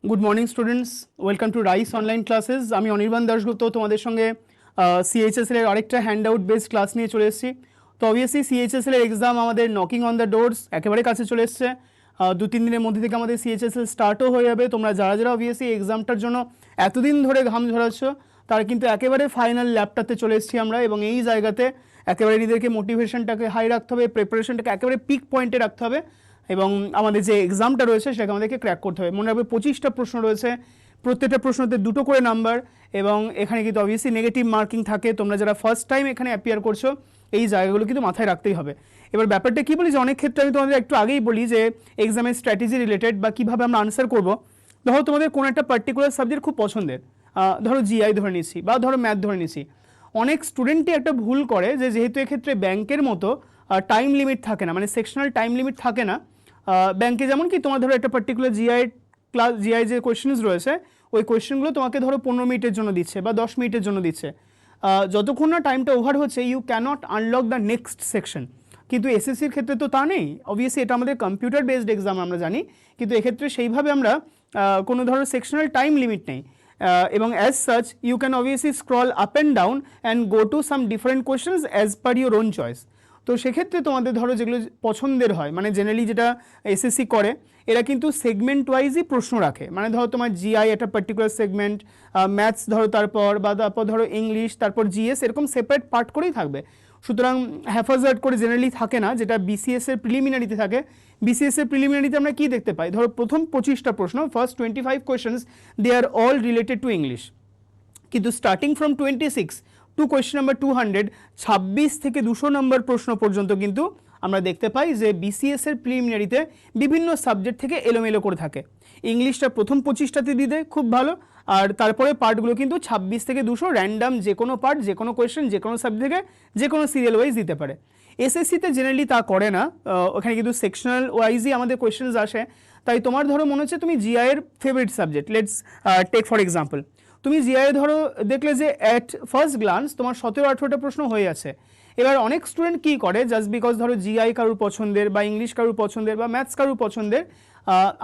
Good morning students welcome to Rice online classes. আমি অনির্বাণ দাশগুপ্ত তোমাদের সঙ্গে সিএইচএসএল এর আরেকটা হ্যান্ডআউট বেসড ক্লাস নিয়ে চলে এসেছি। তো অবভিয়াসলি সিএইচএসএল এর এক্সাম আমাদের নকিং অন দ্য ডোরস একেবারে কাছে চলে এসছে। 2-3 দিনের মধ্যে থেকে আমাদের সিএইচএসএল স্টার্টও হয়ে যাবে। তোমরা যারা যারা অবভিয়াসলি এক্সামটার জন্য এতদিন ধরে ঘাম ঝরাচ্ছ তারা কিন্তু একেবারে ফাইনাল ল্যাপটাতে চলে এসেছি আমরা, এবং এই জায়গাতে একেবারে নিজেদেরকে মোটিভেশনটাকে হাই রাখতে হবে, প্রিপারেশনটাকে একেবারে পিক পয়েন্টে রাখতে হবে এবং আমাদের যে এক্সামটা রয়েছে সেটাকে আমাদেরকে ক্র্যাক করতে হবে। মনে রাখবে 25টা প্রশ্ন রয়েছে, প্রত্যেকটা প্রশ্নতে 2টো করে নাম্বার, এবং এখানে কিন্তু অবভিয়াসলি নেগেটিভ মার্কিং থাকে। তোমরা যারা ফার্স্ট টাইম এখানে অ্যাপিয়ার করছো এই জায়গাগুলো কিন্তু মাথায় রাখতেই হবে। এবার ব্যাপারটা কী বলি যে অনেক ক্ষেত্রে আমি তোমাদের একটু আগেই বলি যে এক্সামের স্ট্র্যাটেজি রিলেটেড বা কীভাবে আমরা আনসার করবো। ধরো তোমাদের কোনো একটা পার্টিকুলার সাবজেক্ট খুব পছন্দের, ধরো জিআই ধরে নিচ্ছি বা ধরো ম্যাথ ধরে নিচ্ছি। অনেক স্টুডেন্টই একটা ভুল করে যে যেহেতু এক্ষেত্রে ব্যাংকের মতো টাইম লিমিট থাকে না, মানে সেকশনাল টাইম লিমিট থাকে না। ব্যাংকে যেমন কি তোমার ধরো একটা পার্টিকুলার জিআই যে কোয়েশ্চেন্স রয়েছে ওই কোয়েশ্চেনগুলো তোমাকে ধরো 15 মিনিটের জন্য দিচ্ছে বা 10 মিনিটের জন্য দিচ্ছে। যতক্ষণ না টাইমটা ওভার হচ্ছে you cannot unlock the next section. কিন্তু এসএসসির ক্ষেত্রে তো তা নেই। অবভিয়াসলি এটা আমাদের কম্পিউটার বেসড এক্সাম আমরা জানি, কিন্তু এক্ষেত্রে সেইভাবে আমরা কোনো ধরো সেকশনাল টাইম লিমিট নেই। এবং as such you can obviously scroll up and down and go to some different questions as per your own choice. তো সেক্ষেত্রে তোমাদের ধরো যেগুলো পছন্দের হয়, মানে জেনারেলি যেটা এসএসসি করে এরা কিন্তু সেগমেন্ট ওয়াইজই প্রশ্ন রাখে। মানে ধরো তোমার জিআই একটা পার্টিকুলার সেগমেন্ট, ম্যাথস ধরো তারপর ধরো ইংলিশ, তারপর জিএস, এরকম সেপারেট পার্ট করেই থাকবে। সুতরাং হ্যাফাজার্ড করে জেনারেলি থাকে না, যেটা বিসিএসের প্রিলিমিনারিতে থাকে। বিসিএসের প্রিলিমিনারিতে আমরা কি দেখতে পাই, ধরো প্রথম 25টা প্রশ্ন, first 25 questions they are all related to English. কিন্তু starting from 26 to question number 200, 26 থেকে 200 নম্বর প্রশ্ন পর্যন্ত কিন্তু আমরা দেখতে পাই যে বিসিএসের প্রিলিমিনারিতে বিভিন্ন সাবজেক্ট থেকে এলোমেলো করে থাকে। ইংলিশটা প্রথম 25টাতে দিয়ে দেয়, খুব ভালো, আর তারপরে পার্টগুলো কিন্তু 26 থেকে 200 র্যান্ডাম যে কোনো পার্ট, যে কোনো কোয়েশ্চেন, যে কোনো সাবজেক্ট থেকে যে কোনো সিরিয়াল ওয়াইজ দিতে পারে। এসএসসিতে জেনারেলি তা করে না, ওখানে কিন্তু সেকশনাল ওয়াইজই আমাদের কোয়েশ্চেন্স আসে। তাই তোমার ধরো মনে হচ্ছে তুমি জিআইয়ের favourite subject, let's take for example, তুমি জিআই ধরো দেখলে যে অ্যাট ফার্স্ট গ্লান্স তোমার 17-18টা প্রশ্ন হয়ে আছে। এবার অনেক স্টুডেন্ট কী করে, জাস্ট বিকজ ধরো জিআই কারুর পছন্দের বা ইংলিশ কারুর পছন্দের বা ম্যাথস কারুর পছন্দের,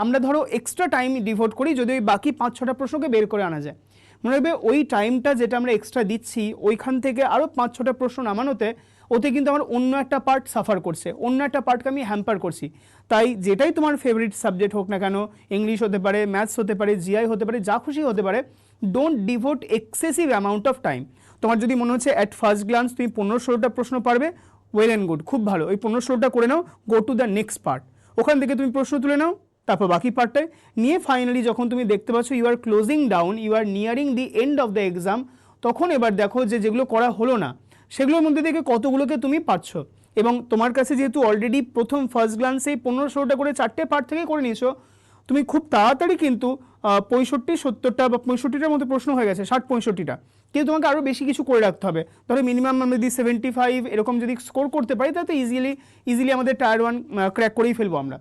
আমরা ধরো এক্সট্রা টাইম ডিভোট করি যদি ওই বাকি 5-6টা প্রশ্নকে বের করে আনা যায়। মনে রাখবে ওই টাইমটা যেটা আমরা এক্সট্রা দিচ্ছি ওইখান থেকে আরও 5-6টা প্রশ্ন নামানোতে ওতে কিন্তু আমার অন্য একটা পার্ট সাফার করছে, অন্য একটা পার্টকে আমি হ্যাম্পার করছি। তাই যেটাই তোমার ফেভারিট সাবজেক্ট হোক না কেন, ইংলিশ হতে পারে, ম্যাথস হতে পারে, জিআই হতে পারে, যা খুশি হতে পারে, don't devote excessive amount of time. তোমার যদি মনে হচ্ছে অ্যাট ফার্স্ট গ্লান্স তুমি 15-16টা প্রশ্ন পারবে, ওয়েল অ্যান্ড গুড, খুব ভালো, ওই 15-16টা করে নাও, go two the next part, ওখান থেকে তুমি প্রশ্ন তুলে নাও, তারপর বাকি পার্টটায় নিয়ে ফাইনালি যখন তুমি দেখতে পাচ্ছ you are closing down, you are nearing the end of the exam, তখন এবার দেখো যে যেগুলো করা হলো না সেগুলোর মধ্যে থেকে কতগুলোকে তুমি পাচ্ছ। এবং তোমার কাছে যেহেতু অলরেডি প্রথম ফার্স্ট গ্লান্সেই 15-16টা করে 4টে পার্ট থেকে করে নিয়েছো, তুমি খুব তাড়াতাড়ি কিন্তু 65-70টা বা 65টার মতো প্রশ্ন হয়ে গেছে, 60-65টা, কিন্তু তোমাকে আরও বেশি কিছু করে রাখতে হবে। ধরো মিনিমাম আমরা যদি 75 এরকম যদি স্কোর করতে পারি তাতে ইজিলি আমাদের টায়ার 1 ক্র্যাক করেই ফেলবো আমরা।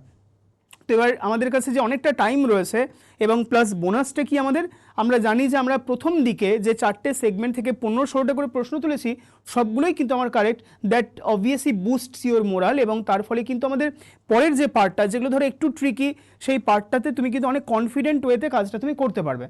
তো এবার আমাদের কাছে যে অনেকটা টাইম রয়েছে এবং প্লাস বোনাসটা কি আমাদের, আমরা জানি যে আমরা প্রথম দিকে যে 4টে সেগমেন্ট থেকে 15-16টা করে প্রশ্ন তুলেছি সবগুলোই কিন্তু আমার correct, that obviously বুস্টস your moral, এবং তার ফলে কিন্তু আমাদের পরের যে পার্টটা যেগুলো ধরো একটু ট্রিকি সেই পার্টটাতে তুমি কিন্তু অনেক কনফিডেন্ট ওয়েতে কাজটা তুমি করতে পারবে।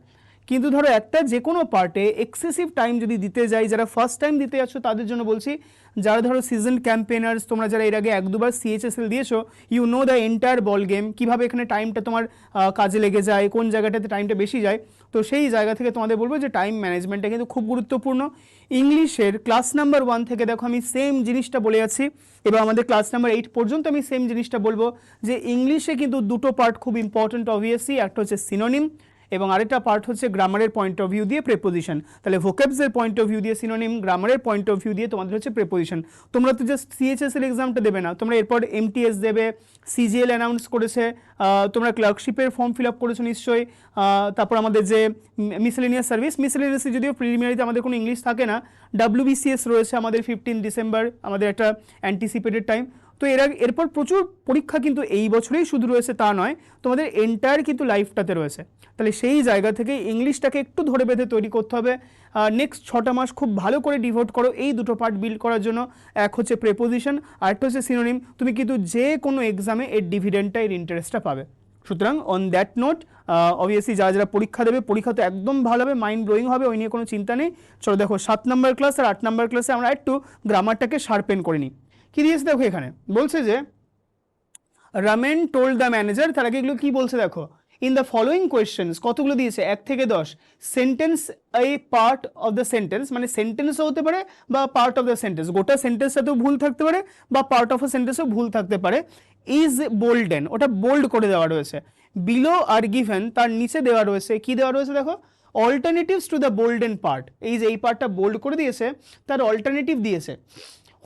কিন্তু ধরো একটা যে কোনো পার্টে এক্সেসিভ টাইম যদি দিতে যাই, যারা ফার্স্ট টাইম দিতে যাচ্ছ তাদের জন্য বলছি, যারা ধরো সিজন ক্যাম্পেনার্স, তোমরা যারা এর আগে 1-2বার সিএইচএসএল দিয়েছো, you know the entire ball game, কীভাবে এখানে টাইমটা তোমার কাজে লেগে যায়, কোন জায়গাটাতে টাইমটা বেশি যায়। তো সেই জায়গা থেকে তোমাদের বলবো যে টাইম ম্যানেজমেন্টটা কিন্তু খুব গুরুত্বপূর্ণ। ইংলিশের ক্লাস নাম্বার 1 থেকে দেখো আমি সেম জিনিসটা বলে যাচ্ছি, এবার আমাদের ক্লাস নাম্বার 8 পর্যন্ত আমি সেম জিনিসটা বলবো যে ইংলিশে কিন্তু 2টো পার্ট খুব ইম্পর্টেন্ট অবভিয়াসলি, একটা হচ্ছে সিনোনিম এবং আরেকটা পার্ট হচ্ছে গ্রামারের পয়েন্ট অফ ভিউ দিয়ে প্রেপোজিশন। তাহলে ভোকেবসের পয়েন্ট অফ ভিউ দিয়ে সিনোনিম, গ্রামারের পয়েন্ট অফ ভিউ দিয়ে তোমাদের হচ্ছে প্রেপোজিশন। তোমরা তো জাস্ট সিএইচএসএল এক্সামটা দেবে না, তোমরা এরপর এমটিএস দেবে, সিজিএল অ্যানাউন্স করেছে, তোমরা ক্লার্কশিপের ফর্ম ফিল আপ করেছো নিশ্চয়ই, তারপর আমাদের যে মিসেলেনিয়াস সার্ভিস, মিসেলেনিয়াসে যদিও প্রিলিমিনারিতে আমাদের কোনো ইংলিশ থাকে না, WBCS রয়েছে আমাদের 15 ডিসেম্বর, আমাদের একটা অ্যান্টিসিপেটেড টাইম। তো এরপর প্রচুর পরীক্ষা কিন্তু এই বছরেই শুধু রয়েছে তা নয়, তোমাদের এন্টায়ার কিন্তু লাইফটাতে রয়েছে। তাহলে সেই জায়গা থেকে ইংলিশটাকে একটু ধরে বেঁধে তৈরি করতে হবে। নেক্সট 6টা মাস খুব ভালো করে ডিভোট করো এই 2টো পার্ট বিল্ড করার জন্য। এক হচ্ছে প্রেপোজিশন আর একটা হচ্ছে সিনোনিম। তুমি কিন্তু যে কোনো এক্সামে এর ডিভিডেন্ডটা, এর ইন্টারেস্টটা পাবে। সুতরাং অন দ্যাট নোট অবভিয়াসলি যারা যারা পরীক্ষা দেবে পরীক্ষা তো একদম ভালো হবে, মাইন্ড ব্লোয়িং হবে, ওই নিয়ে কোনো চিন্তা নেই। চলো দেখো 7 নম্বর ক্লাস আর 8 নম্বর ক্লাসে আমরা একটু গ্রামারটাকে শার্পেন করে নিই। কী দিয়েছে দেখো এখানে, বলছে যে রামেন টোল্ড দ্য ম্যানেজার, তার আগে এগুলো কী বলছে দেখো, ইন দ্য ফলোয়িং কোয়েশ্চেন্স, কতগুলো দিয়েছে 1 থেকে 10, sentence A part of the sentence, মানে সেন্টেন্সও হতে পারে বা পার্ট অফ দ্য সেন্টেন্স, গোটা সেন্টেন্সটাতেও ভুল থাকতে পারে বা পার্ট অফ আ সেন্টেন্সেও ভুল থাকতে পারে। ইজ বোল্ডেন, ওটা বোল্ড করে দেওয়া রয়েছে। বিলো আর গিভেন, তার নিচে দেওয়া রয়েছে, কি দেওয়া রয়েছে দেখো, অল্টারনেটিভস টু দ্য বোল্ডেন পার্ট, এই যে এই পার্টটা বোল্ড করে দিয়েছে তার অল্টারনেটিভ দিয়েছে।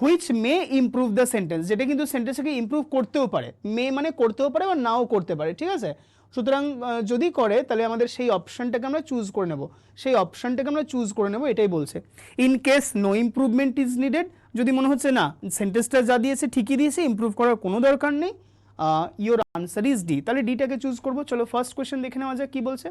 Which may improve the sentence, যেটা কিন্তু সেন্টেন্সটাকে ইমপ্রুভ করতেও পারে, মে মানে করতেও পারে বা নাও করতে পারে, ঠিক আছে। সুতরাং যদি করে তাহলে আমাদের সেই অপশানটাকে আমরা চুজ করে নেব, সেই অপশানটাকে আমরা চুজ করে নেব, এটাই বলছে। In case no improvement is needed, যদি মনে হচ্ছে না সেন্টেন্সটা যা দিয়েছে ঠিকই দিয়েছে, ইমপ্রুভ করার কোনো দরকার নেই, ইয়োর আনসার ইজ ডি, তাহলে ডিটাকে চুজ করবো। চলো ফার্স্ট কোয়েশ্চেন দেখে নেওয়া যাক কি বলছে।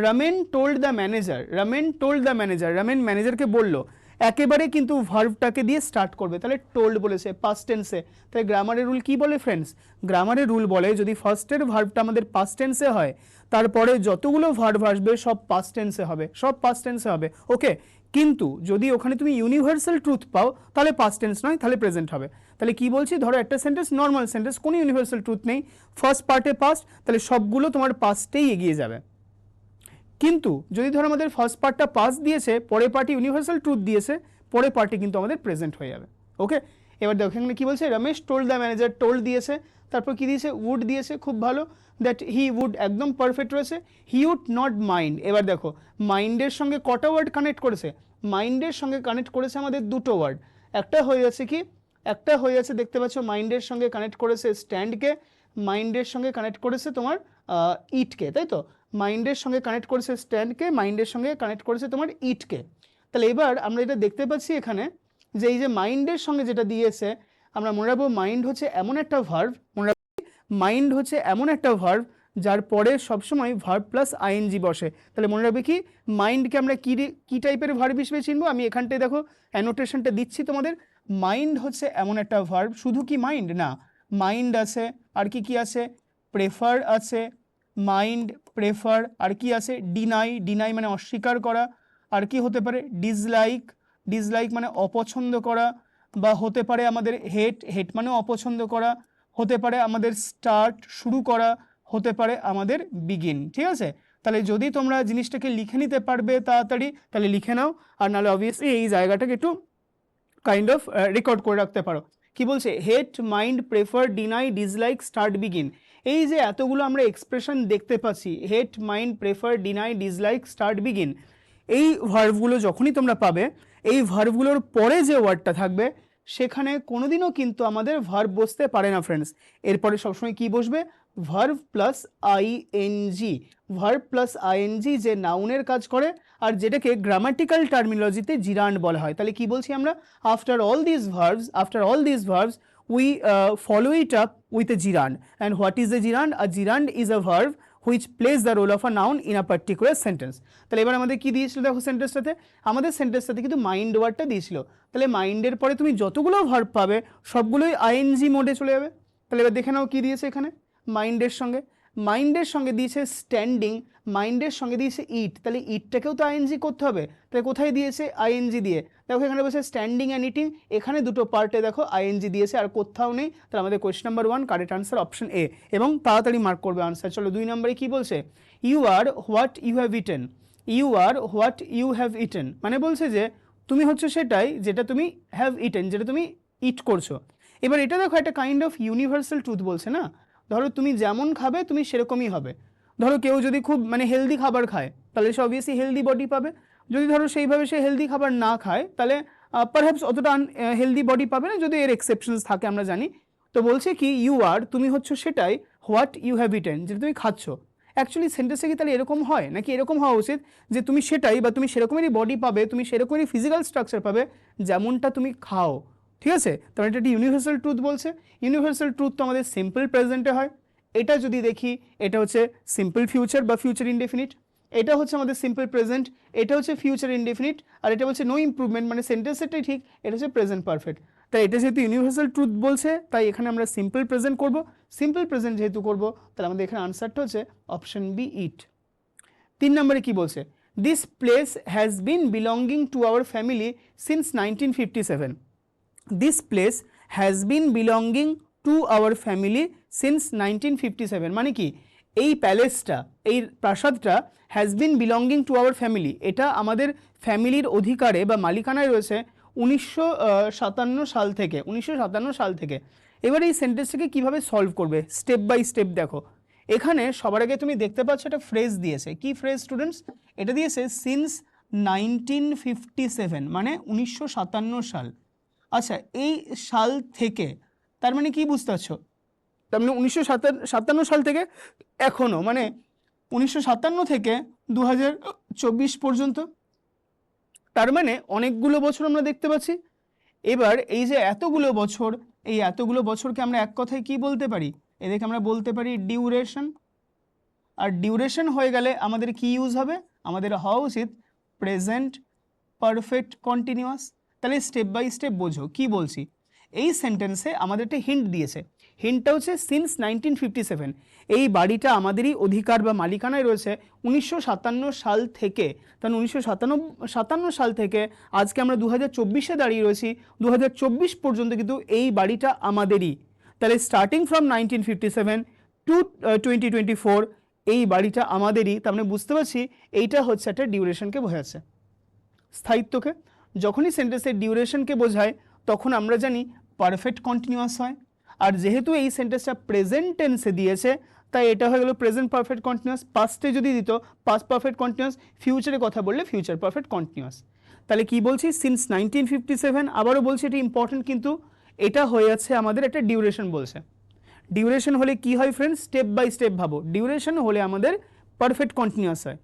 Ramen told the manager, ramen told the manager, ramen ম্যানেজারকে বললো, একেবারে কিন্তু ভার্বটাকে দিয়ে স্টার্ট করবে, তাহলে টোল্ড বলেছে পাস্ট টেন্সে, তাই গ্রামারের রুল কি বলে ফ্রেন্ডস, গ্রামারের রুল বলে যদি ফার্স্টের ভার্বটা আমাদের পাস্ট টেন্সে হয় তারপরে যতগুলো ভার্ব আসবে সব পাস্ট টেন্সে হবে, সব পাস্ট টেন্সে হবে, ওকে। কিন্তু যদি ওখানে তুমি ইউনিভার্সাল ট্রুথ পাও তাহলে পাস্ট টেন্স নয়, তাহলে প্রেজেন্ট হবে। তাহলে কি বলছি, ধরো একটা সেন্টেন্স নর্মাল সেন্টেন্স, কোনো ইউনিভার্সাল ট্রুথ নেই, ফার্স্ট পার্টে পাস্ট, তাহলে সবগুলো তোমার পাস্টেই এগিয়ে যাবে। কিন্তু যদি ধরো আমাদের ফার্স্ট পার্টটা পাস্ট দিয়েছে, পরের পার্টি ইউনিভার্সাল ট্রুথ দিয়েছে, পরের পার্টি কিন্তু আমাদের প্রেজেন্ট হয়ে যাবে, ওকে। এবার দেখো এখানে কি বলছে, Ramesh told the manager, told দিয়েছে, তারপর কি দিয়েছে, উড দিয়েছে, খুব ভালো, দ্যাট হি উড একদম পারফেক্ট রয়েছে, হি উড নট মাইন্ড। এবার দেখো মাইন্ডের সঙ্গে কটা ওয়ার্ড কানেক্ট করেছে, মাইন্ডের সঙ্গে কানেক্ট করেছে আমাদের দুটো ওয়ার্ড, একটা হয়ে যাচ্ছে কি, একটা হয়ে যাচ্ছে দেখতে পাচ্ছ মাইন্ডের সঙ্গে কানেক্ট করেছে স্ট্যান্ডকে, মাইন্ডের সঙ্গে কানেক্ট করেছে তোমার ইটকে, তাই তো, মাইন্ডের সঙ্গে কানেক্ট করেছে স্ট্যান্ডকে, মাইন্ডের সঙ্গে কানেক্ট করেছে তোমার ইটকে। তাহলে এবার আমরা এটা দেখতে পাচ্ছি এখানে যে এই যে মাইন্ডের সঙ্গে যেটা দিয়েছে, আমরা মনে রাখবো মাইন্ড হচ্ছে এমন একটা ভার্ব, মনে রাখবো মাইন্ড হচ্ছে এমন একটা ভার্ব যার পরে সবসময় ভার্ব প্লাস আইএনজি বসে। তাহলে মনে রাখবে কি, মাইন্ডকে আমরা কি টাইপের ভার্ব হিসেবে চিনবো, আমি এখানটায় দেখো অ্যানোটেশনটা দিচ্ছি তোমাদের। মাইন্ড হচ্ছে এমন একটা ভার্ব, শুধু কি মাইন্ড না, মাইন্ড আছে, আর কি কি আছে, প্রেফার আছে, মাইন্ড প্রেফার, আর কি আছে, ডিনাই, ডিনাই মানে অস্বীকার করা, আর কি হতে পারে, ডিসলাইক, ডিসলাইক মানে অপছন্দ করা, বা হতে পারে আমাদের হেট, হেট মানে অপছন্দ করা, হতে পারে আমাদের স্টার্ট শুরু করা, হতে পারে আমাদের বিগিন, ঠিক আছে। তাহলে যদি তোমরা জিনিসটাকে লিখে নিতে পারবে তাড়াতাড়ি তাহলে লিখে নাও, আর নাহলে অবভিয়াসলি এই জায়গাটাকে একটু কাইন্ড অফ রেকর্ড করে রাখতে পারো। কি বলছে, hate, mind, prefer, deny, dislike, start, begin, এই যে এতগুলো আমরা এক্সপ্রেশন দেখতে পাচ্ছি, hate, mind, prefer, deny, dislike, start, begin, এই ভার্বগুলো যখনই তোমরা পাবে, এই ভার্বগুলোর পরে যে ওয়ার্ডটা থাকবে সেখানে কোনোদিনও কিন্তু আমাদের ভার্ব বসতে পারে না ফ্রেন্ডস। এরপরে সবসময় কি বসবে, verb plus ING, verb plus ING যে নাউনের কাজ করে আর যেটাকে গ্রামাটিক্যাল টার্মিনোলজিতে জিরান্ড বলা হয়। তাহলে কি বলছি আমরা, after all this verbs we follow it up with a gerund. And what is a gerund? A gerund is a verb which plays the role of a noun in a particular sentence. তাহলে এবার আমাদের কি দিয়েছিল দেখো সেন্টেন্সটাতে, আমাদের সেন্টেন্সটাতে কিন্তু mind ওয়ার্ডটা দিয়েছিল, তাহলে মাইন্ডের পরে তুমি যতগুলো ভার্ব পাবে সবগুলোই আইএনজি মোডে চলে যাবে। তাহলে এবার দেখে নাও কি দিয়েছে এখানে, মাইন্ডের সঙ্গে দিয়েছে স্ট্যান্ডিং, মাইন্ডের সঙ্গে দিয়েছে ইট, তাহলে ইটটাকেও তো আইএনজি করতে হবে, তাহলে কোথায় দিয়েছে, আইএনজি দিয়ে, দেখো এখানে বলছে স্ট্যান্ডিং অ্যান্ড ইটিং, এখানে দুটো পার্টে দেখো আইএনজি দিয়েছে আর কোথাও নেই, তাহলে আমাদের question number 1 correct answer option A, এবং তাড়াতাড়ি মার্ক করবে আনসার। চলো 2 নম্বরে কি বলছে, you are what you have eaten, you are what you have eaten, মানে বলছে যে তুমি হচ্ছে সেটাই যেটা তুমি হ্যাভ ইটেন, যেটা তুমি ইট করছো। এবার এটা দেখো একটা কাইন্ড অফ ইউনিভার্সাল ট্রুথ বলছে না, ধরো তুমি যেমন খাবে তুমি সেরকমই হবে। ধরো কেউ যদি খুব মানে হেলদি খাবার খায় তাহলে সে অবভিয়াসলি হেলদি বডি পাবে, যদি ধরো সেইভাবে সে হেলদি খাবার না খায় তাহলে পারহ্যাপস অতটা হেলদি বডি পাবে না, যদি এর এক্সেপশনস থাকে আমরা জানি। তো বলছে কি ইউ আর, তুমি হচ্ছে সেটাই, হোয়াট ইউ হ্যাভ ইটেন, যেটা তুমি খাচ্ছ। অ্যাকচুয়ালি সেন্টেন্সে কি তাহলে এরকম হয় নাকি, এরকম হওয়া উচিত যে তুমি সেটাই বা তুমি সেরকমেরই বডি পাবে, তুমি সেরকমেরই ফিজিক্যাল স্ট্রাকচার পাবে যেমনটা তুমি খাও, ঠিক আছে। তাহলে এটা একটি ইউনিভার্সাল ট্রুথ বলছে। ইউনিভার্সাল ট্রুথ তো আমাদের সিম্পল প্রেজেন্টে হয়, এটা যদি দেখি এটা হচ্ছে সিম্পল ফিউচার বা ফিউচার ইনডেফিনিট, এটা হচ্ছে আমাদের সিম্পল প্রেজেন্ট, এটা হচ্ছে ফিউচার ইনডেফিনিট, আর এটা হচ্ছে নো ইমপ্রুভমেন্ট, মানে সেন্টেন্সেরটাই ঠিক, এটা হচ্ছে প্রেজেন্ট পারফেক্ট। তাই এটা যেহেতু ইউনিভার্সাল ট্রুথ বলছে তাই এখানে আমরা সিম্পল প্রেজেন্ট করব, সিম্পল প্রেজেন্ট যেহেতু করব তাহলে আমাদের এখানে আনসারটা হচ্ছে অপশন বি ইট। 3 নম্বরে কি বলছে, this place has been belonging to our family since 1957। This place has been belonging to our family since 1957 মানে কি, এই প্যালেসটা, এই প্রাসাদটা has been belonging to our family, এটা আমাদের ফ্যামিলির অধিকারে বা মালিকানায় রয়েছে 1957 সাল থেকে। 1957 সাল থেকে। এবার এই সেন্টেন্সটাকে কীভাবে সলভ করবে স্টেপ বাই স্টেপ দেখো। এখানে সবার আগে তুমি দেখতে পাচ্ছ একটা ফ্রেজ দিয়েছে, কি ফ্রেজ স্টুডেন্টস, এটা দিয়েছে সিন্স 1957 মানে 1957 সাল। আচ্ছা এই সাল থেকে তার মানে কি বুঝতে পারছো, তার মানে 1957 সাল থেকে এখনো, মানে 1957 থেকে 2024 পর্যন্ত, তার মানে অনেকগুলো বছর আমরা দেখতে পাচ্ছি। এবার এই যে এতগুলো বছর, এই এতগুলো বছরকে আমরা এক কথায় কি বলতে পারি, এদেরকে আমরা বলতে পারি ডিউরেশন। আর ডিউরেশন হয়ে গেলে আমাদের কি ইউজ হবে, আমাদের হওয়া উচিত প্রেজেন্ট পারফেক্ট কন্টিনিউয়াস। তাহলে স্টেপ বাই স্টেপ বোঝো কি বলছি। এই সেন্টেন্সে আমাদের একটা হিন্ট দিয়েছে, হিন্টটা হচ্ছে সিন্স 1957, এই বাড়িটা আমাদেরই অধিকার বা মালিকানায় রয়েছে 1957 সাল থেকে। কারণ 1957 সাল থেকে আজকে আমরা 2024-এ দাঁড়িয়ে রয়েছি, 2024 পর্যন্ত কিন্তু এই বাড়িটা আমাদেরই। তাহলে স্টার্টিং ফ্রম 1957 টু 2024 এই বাড়িটা আমাদেরই। তার মানে বুঝতে পারছি এইটা হচ্ছে একটা ডিউরেশনকে বোঝাচ্ছে, স্থায়িত্বকে। যখনই সেন্টেন্সের ডিউরেশনকে বোঝায় তখন আমরা জানি পারফেক্ট কন্টিনিউয়াস হয়। আর যেহেতু এই সেন্টেন্সটা প্রেজেন্ট টেন্সে দিয়েছে তাই এটা হয়ে গেল প্রেজেন্ট পারফেক্ট কন্টিনিউয়াস। পাস্টে যদি দিত পাস্ট পারফেক্ট কন্টিনিউয়াস, ফিউচারে কথা বললে ফিউচার পারফেক্ট কন্টিনিউয়াস। তাহলে কি বলছি, সিন্স 1957, আবারও বলছি এটা ইম্পর্টেন্ট, কিন্তু এটা হয়ে যাচ্ছে আমাদের একটা ডিউরেশন বলছে। ডিউরেশন হলে কি হয় ফ্রেন্ডস, স্টেপ বাই স্টেপ ভাবো। ডিউরেশন হলে আমাদের পারফেক্ট কন্টিনিউয়াস হয়।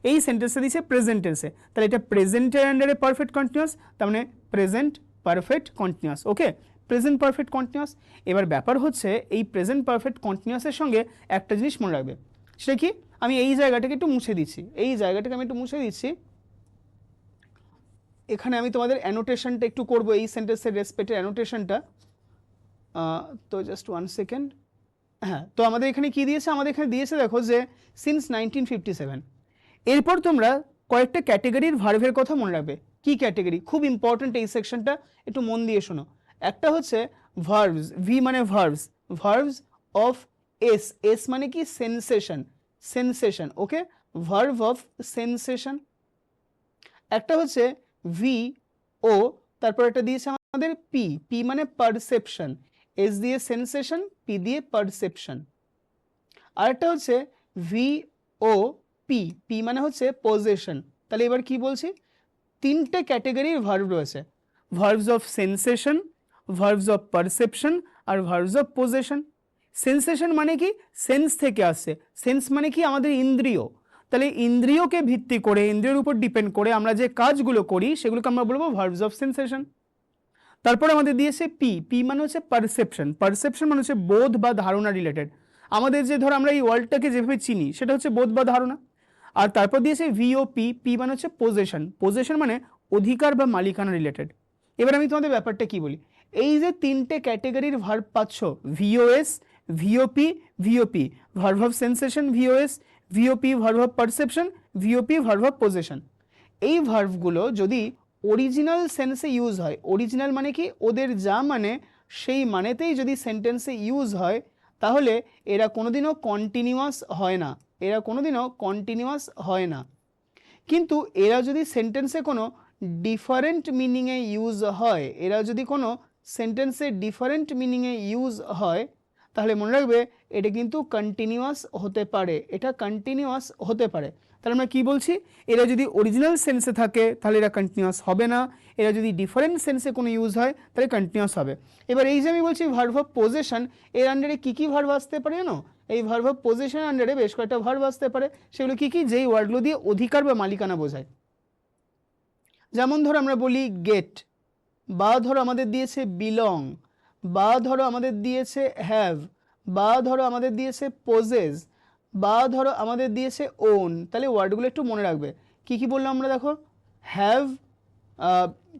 এই সেন্টেন্সটা দিচ্ছে প্রেজেন্ট টেন্সে, তাহলে এটা প্রেজেন্টের আন্ডারে পারফেক্ট কন্টিনিউয়াস, তার মানে প্রেজেন্ট পারফেক্ট কন্টিনিউয়াস। ওকে, প্রেজেন্ট পারফেক্ট কন্টিনিউয়াস। এবার ব্যাপার হচ্ছে এই প্রেজেন্ট পারফেক্ট কন্টিনিউয়াসের সঙ্গে একটা জিনিস মনে রাখবে, সেটা কি, আমি এই জায়গাটাকে একটু মুছে দিচ্ছি, এই জায়গাটাকে আমি একটু মুছে দিচ্ছি। এখানে আমি তোমাদের অ্যানোটেশনটা একটু করবো, এই সেন্টেন্সের রেসপেক্টের অ্যানোটেশনটা। তো জাস্ট 1 সেকেন্ড। হ্যাঁ, তো আমাদের এখানে কি দিয়েছে, আমাদের এখানে দিয়েছে দেখো যে সিন্স 1957। এরপর তোমরা কয়েকটা ক্যাটেগরির ভার্ভের কথা মনে রাখবে। কি ক্যাটেগরি, খুব ইম্পর্টেন্ট এই সেকশনটা, একটু মন দিয়ে শোনো। একটা হচ্ছে ভার্ভস, ভি মানে verbs, verbs of S, S মানে কি sensation, sensation. Okay, verb of sensation. একটা হচ্ছে ভি ও, তারপর একটা দিয়েছে আমাদের পি, পি মানে পারসেপশন, এস দিয়ে সেন্সেশন, পি দিয়ে পারসেপশন। আরেকটা হচ্ছে ভি ও পি, পি মানে হচ্ছে পজেশন। তাহলে এবার কি বলছি, তিনটে ক্যাটেগরির ভার্ব রয়েছে, verbs of sensation, verbs of perception আর ভার্বস অফ পজেশন। সেন্সেশন মানে কি, সেন্স থেকে আসছে, সেন্স মানে কি আমাদের ইন্দ্রিয়। তাহলে ইন্দ্রিয়কে ভিত্তি করে, ইন্দ্রিয়ের উপর ডিপেন্ড করে আমরা যে কাজগুলো করি সেগুলোকে আমরা বলবো ভার্বস অফ সেন্সেশন। তারপরে আমাদের দিয়েছে পি, পি মানে হচ্ছে পারসেপশন, পারসেপশন মানে হচ্ছে বোধ বা ধারণা রিলেটেড। আমাদের যে ধর আমরা এই ওয়ার্ল্ডটাকে যেভাবে চিনি সেটা হচ্ছে বোধ বা ধারণা। আর তারপর দিয়েছে ভিওপি, পি মানে হচ্ছে পজেশন, পজেশন মানে অধিকার বা মালিকানা রিলেটেড। এবার আমি তোমাদের ব্যাপারটা কি বলি, এই যে তিনটে ক্যাটেগরির ভার্ব পাচ্ছ, VOS, VOP, VOP, verb of sensation VOS, VOP verb of perception, VOP verb of possession. এই ভার্বগুলো যদি অরিজিনাল সেন্সে ইউজ হয়, অরিজিনাল মানে কি ওদের যা মানে সেই মানেতেই যদি সেন্টেন্সে ইউজ হয় তাহলে এরা কোনোদিনও কন্টিনিউয়াস হয় না, এরা কোনোদিনও কন্টিনিউয়াস হয় না। কিন্তু এরা যদি সেন্টেন্সে কোনো ডিফারেন্ট মিনিংয়ে ইউজ হয়, এরা যদি কোনো সেন্টেন্সে ডিফারেন্ট মিনিংয়ে ইউজ হয় তাহলে মনে রাখবে এটা কিন্তু কন্টিনিউয়াস হতে পারে, এটা কন্টিনিউয়াস হতে পারে। তাহলে আমরা কি বলছি, এরা যদি অরিজিনাল সেন্সে থাকে তাহলে এরা কন্টিনিউয়াস হবে না, এরা যদি ডিফারেন্ট সেন্সে কোনো ইউজ হয় তাহলে কন্টিনিউয়াস হবে। এবার এই যে আমি বলছি ভার্ব অফ পজেশন, এর আন্ডারে কী কী ভার্ব আসতে পারে জানো, এই ভার্ব অফ পজেশন আন্ডারে বেশ কয়েকটা ভার্ব আসতে পারে। সেগুলো কী কী, যেই ওয়ার্ডগুলো দিয়ে অধিকার বা মালিকানা বোঝায়। যেমন ধরো আমরা বলি গেট, বা ধরো আমাদের দিয়েছে বিলং, বা ধরো আমাদের দিয়েছে হ্যাভ, বা ধরো আমাদের দিয়েছে পোজেস, বা ধরো আমাদের দিয়েছে ওন। তাহলে ওয়ার্ডগুলো একটু মনে রাখবে। কি কি বললাম আমরা দেখো, হ্যাভ,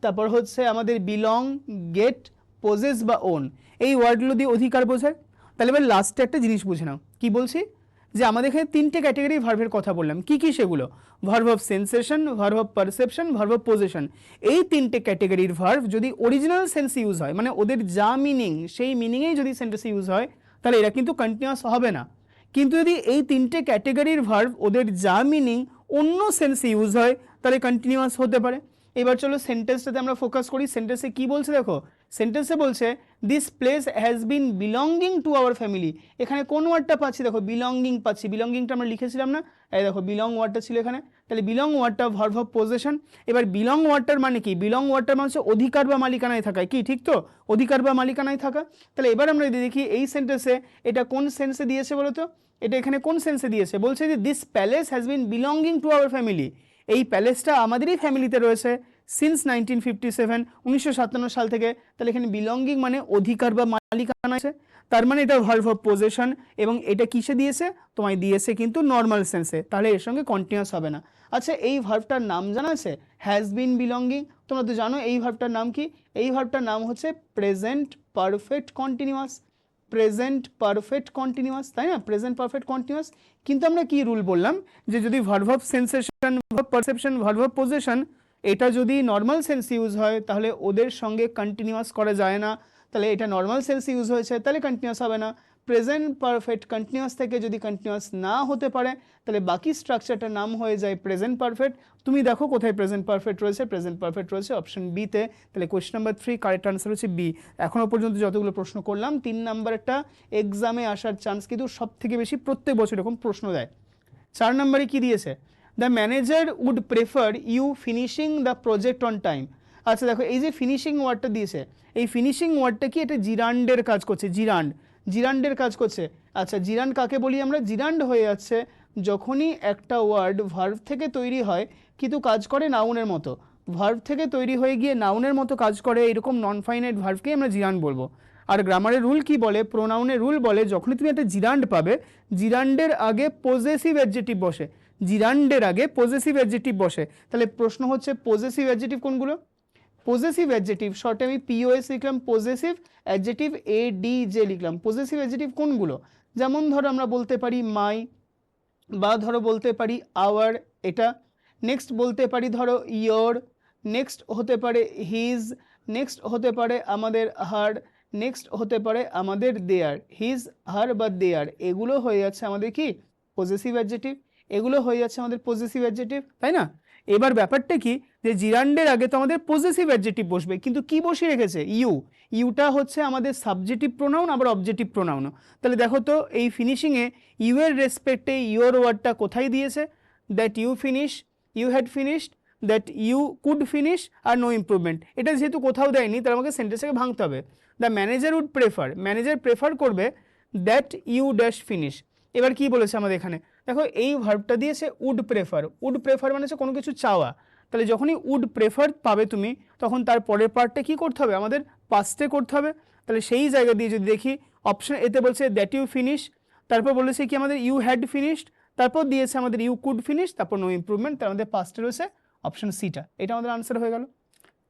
তারপর হচ্ছে আমাদের বিলং, গেট, পোজেস বা ওন, এই ওয়ার্ডগুলো দিয়ে অধিকার বোঝায়। তাহলে এবার লাস্টে একটা জিনিস বুঝে নাও, কি বলছি, যে আমাদের এখানে তিনটে ক্যাটাগরি ভার্বের কথা বললাম, কি কি সেগুলো, verb of sensation, verb of perception, verb of possession. এই তিনটে ক্যাটাগরির ভার্ব যদি অরিজিনাল সেন্স ইউজ হয়, মানে ওদের যা মিনিং সেই মিনিংয়েই যদি সেন্টেন্সে ইউজ হয়, তাহলে এরা কিন্তু কন্টিনিউয়াস হবে না। কিন্তু যদি এই তিনটে ক্যাটাগরির ভার্ব ওদের যা মিনিং অন্য সেন্সে ইউজ হয়, তাহলে কন্টিনিউয়াস হতে পারে। এবার চলো সেন্টেন্সটাতে আমরা ফোকাস করি। সেন্টেন্সে কি বলছে দেখো, সেন্টেন্সে বলছে this place has been belonging to our family. এখানে কোন ওয়ার্ডটা পাচ্ছি দেখো, বিলঙ্গিং পাচ্ছি। বিলঙ্গিংটা আমরা লিখেছিলাম না, এই দেখো বিলং ওয়ার্ডটা ছিল এখানে। তাহলে বিলং ওয়ার্ডটা ভার্ব অফ পজেশন। এবার বিলং ওয়ার্ডটার মানে কি, বিলং ওয়ার্ডটার মানে হচ্ছে অধিকার বা মালিকানায় থাকা, কি ঠিক তো, অধিকার বা মালিকানায় থাকা। তাহলে এবার আমরা যদি দেখি এই সেন্টেন্সে এটা কোন সেন্সে দিয়েছে বলো তো, এটা এখানে কোন সেন্সে দিয়েছে, বলছে যে this palace has been belonging to our family. এই প্যালেসটা আমাদেরই ফ্যামিলিতে রয়েছে সিন্স 1957, 1957 সাল থেকে। তাহলে এখানে বিলঙ্গিং মানে অধিকার বা মালিকানা আছে, তার মানে এটা ভার্ব অফ পজেশন, এবং এটা কিসে দিয়েছে, তোমায় দিয়েছে কিন্তু নর্মাল সেন্সে, তাহলে এর সঙ্গে কন্টিনিউয়াস হবে না। আচ্ছা এই ভার্বটার নাম জানা আছে, হ্যাজ বিন বিলঙ্গিং, তোমরা তো জানো এই ভার্বটার নাম কি, এই ভার্বটার নাম হচ্ছে present perfect continuous. Present perfect continuous, তাই না, প্রেজেন্ট পারফেক্ট কন্টিনিউয়াস। কিন্তু আমরা কি রুল বললাম, যে যদি verb of sensation, verb perception, verb of possession এটা যদি নর্মাল সেন্স ইউজ হয়, তাহলে ওদের সঙ্গে কন্টিনিউয়াস করা যায় না। তাহলে এটা নর্মাল সেন্স ইউজ হয়েছে, তাহলে কন্টিনিউয়াস হবে না। প্রেজেন্ট পারফেক্ট কন্টিনিউয়াস থেকে যদি কন্টিনিউয়াস না হতে পারে, তাহলে বাকি স্ট্রাকচারটার নাম হয়ে যায় প্রেজেন্ট পারফেক্ট। তুমি দেখো কোথায় প্রেজেন্ট পারফেক্ট রয়েছে, প্রেজেন্ট পারফেক্ট রয়েছে অপশন বিতে। তাহলে কোয়েশ্চন নাম্বার 3 কারেক্ট আনসার হচ্ছে বি। এখনও পর্যন্ত যতগুলো প্রশ্ন করলাম 3 নাম্বারটা এক্সামে আসার চান্স কিন্তু সব থেকে বেশি, প্রত্যেক বছর এরকম প্রশ্ন দেয়। 4 নম্বরে কি দিয়েছে, the manager would prefer you finishing the project on time. আচ্ছা দেখো এই যে ফিনিশিং ওয়ার্ডটা দিয়েছে, এই ফিনিশিং ওয়ার্ডটা কি, এটা জিরান্ডের কাজ করছে, জিরান্ডের কাজ করছে। আচ্ছা জিরান্ড কাকে বলি আমরা, জিরান্ড হয়ে যাচ্ছে যখনই একটা ওয়ার্ড ভার্ব থেকে তৈরি হয় কিন্তু কাজ করে নাউনের মতো, ভার্ব থেকে তৈরি হয়ে গিয়ে নাউনের মতো কাজ করে, এরকম নন ফাইনাইট ভার্বকেই আমরা জিরান্ড বলবো। আর গ্রামারের রুল কি বলে, প্রোনাউনের রুল বলে যখনই তুমি একটা জিরান্ড পাবে, জিরান্ডের আগে পজেসিভ অ্যাডজেক্টিভ বসে, জিরান্ডের আগে পজেসিভ অ্যাডজেক্টিভ বসে। তাহলে প্রশ্ন হচ্ছে পজেসিভ অ্যাডজেক্টিভ কোনগুলো, পজেসিভ অ্যাডজেক্টিভ শর্টে আমি পিওএস লিখলাম, পজেসিভ অ্যাডজেক্টিভ এডিজে লিখলাম। পজেসিভ অ্যাডজেক্টিভ কোনগুলো, যেমন ধরো আমরা বলতে পারি মাই, বা ধরো বলতে পারি আওয়ার, এটা নেক্সট বলতে পারি ধরো ইয়োর, নেক্সট হতে পারে হিজ, নেক্সট হতে পারে আমাদের হার, নেক্সট হতে পারে আমাদের দেয়ার। হিজ, হার বা দেয়ার এগুলো হয়ে যাচ্ছে আমাদের কি পজেসিভ অ্যাডজেক্টিভ, এগুলো হয়ে যাচ্ছে আমাদের পজেসিভ অ্যাডজেক্টিভ, তাই না। এবার ব্যাপারটা কি, যে জিরান্ডের আগে তো আমাদের পজেসিভ অ্যাডজেক্টিভ বসবে, কিন্তু কি বসিয়ে রেখেছে, ইউ। ইউটা হচ্ছে আমাদের সাবজেক্টিভ প্রোনাউন, আবার অবজেক্টিভ প্রোনাউন। তাহলে দেখো তো এই ফিনিশিংয়ে ইউ এর রেসপেক্টে ইউর ওয়ার্ডটা কোথায় দিয়েছে, that you finish, you had finished, that you could finish, আর নো ইমপ্রুভমেন্ট। এটা যেহেতু কোথাও দেয়নি, তাহলে আমাকে সেন্টেন্সটাকে ভাঙতে হবে। The manager would prefer, manager prefer করবে দ্যাট ইউ ড্যাশ ফিনিশ। এবার কি বলেছে আমাদের এখানে, দেখো এই ভার্বটা দিয়েছে উড প্রেফার, উড প্রেফার মানে হচ্ছে কোনো কিছু চাওয়া। তাহলে যখনই উড প্রেফার পাবে তুমি, তখন তার পরের পার্টটা কী করতে হবে, আমাদের পাস্টে করতে হবে। তাহলে সেই জায়গা দিয়ে যদি দেখি, অপশন এতে বলছে দ্যাট ইউ ফিনিশ, তারপর বলেছে কি আমাদের ইউ হ্যাড ফিনিশড, তারপর দিয়েছে আমাদের ইউ কুড ফিনিশ, তারপর নো ইমপ্রুভমেন্ট, তার আমাদের পাস্টে রয়েছে অপশন সিটা, এটা আমাদের আনসার হয়ে গেল।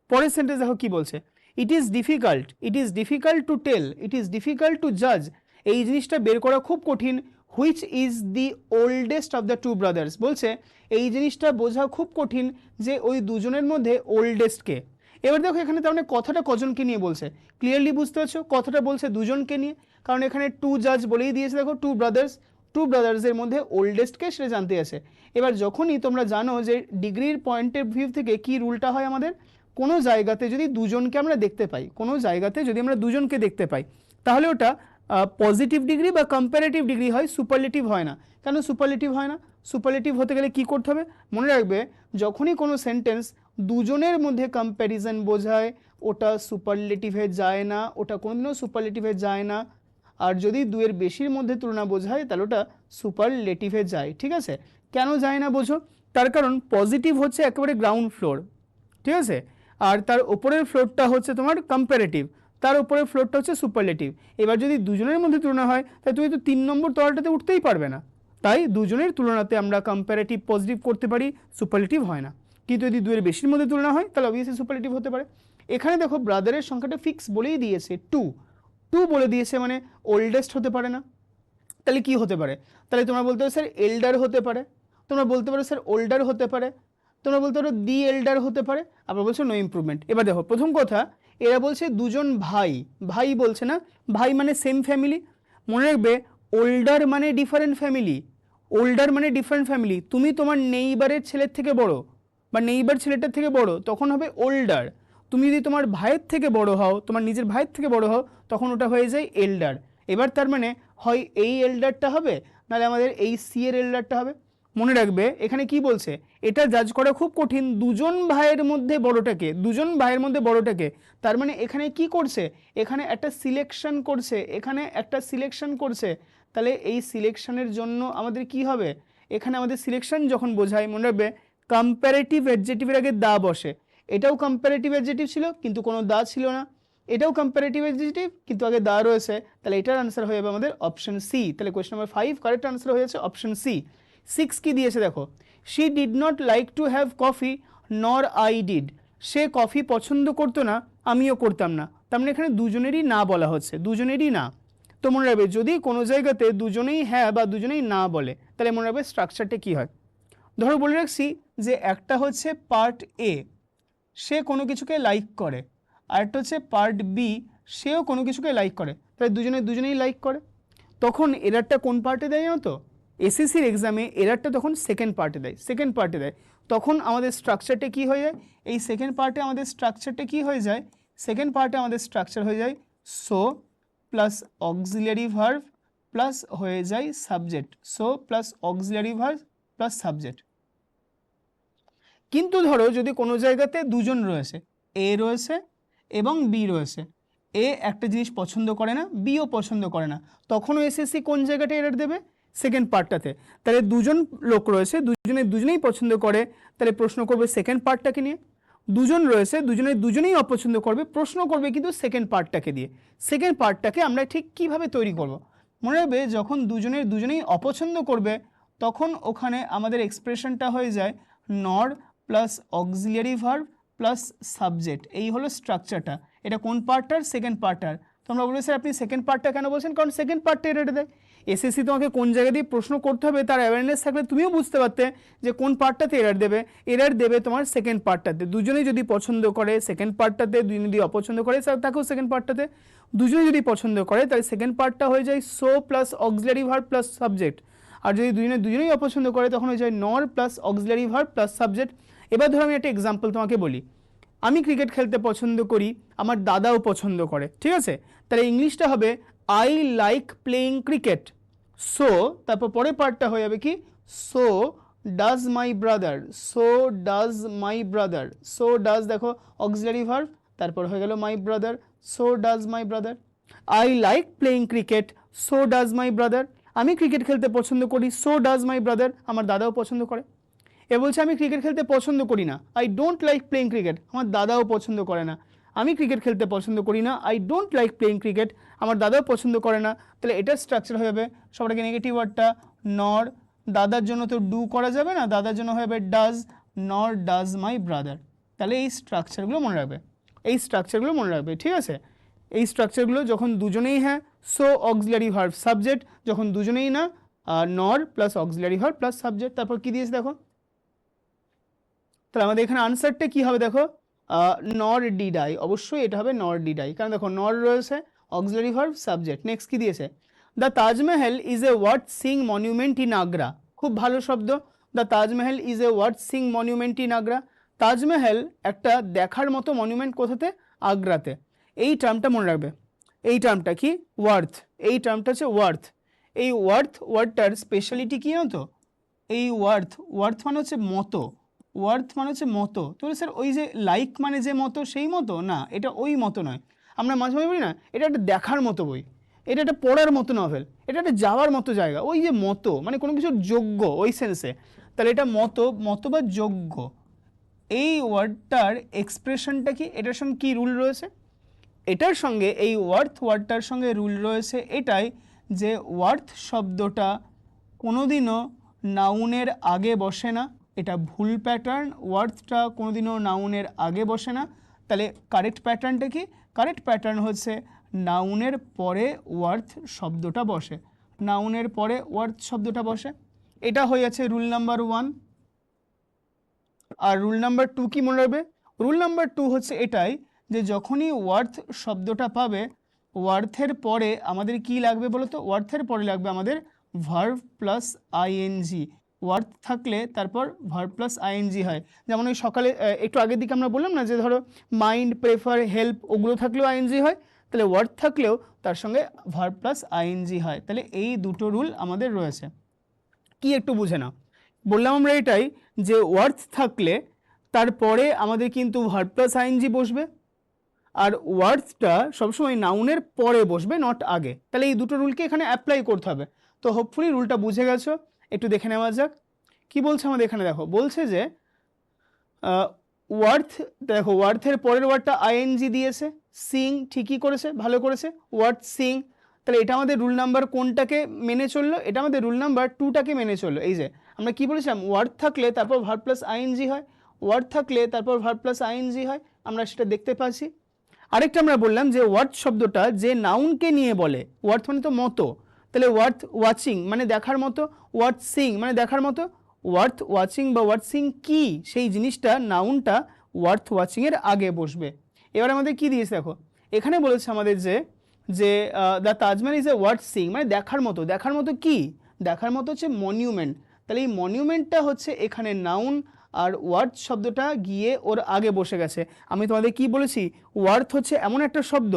পরের সেন্টেন্স দেখো কি বলছে, it is difficult to tell, it is difficult to জাজ। এই জিনিসটা বের করা খুব কঠিন, which is the oldest of the two brothers. বলছে এই জিনিসটা বোঝা খুব কঠিন যে ওই দুজনের মধ্যে ওল্ডেস্ট কে। এবার দেখো এখানে তার মানে কথাটা কজনকে নিয়ে বলছে, ক্লিয়ারলি বুঝতে পারছো, কথাটা বলছে দুজনকে নিয়ে, কারণ এখানে টু জাজ বলেই দিয়েছে। দেখো টু ব্রাদার্সের মধ্যে ওল্ডেস্টকে সেটা জানতে আছে। এবার যখনই তোমরা জানো যে ডিগ্রির পয়েন্টের ভিউ থেকে কি রুলটা হয় আমাদের, কোনো জায়গাতে যদি দুজনকে আমরা দেখতে পাই, কোনো জায়গাতে যদি আমরা দুজনকে দেখতে পাই, তাহলে ওটা পজিটিভ ডিগ্রি বা কম্পারেটিভ ডিগ্রি হয়, সুপারলেটিভ হয় না। কেন সুপারলেটিভ হয় না, সুপারলেটিভ হতে গেলে কি করতে হবে, মনে রাখবে যখনই কোনো সেন্টেন্স দুজনের মধ্যে কম্প্যারিজন বোঝায়, ওটা সুপারলেটিভে যায় না, ওটা কোনোদিনও সুপারলেটিভে যায় না। আর যদি দুয়ের বেশির মধ্যে তুলনা বোঝায়, তাহলে ওটা সুপারলেটিভে যায়। ঠিক আছে, কেন যায় না বোঝো, তার কারণ পজিটিভ হচ্ছে একেবারে গ্রাউন্ড ফ্লোর, ঠিক আছে, আর তার ওপরের ফ্লোরটা হচ্ছে তোমার কম্পারেটিভ, তার উপরের ফ্লোরটা হচ্ছে সুপারলেটিভ। এবার যদি দুজনের মধ্যে তুলনা হয়, তাই তুমি তো 3 নম্বর তলাটাতে উঠতেই পারবে না। তাই দুজনের তুলনাতে আমরা কম্পারেটিভ পজিটিভ করতে পারি, সুপারলেটিভ হয় না। কিন্তু যদি দুয়ের বেশির মধ্যে তুলনা হয়, তাহলে অবভিয়াসলি সুপারলেটিভ হতে পারে। এখানে দেখো ব্রাদারের সংখ্যাটা ফিক্স বলেই দিয়েছে 2, টু বলে দিয়েছে মানে ওল্ডেস্ট হতে পারে না, তাহলে কি হতে পারে? তাহলে তোমরা বলতে পারো স্যার এল্ডার হতে পারে, তোমরা বলতে পারো স্যার ওল্ডার হতে পারে, তোমরা বলতে পারো দি এল্ডার হতে পারে, আবার বলছো নো ইমপ্রুভমেন্ট। এবার দেখো প্রথম কথা, এরা বলছে দুজন ভাই, ভাই বলছে না, ভাই মানে সেম ফ্যামিলি। মনে রাখবে ওল্ডার মানে ডিফারেন্ট ফ্যামিলি, ওল্ডার মানে ডিফারেন্ট ফ্যামিলি। তুমি তোমার নেইবারের ছেলের থেকে বড় বা নেইবার ছেলেটার থেকে বড়, তখন হবে ওল্ডার। তুমি যদি তোমার ভাইয়ের থেকে বড় হও, তোমার নিজের ভাইয়ের থেকে বড় হও, তখন ওটা হয়ে যায় এল্ডার। এবার তার মানে হয় এই এল্ডারটা হবে, নাহলে আমাদের এই সি এর এল্ডারটা হবে। মনে রাখবে এখানে কি বলছে, এটা জাজ করা খুব কঠিন, দুজন ভাইয়ের মধ্যে বড়টাকে, দুজন ভাইয়ের মধ্যে বড়টাকে। তার মানে এখানে কি করছে, এখানে একটা সিলেকশন করছে, এখানে একটা সিলেকশন করছে। তাহলে এই সিলেকশনের জন্য আমাদের কি হবে, এখানে আমাদের সিলেকশন যখন বোঝায়, মনে রাখবে কম্প্যারেটিভ অ্যাডজেক্টিভের আগে দা বসে। এটাও কম্প্যারেটিভ অ্যাডজেক্টিভ ছিল কিন্তু কোনো দা ছিল না, এটাও কম্প্যারেটিভ অ্যাডজেক্টিভ কিন্তু আগে দা রয়েছে, তাহলে এটার আনসার হয়ে যাবে আমাদের অপশন সি। তাহলে কোয়েশ্চন নাম্বার 5 কারেক্ট আনসার হয়ে যাচ্ছে অপশন সি। 6 কি দিয়েছে দেখো, she did not like to have coffee নর আই ডিড। সে কফি পছন্দ করতো না, আমিও করতাম না। তার মানে এখানে দুজনেরই না বলা হচ্ছে, দুজনেরই না। তো মনে রাখবে যদি কোনো জায়গাতে দুজনেই হ্যাঁ বা দুজনেই না বলে, তাহলে মনে রাখবে স্ট্রাকচারটা কী হয়। ধরো বলে রাখছি যে একটা হচ্ছে পার্ট এ, সে কোনো কিছুকে লাইক করে, আর একটা হচ্ছে পার্ট বি, সেও কোনো কিছুকে লাইক করে, তাহলে দুজনেই লাইক করে। তখন এরারটা কোন পার্টে দেয় জানো তো, এসএসসির এক্সামে এরারটা তখন সেকেন্ড পার্টে দেয়, সেকেন্ড পার্টে দেয়। তখন আমাদের স্ট্রাকচারটা কি হয়ে যায়, এই সেকেন্ড পার্টে আমাদের স্ট্রাকচারটা কি হয়ে যায়, সেকেন্ড পার্টে আমাদের স্ট্রাকচার হয়ে যায় so plus auxiliary verb plus হয়ে যায় subject, so plus auxiliary verb plus subject. কিন্তু ধরো যদি কোনো জায়গাতে দুজন রয়েছে, এ রয়েছে এবং বি রয়েছে, এ একটা জিনিস পছন্দ করে না, বিও পছন্দ করে না, তখনও এসএসসি কোন জায়গাটা এরর দেবে, সেকেন্ড পার্টটাতে। তাহলে দুজন লোক রয়েছে, দুজনেই পছন্দ করে, তাহলে প্রশ্ন করবে সেকেন্ড পার্টটাকে নিয়ে। দুজন রয়েছে, দুজনেই অপছন্দ করবে, প্রশ্ন করবে কিন্তু সেকেন্ড পার্টটাকে দিয়ে। সেকেন্ড পার্টটাকে আমরা ঠিক কিভাবে তৈরি করব, মনে রাখবে যখন দুজনেই অপছন্দ করবে, তখন ওখানে আমাদের এক্সপ্রেশনটা হয়ে যায় nor plus auxiliary verb plus subject. এই হলো স্ট্রাকচারটা। এটা কোন পার্টটার, সেকেন্ড পার্টটার। তোমরা বলবে স্যার আপনি সেকেন্ড পার্টটা কেন বলছেন, কারণ সেকেন্ড পার্টটা এরর দেয়। এসএসসি তোমাকে কোন জায়গা দিয়ে প্রশ্ন করতে হবে তার অ্যাওয়ারনেস থাকলে তুমিও বুঝতে পারতে যে কোন পার্টটাতে এরর দেবে তোমার সেকেন্ড পার্টটাতে। দুজনেই যদি পছন্দ করে সেকেন্ড পার্টটাতে, দুজন যদি অপছন্দ করে তাকেও সেকেন্ড পার্টটাতে। দুজনেই যদি পছন্দ করে তাহলে সেকেন্ড পার্টটা হয়ে যায় so plus auxiliary verb plus subject. আর যদি দুজনেই অপছন্দ করে তখন হয়ে যায় nor plus auxiliary verb plus subject. এবার ধরো আমি একটা এক্সাম্পল তোমাকে বলি, আমি ক্রিকেট খেলতে পছন্দ করি, আমার দাদাও পছন্দ করে, ঠিক আছে? তাহলে ইংলিশটা হবে I like playing cricket, so তারপর পরের পার্টটা হয়ে যাবে কি, so does my brother, so does my brother, so does দেখো অক্সিলারি ভার্ব, তারপর হয়ে গেল my brother, so does my brother. I like playing cricket, so does my brother. আমি ক্রিকেট খেলতে পছন্দ করি, সো ডাজ মাই ব্রাদার, আমার দাদাও পছন্দ করে। এ বলছে আমি ক্রিকেট খেলতে পছন্দ করি না, I don't like playing cricket, আমার দাদাও পছন্দ করে না। আমি ক্রিকেট খেলতে পছন্দ করি না, I don't like playing cricket, আমার দাদাও পছন্দ করে না। তাহলে এটার স্ট্রাকচার হয়ে যাবে সবাইকে নেগেটিভ ওয়ার্ডটা নর, দাদার জন্য তো ডু করা যাবে না, দাদার জন্য হয়ে যাবে ডাজ, নর ডাজ মাই ব্রাদার। তাহলে এই স্ট্রাকচারগুলো মনে রাখবে, এই স্ট্রাকচারগুলো মনে রাখবে, ঠিক আছে? এই স্ট্রাকচারগুলো যখন দুজনেই হ্যাঁ সো অক্সিলারি ভার্ব সাবজেক্ট, যখন দুজনেই না নর plus auxiliary verb plus subject. তারপর কি দিয়েছে দেখো, তাহলে আমাদের এখানে আনসারটা কি হবে দেখো, নর ডিড আই, অবশ্যই এটা হবে নর ডিড আই, কারণ দেখো নর রয়েছে, অক্সিলারি ভার্ব সাবজেক্ট। নেক্সট কি দিয়েছে, the Taj Mahal is a worth seeing monument in Agra, খুব ভালো শব্দ, the Taj Mahal is a worth seeing monument in Agra. Taj Mahal একটা দেখার মতো মনিউমেন্ট কোথাতে, আগ্রাতে। এই টার্মটা মনে রাখবে, এই টার্মটা কি, ওয়ার্থ, এই টার্মটা হচ্ছে ওয়ার্থ। এই ওয়ার্ডটার স্পেশালিটি কী জানো তো, এই ওয়ার্থ মানে হচ্ছে মতো, ওয়ার্থ মানে হচ্ছে মতো। তো স্যার ওই যে লাইক মানে যে মতো সেই মতো না, এটা ওই মতো নয়। আমরা মাঝে মাঝে বলি না এটা একটা দেখার মতো বই, এটা একটা পড়ার মতো নভেল, এটা একটা যাওয়ার মতো জায়গা, ওই যে মতো মানে কোনো কিছুর যোগ্য ওই সেন্সে। তাহলে এটা মতো বা যোগ্য। এই ওয়ার্ডটার এক্সপ্রেশনটা কি, এটার সঙ্গে কী রুল রয়েছে, এটার সঙ্গে এই ওয়ার্ডটার সঙ্গে রুল রয়েছে এটাই যে ওয়ার্থ শব্দটা কোনোদিনও নাউনের আগে বসে না, এটা ভুল প্যাটার্ন, ওয়ার্থটা কোনোদিনও নাউনের আগে বসে না। তাহলে কারেক্ট প্যাটার্নটা কি, কারেক্ট প্যাটার্ন হচ্ছে নাউনের পরে ওয়ার্থ শব্দটা বসে, নাউনের পরে ওয়ার্থ শব্দটা বসে। এটা হয়ে যাচ্ছে রুল নাম্বার 1। আর রুল নাম্বার 2 কি মনে রাখবে? রুল নাম্বার 2 হচ্ছে এটাই যে যখনই ওয়ার্থ শব্দটা পাবে, ওয়ার্থের পরে আমাদের কি লাগবে বলো তো? ওয়ার্থের পরে লাগবে আমাদের ভার্ব প্লাস আইএনজি। ওয়ার্থ থাকলে তারপর ভার্ব প্লাস আইএনজি হয়। যেমন ওই সকালে একটু আগের দিকে আমরা বললাম না যে ধরো মাইন্ড, প্রেফার, হেল্প ওগুলো থাকলেও আইএনজি হয়, তাহলে ওয়ার্থ থাকলেও তার সঙ্গে ভার্ব প্লাস আইএনজি হয়। তাহলে এই দুটো রুল আমাদের রয়েছে। কি একটু বুঝে নাও। বললাম আমরা এটাই যে ওয়ার্থ থাকলে তারপরে আমাদের কিন্তু ভার্ব প্লাস আইএনজি বসবে, আর ওয়ার্থটা সবসময় নাউনের পরে বসবে, নট আগে। তাহলে এই দুটো রুলকে এখানে অ্যাপ্লাই করতে হবে। তো হোপফুলি রুলটা বুঝে গেছো। একটু দেখে নেওয়া যাক কি বলছে আমাদের এখানে। দেখো বলছে যে ওয়ার্থ, দেখো ওয়ার্থের পরের ওয়ার্ডটা আইএনজি দিয়েছে, সিং ঠিকই করেছে, ভালো করেছে, ওয়ার্থ সিং। তাহলে এটা আমাদের রুল নাম্বার কোনটাকে মেনে চললো? এটা আমাদের রুল নাম্বার 2টাকে মেনে চললো। এই যে আমরা কি বলেছিলাম, ওয়ার্থ থাকলে তারপর ভার্ব প্লাস আইএনজি হয়, ওয়ার্থ থাকলে তারপর ভার্ব প্লাস আইএনজি হয়, আমরা সেটা দেখতে পাচ্ছি। আরেকটা আমরা বললাম যে ওয়ার্থ শব্দটা যে নাউনকে নিয়ে বলে, ওয়ার্থ মানে তো মতো, তাহলে ওয়ার্থ ওয়াচিং মানে দেখার মতো, ওয়ার্থ সিং মানে দেখার মতো, ওয়ার্থ ওয়াচিং বা ওয়ার্থ সিং কি সেই জিনিসটা, নাউনটা ওয়ার্থ ওয়াচিংয়ের আগে বসবে। এবার আমাদের কি দিয়েছে দেখো, এখানে বলেছে আমাদের যে যে the Taj Mahal is A worth Singh মানে দেখার মতো। দেখার মতো কি? দেখার মতো হচ্ছে মনিউমেন্ট। তাহলে এই মনিউমেন্টটা হচ্ছে এখানে নাউন, আর ওয়ার্থ শব্দটা গিয়ে ওর আগে বসে গেছে। আমি তোমাদের কি বলেছি, ওয়ার্থ হচ্ছে এমন একটা শব্দ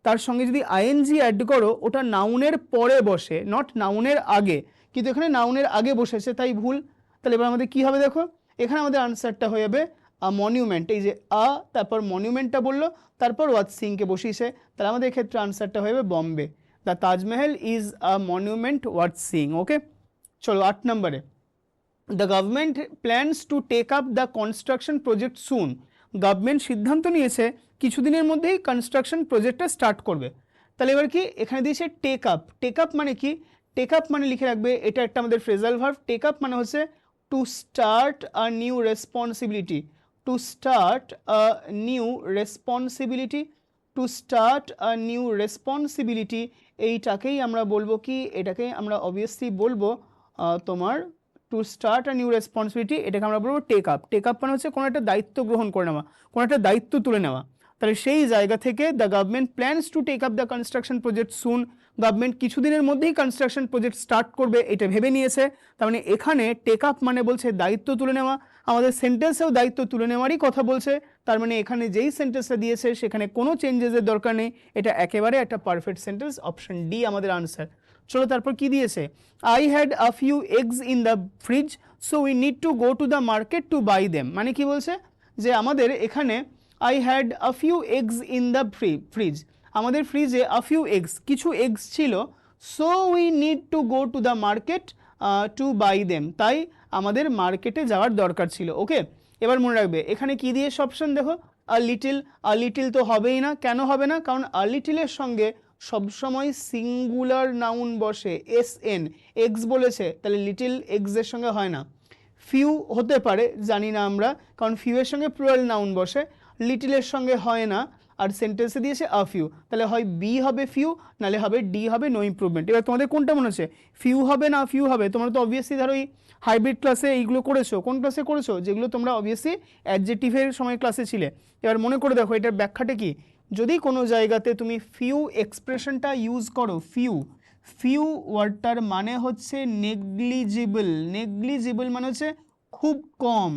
তার সঙ্গে যদি আইএনজি অ্যাড করো ওটা নাউনের পরে বসে, নট নাউনের আগে, কিন্তু এখানে নাউনের আগে বসেছে তাই ভুল। তাহলে এবার আমাদের কি হবে দেখো, এখানে আমাদের আনসারটা হয়ে যাবে মনিউমেন্ট। এই যে তারপর মনিউমেন্টটা বললো, তারপর ওয়ার্থ সিংকে বসিয়েছে, তাহলে আমাদের ক্ষেত্রে আনসারটা হয়ে যাবে Bombay. The Taj Mahal is a monument worth seeing. Okay, চলো 8 নম্বরে। The government plans to take up the construction project soon. Government সিদ্ধান্ত নিয়েছে কিছুদিনের মধ্যেই কনস্ট্রাকশন প্রজেক্টটা স্টার্ট করবে। তাহলে এবার কি এখানে দিয়েছে টেক আপ। টেক আপ মানে কি? টেক আপ মানে লিখে রাখবে এটা একটা আমাদের ফ্রেজাল ভার্ব। টেক আপ মানে হচ্ছে to start a new responsibility, to start a new responsibility, to start a new responsibility. এইটাকেই আমরা বলবো কি, এটাকেই আমরা অবভিয়াসলি বলবো তোমার to start a new responsibility, এটাকে আমরা বলবো টেক আপ। টেক আপ মানে হচ্ছে কোনো একটা দায়িত্ব গ্রহণ করে নেওয়া, কোনো একটা দায়িত্ব তুলে নেওয়া। তাহলে সেই জায়গা থেকে the government plans to take up the construction project soon, government কিছুদিনের মধ্যেই কনস্ট্রাকশন প্রজেক্ট স্টার্ট করবে এটা ভেবে নিয়েছে। তার মানে এখানে টেক আপ মানে বলছে দায়িত্ব তুলে নেওয়া, আমাদের সেন্টেন্সেও দায়িত্ব তুলে নেওয়ারই কথা বলছে। তার মানে এখানে যেই সেন্টেন্সটা দিয়েছে সেখানে কোনো চেঞ্জেসের দরকার নেই, এটা একেবারে একটা পারফেক্ট সেন্টেন্স। অপশন ডি আমাদের আনসার। চলো তারপর কি দিয়েছে, I had a few eggs in the fridge so we need to go to the market to by them. মানে কি বলছে যে আমাদের এখানে I had a few eggs in the fridge, আমাদের ফ্রিজে আ ফিউ এগস কিছু এগস ছিল, সো we need to go to the market to by দেম, তাই আমাদের মার্কেটে যাওয়ার দরকার ছিল। ওকে, এবার মনে রাখবে এখানে কি দিয়েছে অপশন দেখো, আ লিটিল। আ লিটিল তো হবেই না, কেন হবে না? কারণ আ লিটিলের সঙ্গে সবসময় সিঙ্গুলার নাউন বসে, এস এন, এগস বলেছে, তাহলে লিটিল এগসের সঙ্গে হয় না। ফিউ হতে পারে, জানি না আমরা, কারণ ফিউ এর সঙ্গে প্লুরাল নাউন বসে, লিটিলের সঙ্গে হয় না। আর সেন্টেন্সে দিয়েছে আ ফিউ, তাহলে হয় বি হবে ফিউ, নাহলে হবে ডি হবে নো ইমপ্রুভমেন্ট। এবার তোমাদের কোনটা মনে হচ্ছে, ফিউ হবে না ফিউ হবে? তোমরা তো অবভিয়াসলি ধরো এই হাইব্রিড ক্লাসে এইগুলো করেছো। কোন ক্লাসে করেছো? যেগুলো তোমরা অবভিয়াসলি অ্যাডজেক্টিভের সময় ক্লাসে ছিলে। এবার মনে করে দেখো এটার ব্যাখ্যাটা কি। যদি কোনো জায়গাতে তুমি ফিউ এক্সপ্রেশনটা ইউজ করো, ফিউ, ফিউ ওয়ার্ডটার মানে হচ্ছে নেগলিজিবল। নেগলিজিবল মানে হচ্ছে খুব কম,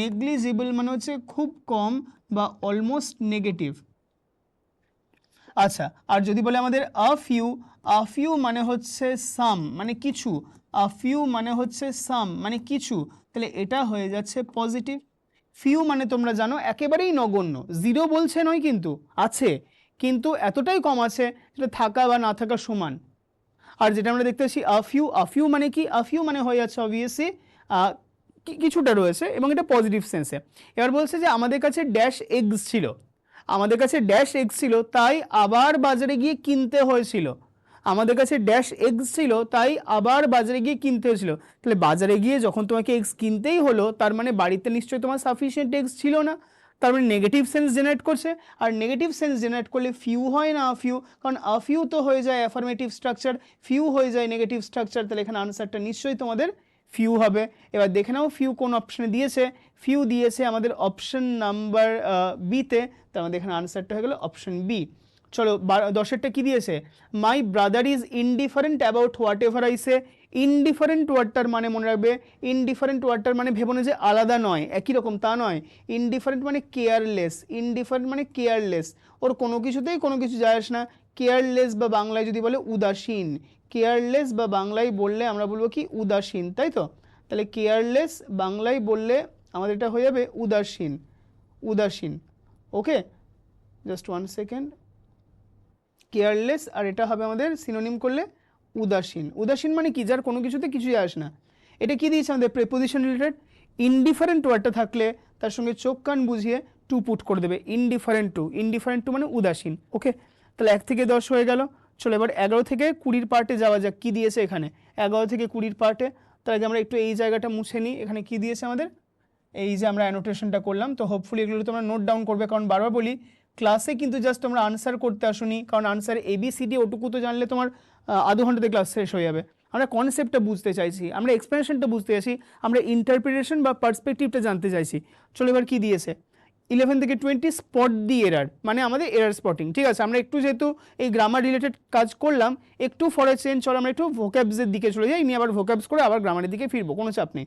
নেগলিজিবল মানে হচ্ছে খুব কম বা অলমোস্ট নেগেটিভ। আচ্ছা, আর যদি বলে আমাদের আ ফিউ, আ ফিউ মানে হচ্ছে সাম মানে কিছু, আ ফিউ মানে হচ্ছে সাম মানে কিছু, তাহলে এটা হয়ে যাচ্ছে পজিটিভ। ফিউ মানে তোমরা জানো একেবারেই নগণ্য, জিরো বলছে নয় কিন্তু আছে, কিন্তু এতটাই কম আছে যেটা থাকা বা না থাকা সমান। আর যেটা আমরা দেখতে পাচ্ছি আ ফিউ, আ ফিউ মানে কি, আ ফিউ মানে হয়ে যাচ্ছে অবভিয়াসলি কিছুটা রয়েছে এবং এটা পজিটিভ সেন্সে। এবার বলছে যে আমাদের কাছে ড্যাশ এগস ছিল, আমাদের কাছে ড্যাশ এগস ছিল তাই আবার বাজারে গিয়ে কিনতে হয়েছিল, আমাদের কাছে ড্যাশ এগস ছিল তাই আবার বাজারে গিয়ে কিনতে হয়েছিল। তাহলে বাজারে গিয়ে যখন তোমাকে এগস কিনতেই হলো তার মানে বাড়িতে নিশ্চয়ই তোমার সাফিসিয়েন্ট এগস ছিল না, তার মানে নেগেটিভ সেন্স জেনারেট করছে, আর নেগেটিভ সেন্স জেনারেট করলে ফিউ হয় না আফিউ, কারণ আফিউ তো হয়ে যায় অ্যাফার্মেটিভ স্ট্রাকচার, ফিউ হয়ে যায় নেগেটিভ স্ট্রাকচার, তাহলে এখানে আনসারটা নিশ্চয়ই তোমাদের ফিউ হবে। এবার দেখে নাও ফিউ কোন অপশানে দিয়েছে, ফিউ দিয়েছে আমাদের অপশন নাম্বার বিতে, তার মধ্যে এখানে আনসারটা হয়ে গেল অপশন বি। চলো 10এরটা কি দিয়েছে, my brother is indifferent about whatever I say. Indifferent ওয়ার্ডটার মানে মনে রাখবে, ইনডিফারেন্ট ওয়ার্ডটার মানে ভেবো না যে আলাদা নয়, একই রকম, তা নয়। ইনডিফারেন্ট মানে কেয়ারলেস, ইনডিফারেন্ট মানে কেয়ারলেস, ওর কোনো কিছুতেই কোনো কিছু যায় আসে না। কেয়ারলেস বা বাংলায় যদি বলে উদাসীন, কেয়ারলেস বা বাংলায় বললে আমরা বলবো কি উদাসীন, তাই তো? তাহলে কেয়ারলেস বাংলায় বললে আমাদের এটা হয়ে যাবে উদাসীন, উদাসীন। ওকে, জাস্ট 1 সেকেন্ড, কেয়ারলেস আর এটা হবে আমাদের সিনোনিম করলে উদাসীন। উদাসীন মানে কি, যার কোনো কিছুতে কিছুই আসে না। এটা কি দিয়েছে আমাদের প্রেপোজিশন রিলেটেড। ইনডিফারেন্ট ওয়ার্ডটা থাকলে তার সঙ্গে চোখ কান বুঝিয়ে টু পুট করে দেবে, ইনডিফারেন্ট টু, ইনডিফারেন্ট টু মানে উদাসীন। ওকে, তাহলে 1 থেকে 10 হয়ে গেল। চলো এবার 11 থেকে 20 পার্টে যাওয়া যাক, কি দিয়েছে এখানে 11 থেকে 20 পার্টে। তার আগে আমরা একটু এই জায়গাটা মুছে নিই, এখানে কি দিয়েছে আমাদের, এই যে আমরা অ্যানোটেশনটা করলাম, তো হোপফুলি এগুলো তোমরা নোট ডাউন করবে, কারণ বারবার বলি ক্লাসে কিন্তু জাস্ট তোমরা আনসার করতে আসুনি, কারণ আনসার ABCD ওটুকু তো জানলে তোমার আধ ঘন্টাতে ক্লাস শেষ হয়ে যাবে। আমরা কনসেপ্টটা বুঝতে চাইছি, আমরা এক্সপ্লেনেশনটা বুঝতে চাইছি, আমরা ইন্টারপ্রিটেশন বা পার্সপেক্টিভটা জানতে চাইছি। চলো এবার কি দিয়েছে, 11 থেকে 20 স্পট দি এরার, মানে আমাদের এরার স্পটিং। ঠিক আছে, আমরা একটু যেহেতু এই গ্রামার রিলেটেড কাজ করলাম, একটু ফর এ চেঞ্জ চলো আমরা একটু ভোক্যাবসের দিকে চলে যাই, নিয়ে আবার ভোক্যাবস করে আবার গ্রামারের দিকে ফিরবো, কোনো চাপ নেই।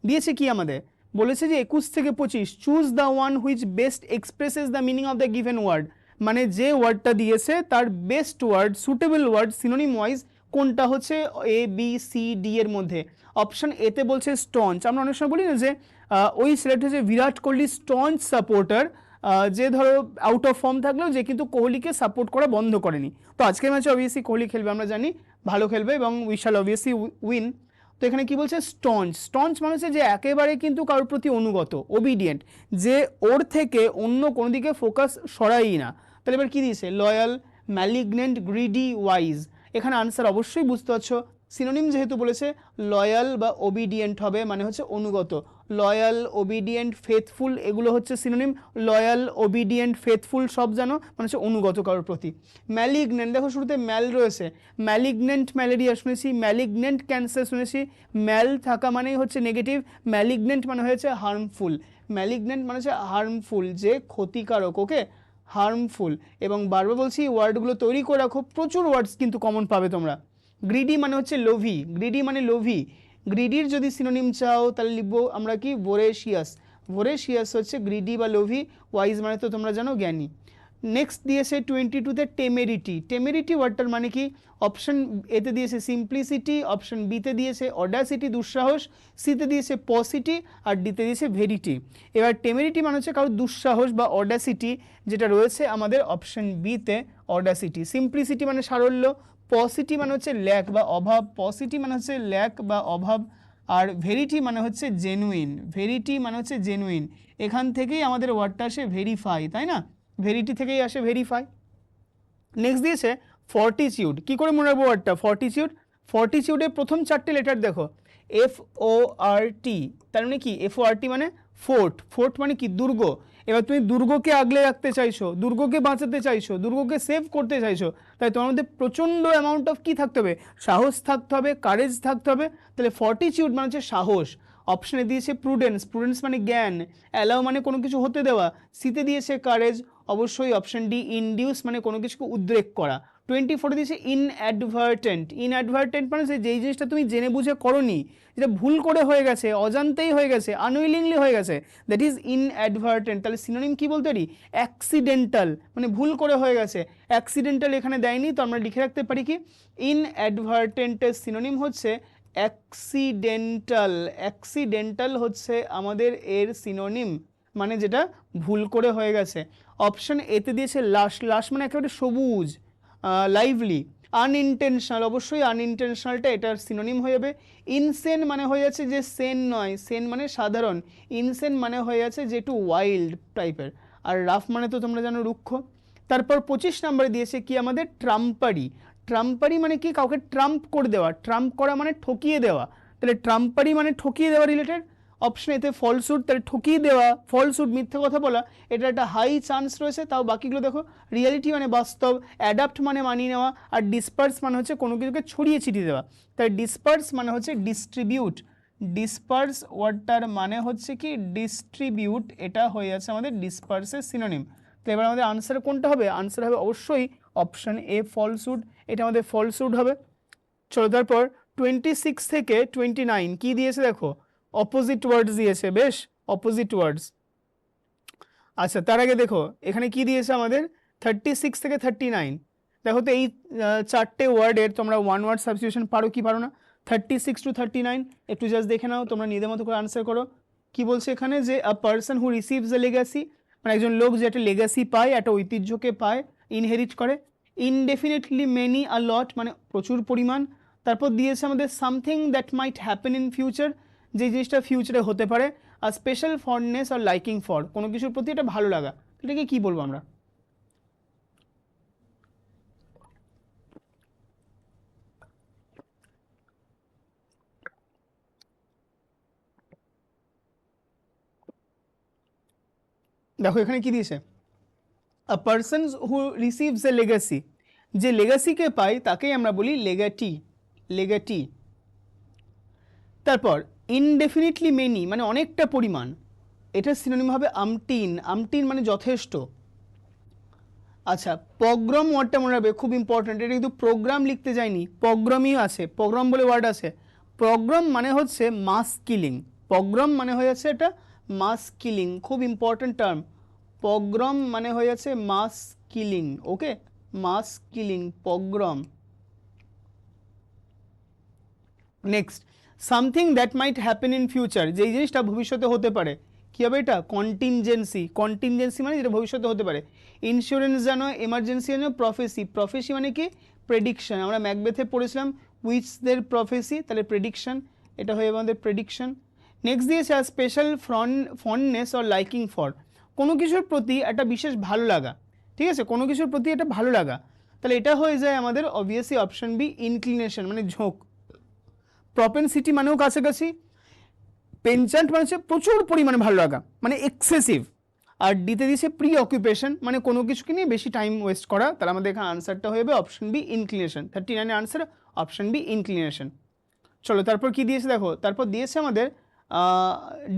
দিয়েছে কি আমাদের, বলেছে যে 21 থেকে 25 choose the one which best expresses the meaning of the given word, মানে যে ওয়ার্ডটা দিয়েছে তার best word, suitable word synonym wise কোনটা হচ্ছে ABCD এর মধ্যে। অপশন এতে বলছে স্টঞ্চ। আমরা অনেক সময় বলি না যে ওই সিলেক্ট হয়েছে বিরাট কোহলি স্টঞ্চ সাপোর্টার, যে ধরো আউট অফ ফর্ম থাকলেও যে কিন্তু কোহলিকে সাপোর্ট করা বন্ধ করেনি। তো আজকের ম্যাচে অবভিয়াসলি কোহলি খেলবে, আমরা জানি ভালো খেলবে এবং উই শ্যাল অবভিয়াসলি উইন। তো এখানে কি বলছে স্টঞ্চ, স্টঞ্চ মানে হচ্ছে যে একেবারে কিন্তু কারোর প্রতি অনুগত, ওবিডিয়েন্ট, যে ওর থেকে অন্য কোনো দিকে ফোকাস সরাই না। তাহলে এবার কি দিয়েছে, লয়াল, ম্যালিগনেন্ট, গ্রিডি, ওয়াইজ। এখানে আনসার অবশ্যই বুঝতে পারছো, সিনোনিম যেহেতু বলেছে লয়াল বা ওবিডিয়েন্ট হবে, মানে হচ্ছে অনুগত। লয়াল, ওবিডিয়েন্ট, ফেথফুল এগুলো হচ্ছে সিনোনিম। লয়াল, ওবিডিয়েন্ট, ফেথফুল সব জানো মানে হচ্ছে অনুগত কারোর প্রতি। ম্যালিগনেন্ট, দেখো শুরুতে ম্যাল রয়েছে, ম্যালিগনেন্ট ম্যালেরিয়া শুনেছি, ম্যালিগনেন্ট ক্যান্সার শুনেছি, ম্যাল থাকা মানেই হচ্ছে নেগেটিভ, ম্যালিগনেন্ট মানে হয়েছে হার্মফুল, ম্যালিগনেন্ট মানে হচ্ছে হার্মফুল, যে ক্ষতিকারক। ওকে, হার্মফুল। এবং বারবার বলছি ওয়ার্ডগুলো তৈরি করে রাখো, প্রচুর ওয়ার্ডস কিন্তু কমন পাবে তোমরা। গ্রিডি মানে হচ্ছে লোভি, গ্রিডি মানে লোভি। গ্রিডির যদি সিনোনিম চাও তাহলে লিখবো আমরা কি, ভোরেশিয়াস, ভোরেশিয়াস হচ্ছে গ্রিডি বা লোভি। ওয়াইজ মানে তো তোমরা জানো জ্ঞানী। নেক্সট দিয়েছে 22তে টেমেরিটি, টেমেরিটি ওয়ার্ডটার মানে কি, অপশন এতে দিয়েছে সিম্পলিসিটি, অপশন বিতে দিয়েছে অডাসিটি দুঃসাহস, সিতে দিয়েছে পসিটি, আর ডিতে দিয়েছে ভেরিটি। এবার টেমেরিটি মানে হচ্ছে কারোর দুঃসাহস বা অডাসিটি, যেটা রয়েছে আমাদের অপশন বিতে অডাসিটি। সিম্পলিসিটি মানে সারল্য, পসিটি মানে হচ্ছে ল্যাক বা অভাব, পসিটি মানে হচ্ছে ল্যাক বা অভাব, আর ভেরিটি মানে হচ্ছে জেনুইন, ভেরিটি মানে হচ্ছে জেনুইন। এখান থেকেই আমাদের ওয়ার্ডটা আসে ভেরিফাই, তাই না, ভেরিটি থেকেই আসে ভেরিফাই। নেক্সট দিয়েছে ফর্টিচিউড, কি করে মনে রাখবো ওয়ার্ডটা ফর্টিচিউড, ফর্টিচিউডের প্রথম 4টে লেটার দেখো, FORT, তার মানে কি, FORT মানে ফোর্ট, ফোর্ট মানে কি দুর্গ। এবার তুমি দুর্গকে আগলে রাখতে চাইছো, দুর্গকে বাঁচাতে চাইছো, দুর্গকে সেভ করতে চাইছো, তাই তোমার মধ্যে প্রচণ্ড অ্যামাউন্ট অফ কি থাকতে হবে, সাহস থাকতে হবে, কারেজ থাকতে হবে। তাহলে ফর্টিচিউড মানে হচ্ছে সাহস। অপশনে দিয়েছে প্রুডেন্স, প্রুডেন্স মানে জ্ঞান, অ্যালাউ মানে কোনো কিছু হতে দেওয়া, সিতে দিয়েছে কারেজ, অবশ্যই অপশন ডি ইনডিউস মানে কোনো কিছুকে উদ্রেক করা। 24 দিয়েছে ইনঅ্যাডভার্টেন্ট, ইনঅ্যাডভার্টেন্ট মানে যেই জিনিসটা তুমি জেনে বুঝে করনি, যেটা ভুল করে হয়ে গেছে, অজান্তেই হয়ে গেছে, আনউইলিংলি হয়ে গেছে, দ্যাট ইজ ইনঅ্যাডভার্টেন্ট। তাহলে সিনোনিম কি বলতে পারি, অ্যাক্সিডেন্টাল, মানে ভুল করে হয়ে গেছে। অ্যাক্সিডেন্টাল এখানে দেয়নি, তো আমরা লিখে রাখতে পারি কি, ইনঅ্যাডভার্টেন্টের সিনোনিম হচ্ছে অ্যাক্সিডেন্টাল, অ্যাক্সিডেন্টাল হচ্ছে আমাদের এর সিনোনিম, মানে যেটা ভুল করে হয়ে গেছে। অপশন এতে দিয়েছে লাশ, লাশ মানে একেবারে সবুজ, লাইভলি। আনইনটেনশনাল, অবশ্যই আনইনটেনশনালটা এটার সিনোনিম হয়ে যাবে। ইনসেন মানে হয়ে যাচ্ছে যে সেন নয়, সেন মানে সাধারণ, ইনসেন মানে হয়ে যাচ্ছে যে একটু ওয়াইল্ড টাইপের। আর রাফ মানে তো তোমরা জানো রুক্ষ। তারপর 25 নম্বরে দিয়েছে কি আমাদের ট্রাম্পারি, ট্রাম্পারি মানে কি, কাউকে ট্রাম্প করে দেওয়া, ট্রাম্প করা মানে ঠকিয়ে দেওয়া, তাহলে ট্রাম্পারি মানে ঠকিয়ে দেওয়া রিলেটেড। অপশন এতে ফলসুড, তাহলে ঠকিয়ে দেওয়া, ফলসুড মিথ্যে কথা বলা, এটা একটা হাই চান্স রয়েছে। তাও বাকিগুলো দেখো, রিয়ালিটি মানে বাস্তব, অ্যাডাপ্ট মানে মানিয়ে নেওয়া, আর ডিসপার্স মানে হচ্ছে কোনো কিছুকে ছড়িয়ে ছিটিয়ে দেওয়া। তাই ডিসপার্স মানে হচ্ছে ডিস্ট্রিবিউট, ডিসপার্স ওয়ার্ডটার মানে হচ্ছে কি ডিস্ট্রিবিউট, এটা হয়ে যাচ্ছে আমাদের ডিসপার্সের সিনোনিম। তো এবার আমাদের আনসার কোনটা হবে? আনসার হবে অবশ্যই অপশন এ ফলসুড, এটা আমাদের ফলসুড হবে। চলো তারপর 26 থেকে 29 কি দিয়েছে দেখো, অপোজিট ওয়ার্ডস দিয়েছে, বেশ অপোজিট ওয়ার্ডস। আচ্ছা তার আগে দেখো এখানে কি দিয়েছে আমাদের 36 থেকে 39। দেখো তো এই চারটে ওয়ার্ডের তোমরা ওয়ান ওয়ার্ড সাবস্টিটিউশন পারো কি পারো না? 36 to 39 একটু জাস্ট দেখে নাও, তোমরা নিজেদের মতো করে আনসার করো। কি বলছে এখানে যে a person who receives A legacy, মানে একজন লোক যে একটা লেগাসি পায়, একটা ঐতিহ্যকে পায়, ইনহেরিট করে। ইনডেফিনেটলি মেনি আ লট মানে প্রচুর পরিমাণ। তারপর দিয়েছে আমাদের something that might happen in future, যে জিনিসটা ফিউচারে হতে পারে। আর স্পেশাল ফন্ডনেস আর লাইকিং ফর, কোনো কিছুর প্রতি একটা ভালো লাগা, এটাকে কী বলবো আমরা? দেখো এখানে কি দিয়েছে, a person who receives A legacy, যে লেগাসিকে পায় তাকেই আমরা বলি লেগাটি, লেগাটি। তারপর ইনডেফিনিটলি মেনি মানে অনেকটা পরিমাণ, এটার সিনোনিম হবে আমটিন, আমটিন মানে যথেষ্ট। আচ্ছা পগ্রম ওয়ার্ডটা মনে রাখবে, খুব ইম্পর্ট্যান্ট, এটা কিন্তু প্রোগ্রাম লিখতে যায়নি, পগ্রমই আছে, পগ্রম বলে ওয়ার্ড আছে। পগ্রম মানে হচ্ছে মাস কিলিং, পগ্রম মানে হয়ে যাচ্ছে এটা মাস কিলিং, খুব ইম্পর্ট্যান্ট টার্ম। পগ্রম মানে হয়ে যাচ্ছে mass killing, okay, mass killing, pogrom. Next, something that might happen in future, যেই জিনিসটা ভবিষ্যতে হতে পারে, কী হবে এটা? কন্টিনজেন্সি, কন্টিনজেন্সি মানে যেটা ভবিষ্যতে হতে পারে। ইন্স্যুরেন্স জানো, এমার্জেন্সি জানো, প্রফেসি, প্রফেসি মানে কি প্রেডিকশন, আমরা ম্যাকবেথে পড়েছিলাম উইচদের প্রফেসি, তাহলে প্রেডিকশন, এটা হয়ে আমাদের প্রেডিকশন। নেক্সট দিয়েছে আর special fondness or liking for, কোনো কিছুর প্রতি একটা বিশেষ ভালো লাগা, ঠিক আছে, কোনো কিছুর প্রতি একটা ভালো লাগা, তাহলে এটা হয়ে যায় আমাদের অবভিয়াসলি অপশন বি ইনক্লিনেশন মানে ঝোঁক। প্রপেনসিটি মানেও কাছাকাছি, পেনচান্ট মানে হচ্ছে প্রচুর পরিমাণে ভালো লাগা মানে এক্সেসিভ, আর ডিতে দিয়েছে প্রি অকুপেশন মানে কোনো কিছুকে নিয়ে বেশি টাইম ওয়েস্ট করা, তাহলে আমাদের এখানে আনসারটা হয়ে যাবে option B inclination. 39 answer option B inclination. চলো তারপর কি দিয়েছে দেখো, তারপর দিয়েছে আমাদের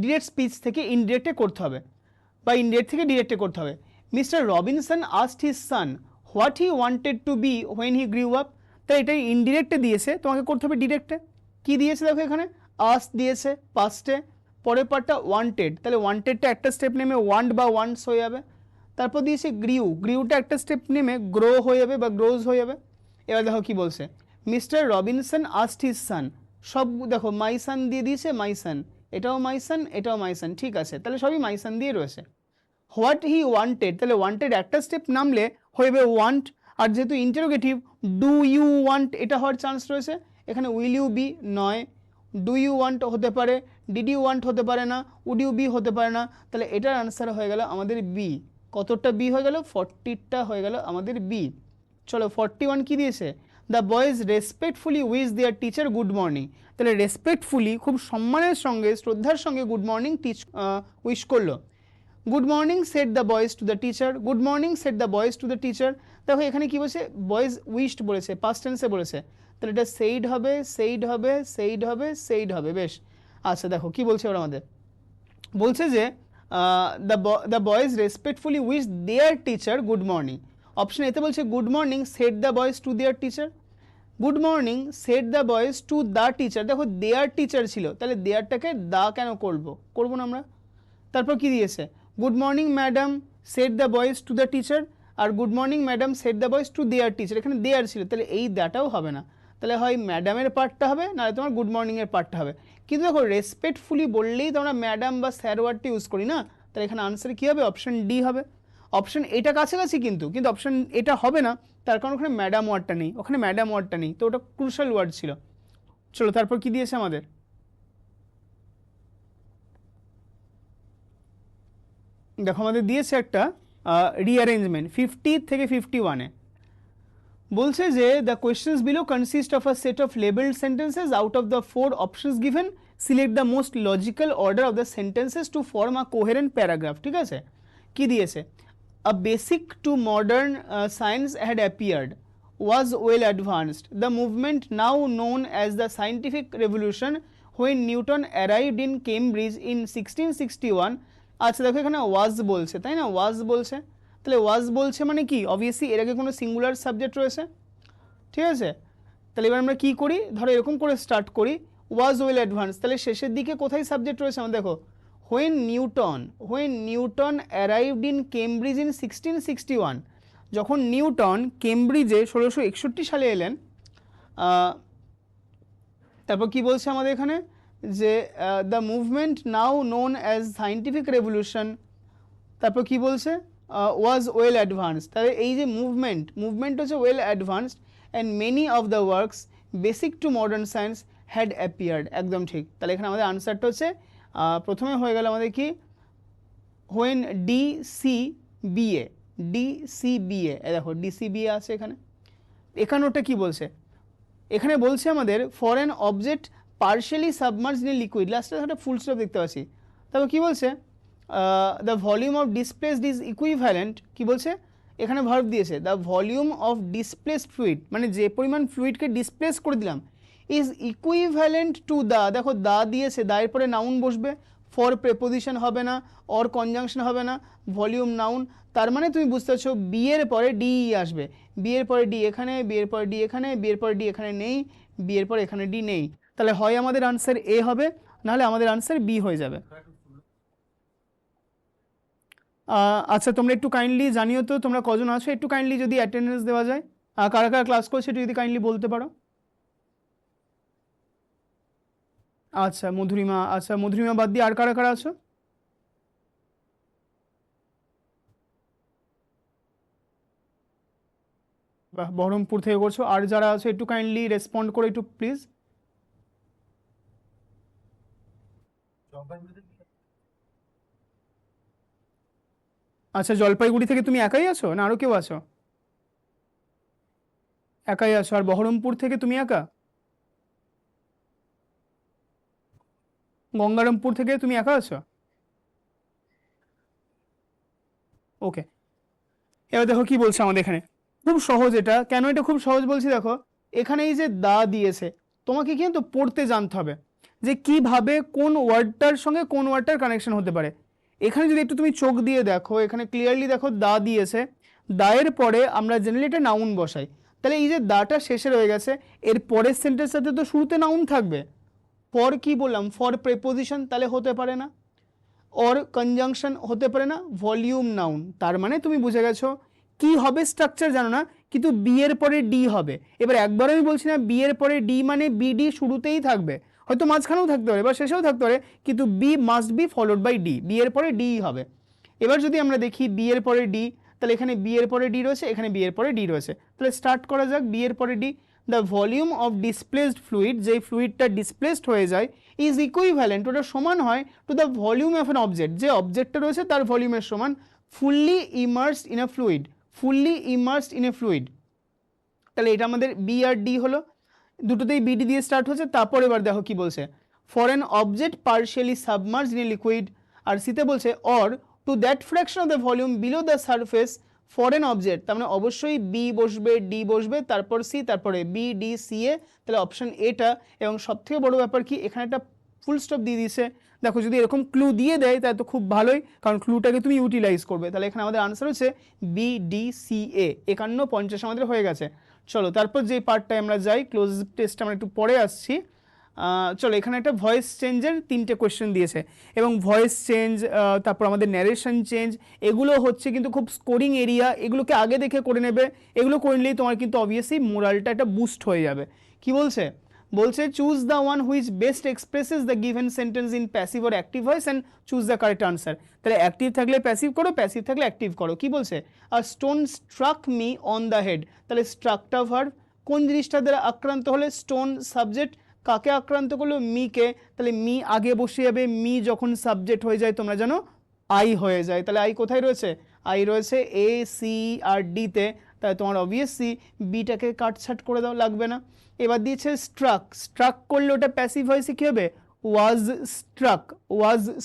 ডিরেক্ট স্পিচ থেকে ইনডিরেক্টে করতে হবে, বা ইনডিরেক্ট থেকে ডিরেক্টে করতে হবে। Mister Robinson asked his son what he wanted to be when he grew up, তাই এটা ইনডিরেক্টে দিয়েছে, তোমাকে করতে হবে ডিরেক্টে। কি দিয়েছে দেখো এখানে, আস দিয়েছে পাস্টে, পরের পার্টটা ওয়ান্টেড, তাহলে ওয়ান্টেডটা একটা স্টেপ নেমে ওয়ান্ট বা ওয়ান্টস হয়ে যাবে। তারপর দিয়েছে গ্রিউ, গ্রিউটা একটা স্টেপ নেমে গ্রো হয়ে যাবে বা গ্রোজ হয়ে যাবে। এবার দেখো কি বলছে, মিস্টার রবিনসন আস্কড হিজ সান, সব দেখো মাই সান দিয়ে দিয়েছে, মাই সান, এটাও মাই সান, এটাও মাই সান, ঠিক আছে, তাহলে সবই মাই সান দিয়ে রয়েছে। হোয়াট হি ওয়ান্টেড, তাহলে ওয়ান্টেড একটা স্টেপ নামলে হয়ে যাবে ওয়ান্ট, আর যেহেতু ইন্টারোগেটিভ ডু ইউ ওয়ান্ট এটা হওয়ার চান্স রয়েছে, এখানে উইল ইউ বি নয়, ডু ইউ ওয়ান্ট হতে পারে, ডিড ইউ ওয়ান্ট হতে পারে না, উড ইউ বি হতে পারে না, তাহলে এটার আনসার হয়ে গেল আমাদের বি। কতটা বি হয়ে গেল? 40টা হয়ে গেল আমাদের বি। চলো 41 কি দিয়েছে, the boys respectfully wish their teacher good morning, তাহলে রেসপেক্টফুলি খুব সম্মানের সঙ্গে শ্রদ্ধার সঙ্গে গুড মর্নিং উইশ করলো। Good morning shed the boys to the teacher, good morning shed the boys to the teacher, দেখো এখানে কি বলছে, বয়েজ উইশড বলেছে, পাস্ট টেন্সে বলেছে, তাহলে এটা সেইড হবে, সেইড হবে, সেইড হবে, সেইড হবে, বেশ। আচ্ছা দেখো কি বলছে ওরা আমাদের, বলছে যে the boys respectfully wish their teacher good morning, option এতে বলছে good morning shed the boys to their teacher, good morning shed the boys to the teacher, দেখো দেয়ার টিচার ছিল, তাহলে দেয়ারটাকে দা কেন করবো না আমরা। তারপর কি দিয়েছে, good morning madam said the boys to the teacher, আর good morning madam said the boys to their teacher, এখানে দেয়ার ছিল, তাহলে এই দ্যাটাও হবে না, তাহলে হয় ম্যাডামের পার্টটা হবে, নাহলে তোমার গুড মর্নিংয়ের পার্টটা হবে। কিন্তু দেখো রেসপেক্টফুলি বললেই তো আমরা ম্যাডাম বা স্যার ওয়ার্ডটি ইউজ করি না, তাহলে এখানে আনসার কী হবে, অপশন ডি হবে। অপশন এটা কাছাকাছি কিন্তু অপশন এটা হবে না, তার কারণ ওখানে ম্যাডাম ওয়ার্ডটা নেই, ওখানে ম্যাডাম ওয়ার্ডটা নেই, তো ওটা ক্রুশাল ওয়ার্ড ছিল। চলো তারপর কি দিয়েছে আমাদের, দেখো আমাদের দিয়েছে একটা রিঅ্যারেঞ্জমেন্ট 50 থেকে 51-এ, বলছে যে the questions below consist of a set of labelled sentences out of the 4 options given select the most logical order of the sentences to form a coherent paragraph. ঠিক আছে, কি দিয়েছে? A basic to modern science had appeared, was well advanced. The movement now known as the scientific revolution when Newton arrived in Cambridge in 1661. আচ্ছা দেখো এখানে ওয়াজ বলছে, তাই না? ওয়াজ বলছে, তাহলে ওয়াজ বলছে মানে কি? অবভিয়াসলি এর আগে কোনো সিঙ্গুলার সাবজেক্ট রয়েছে, ঠিক আছে? তাহলে এবার আমরা কী করি, ধরো এরকম করে স্টার্ট করি, ওয়াজ ওয়েল অ্যাডভান্স, তাহলে শেষের দিকে কোথায় সাবজেক্ট রয়েছে আমার দেখো, when Newton arrived in Cambridge in 1661, যখন নিউটন কেমব্রিজে 1661 সালে এলেন, তারপর কি বলছে আমাদের এখানে যে the movement now known as scientific revolution, তারপর কি বলছে ওয়াজ ওয়েল অ্যাডভান্স, তাহলে এই যে মুভমেন্ট হচ্ছে well advanced and many of the works basic to modern science had appeared, একদম ঠিক। তাহলে এখানে আমাদের আনসারটা হচ্ছে প্রথমে হয়ে গেল আমাদের কি, হোয়েন DCBA, দেখো DCBA আছে এখানে। এখানোটা কি বলছে, এখানে বলছে আমাদের for an object partially submerged in liquid, লাস্টে একটা ফুল স্টপ দেখতে পাচ্ছি, তারপর কি বলছে the volume of displaced is equivalent, কি বলছে এখানে ভার্ব দিয়েছে, the volume of displaced fluid, মানে যে পরিমাণ ফ্লুইডকে ডিসপ্লেস করে দিলাম, ইজ ইকুইভ্যালেন্ট টু দ্য, দেখো দা দিয়েছে, দায়ের পরে নাউন বসবে, ফর প্রেপোজিশন হবে না, অর কনজাংশন হবে না, ভলিউম নাউন, তার মানে তুমি বুঝতে পারছো বি এর পরে ডি আসবে, বি এর পরে ডি এখানে, বি এর পরে ডি এখানে, বি এর পরে ডি এখানে নেই, বি এর পরে এখানে ডি নেই, তাহলে হয় আমাদের আনসার এ হবে, নাহলে আমাদের আনসার বি হয়ে যাবে। আচ্ছা তোমরা একটু কাইন্ডলি জানিও তো তোমরা কজন আছো, একটু কাইন্ডলি যদি অ্যাটেন্ডেন্স দেওয়া যায়, কারা কারা ক্লাস করছে একটু যদি কাইন্ডলি বলতে পারো। আচ্ছা মধুরিমা বাদ দিয়ে আর কারা কারা আছো? বাহ, বহরমপুর থেকে করছো, আর যারা আছে একটু কাইন্ডলি রেসপন্ড করে একটু প্লিজ। আচ্ছা জলপাইগুড়ি থেকে তুমি একাই আছো না আরো কেউ আছো? একাই আছো, আর বহরমপুর থেকে তুমি একা? গঙ্গারামপুর থেকে তুমি একা আছো? ওকে, এবার দেখো কি বলছে আমাদের এখানে, খুব সহজ এটা। কেন এটা খুব সহজ বলছি দেখো, এখানে এই যে দা দিয়েছে, তোমাকে কিন্তু পড়তে জানতে হবে যে কিভাবে কোন ওয়ার্ডটার সঙ্গে কোন ওয়ার্ডটার কানেকশন হতে পারে। এখানে যদি একটু তুমি চোখ দিয়ে দেখো, এখানে ক্লিয়ারলি দেখো দা দিয়েছে, দায়ের পরে আমরা জেনারেলি এটা নাউন বসাই, তাহলে এই যে দাটা শেষে রয়ে গেছে, এর পরের সেন্টেন্সটাতে তো শুরুতে নাউন থাকবে, ফর কি বললাম, ফর প্রেপোজিশন, তাহলে হতে পারে না, অর কনজাংশন হতে পারে না, ভলিউম নাউন, তার মানে তুমি বুঝে গেছো কি হবে, স্ট্রাকচার জানো না, কিন্তু বি এর পরে ডি হবে। এবার একবার আমি বলছি না বি এর পরে ডি মানে বিডি শুরুতেই থাকবে, হয়তো মাঝখানেও থাকতে পারে বা শেষেও থাকতে পারে, কিন্তু B must be followed by D, B এর পরে ডি হবে। এবার যদি আমরা দেখি বি এর পরে ডি, তাহলে এখানে বি এর পরে ডি রয়েছে, এখানে বি এর পরে ডি রয়েছে, তাহলে স্টার্ট করা যাক। বি এর পরে D, the volume of displaced fluid, যেই ফ্লুইডটা ডিসপ্লেসড হয়ে যায়, ইজ ইকুইভ্যালেন্ট, ওটা সমান হয় to the volume of an object, যে অবজেক্টটা রয়েছে তার ভলিউমের সমান, fully immersed in a fluid, fully immersed in a fluid. তাহলে এটা আমাদের বি আর ডি হলো, দুটোতেই বিডি দিয়ে স্টার্ট হচ্ছে। তারপর এবার দেখো কি বলছে, for an object partially submerged in a liquid, আর সিতে বলছে or to that fraction of the volume below the surface for an object, তার মানে অবশ্যই বি বসবে, ডি বসবে, তারপর সি, তারপরে বি ডি সি এ, তাহলে অপশন এটা। এবং সবথেকে বড় ব্যাপার কি, এখানে একটা ফুল স্টপ দিয়ে দিয়েছে, দেখো যদি এরকম ক্লু দিয়ে দেয় তাহলে তো খুব ভালোই, কারণ ক্লুটাকে তুমি ইউটিলাইজ করবে। তাহলে এখানে আমাদের আনসার হচ্ছে বি ডি সি এ, 51-50 আমাদের হয়ে গেছে। চলো তারপর যে পার্টটায় আমরা যাই, ক্লোজ টেস্ট আমরা একটু পরে আসছি। চলো এখানে একটা ভয়েস চেঞ্জের 3টে কোয়েশ্চেন দিয়েছে, এবং ভয়েস চেঞ্জ, তারপর আমাদের ন্যারেশন চেঞ্জ, এগুলো হচ্ছে কিন্তু খুব স্কোরিং এরিয়া, এগুলোকে আগে দেখে করে নেবে, এগুলো করে নিলেই তোমার কিন্তু অবভিয়াসলি মোরালটা একটা বুস্ট হয়ে যাবে। কি বলছে, বলছে choose the one which best expresses the given sentence in passive or active voice and choose the correct answer. তাহলে অ্যাক্টিভ থাকলে প্যাসিভ করো, প্যাসিভ থাকলে অ্যাক্টিভ করো। কি বলছে, a stone struck me on the head, তাহলে স্ট্রাকটা ভার্ব, কোন জিনিসটা দ্বারা আক্রান্ত হলে, স্টোন সাবজেক্ট, কাকে আক্রান্ত করলো, মিকে, তাহলে মি আগে বসে যাবে, মি যখন সাবজেক্ট হয়ে যায় তোমরা জানো আই হয়ে যায়, তাহলে আই কোথায় রয়েছে, আই রয়েছে এ সি আর ডিতে, তাহলে তোমার অবভিয়াসলি বিটাকে কাটছাট করে দাও, লাগবে না। এবার দিয়েছে স্ট্রাক, স্ট্রাক করলে ওটা প্যাসিভ ভয়েসে কী হবে, ওয়াজ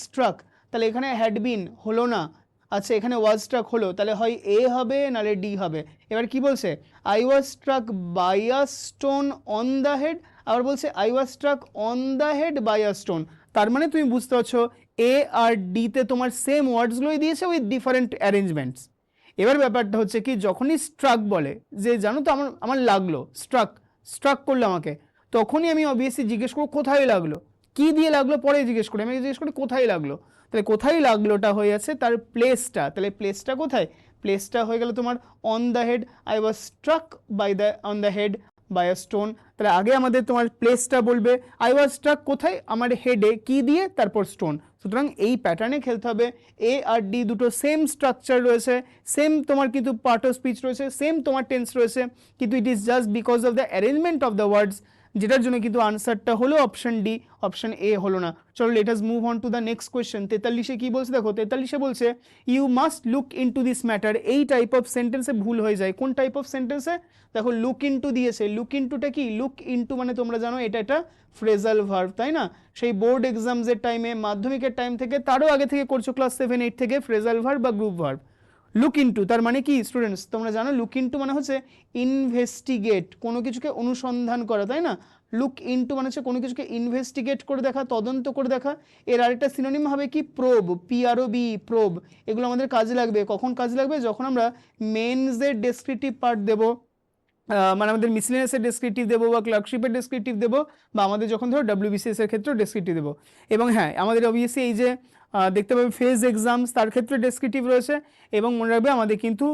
স্ট্রাক, তাহলে এখানে হ্যাড বিন হলো না, আচ্ছা এখানে ওয়াজ স্ট্রাক হলো, তাহলে হয় এ হবে নাহলে ডি হবে। এবার কি বলছে, I was struck by a stone on the head, আবার বলছে I was struck on the head by a stone. তার মানে তুমি বুঝতে পারছো এ আর ডিতে তোমার সেম ওয়ার্ডসগুলোই দিয়েছে উইথ ডিফারেন্ট অ্যারেঞ্জমেন্টস। এবার ব্যাপারটা হচ্ছে কি, যখনই স্ট্রাক বলে যে জানো তো আমার আমার লাগলো, স্ট্রাক করলো আমাকে, তখনই আমি অবভিয়াসলি জিজ্ঞেস করবো কোথায় লাগলো, কি দিয়ে লাগলো পরে জিজ্ঞেস করি, আমি জিজ্ঞেস করি কোথায় লাগলো, তাহলে কোথায় লাগলোটা হয়ে যাচ্ছে তার প্লেসটা, তাহলে প্লেসটা কোথায়, প্লেসটা হয়ে গেল তোমার on the head, I was struck by the on the head by a stone. তাহলে আগে আমাদের তোমার প্লেসটা বলবে, আই ওয়াজ স্ট্রাক কোথায়, আমার হেডে, কি দিয়ে, তারপর স্টোন। সুতরাং এই প্যাটার্নে খেলতে হবে। এ আর ডি দুটো সেম স্ট্রাকচার রয়েছে, সেম তোমার কিন্তু পার্ট অফ স্পিচ রয়েছে, সেম তোমার টেন্স রয়েছে, কিন্তু it is just because of the arrangement of the words, যেটার জন্য কিন্তু আনসারটা হলো অপশন ডি, অপশন এ হলো না। চলো let us move on to the next question. 43-এ কি বলছে দেখো, 43-এ বলছে you must look into this matter. এই টাইপ অফ সেন্টেন্সে ভুল হয়ে যায়। কোন টাইপ অফ সেন্টেন্সে, দেখো লুক ইনটু দিয়েছে, লুক ইনটুটা কি, লুক ইনটু মানে তোমরা জানো এটা একটা ফ্রেজাল ভার্ব, তাই না? সেই বোর্ড এক্সামসের টাইমে, মাধ্যমিকের টাইম থেকে, তারও আগে থেকে করছো ক্লাস 7-8 থেকে, ফ্রেজাল ভার্ব বা গ্রুপ ভার্ব। লুক ইনটু তার মানে কি স্টুডেন্টস, তোমরা জানো লুক ইনটু মানে হচ্ছে ইনভেস্টিগেট, কোনো কিছুকে অনুসন্ধান করা, তাই না? লুক ইনটু মানে হচ্ছে কোনো কিছুকে ইনভেস্টিগেট করে দেখা, তদন্ত করে দেখা। এর আরেকটা সিনোনিম হবে কি, প্রোব, PROB, প্রোব। এগুলো আমাদের কাজে লাগবে। কখন কাজে লাগবে, যখন আমরা মেন্সের ডেসক্রিপটিভ পার্ট দেবো, মানে আমাদের মিসলেনিয়াসের ডেসক্রিপটিভ দেবো, বা ক্লার্কশিপের ডেসক্রিপটিভ দেবো, বা আমাদের যখন ধরো WBCS এর ক্ষেত্রেও ডেসক্রিপটিভ দেবো। এবং হ্যাঁ, আমাদের অবভিয়াসলি এই যে দেখতে পাবে ফেজ এক্সামস, তার ক্ষেত্রে ডেসক্রিপটিভ রয়েছে, এবং মনে রাখবে আমাদের কিন্তু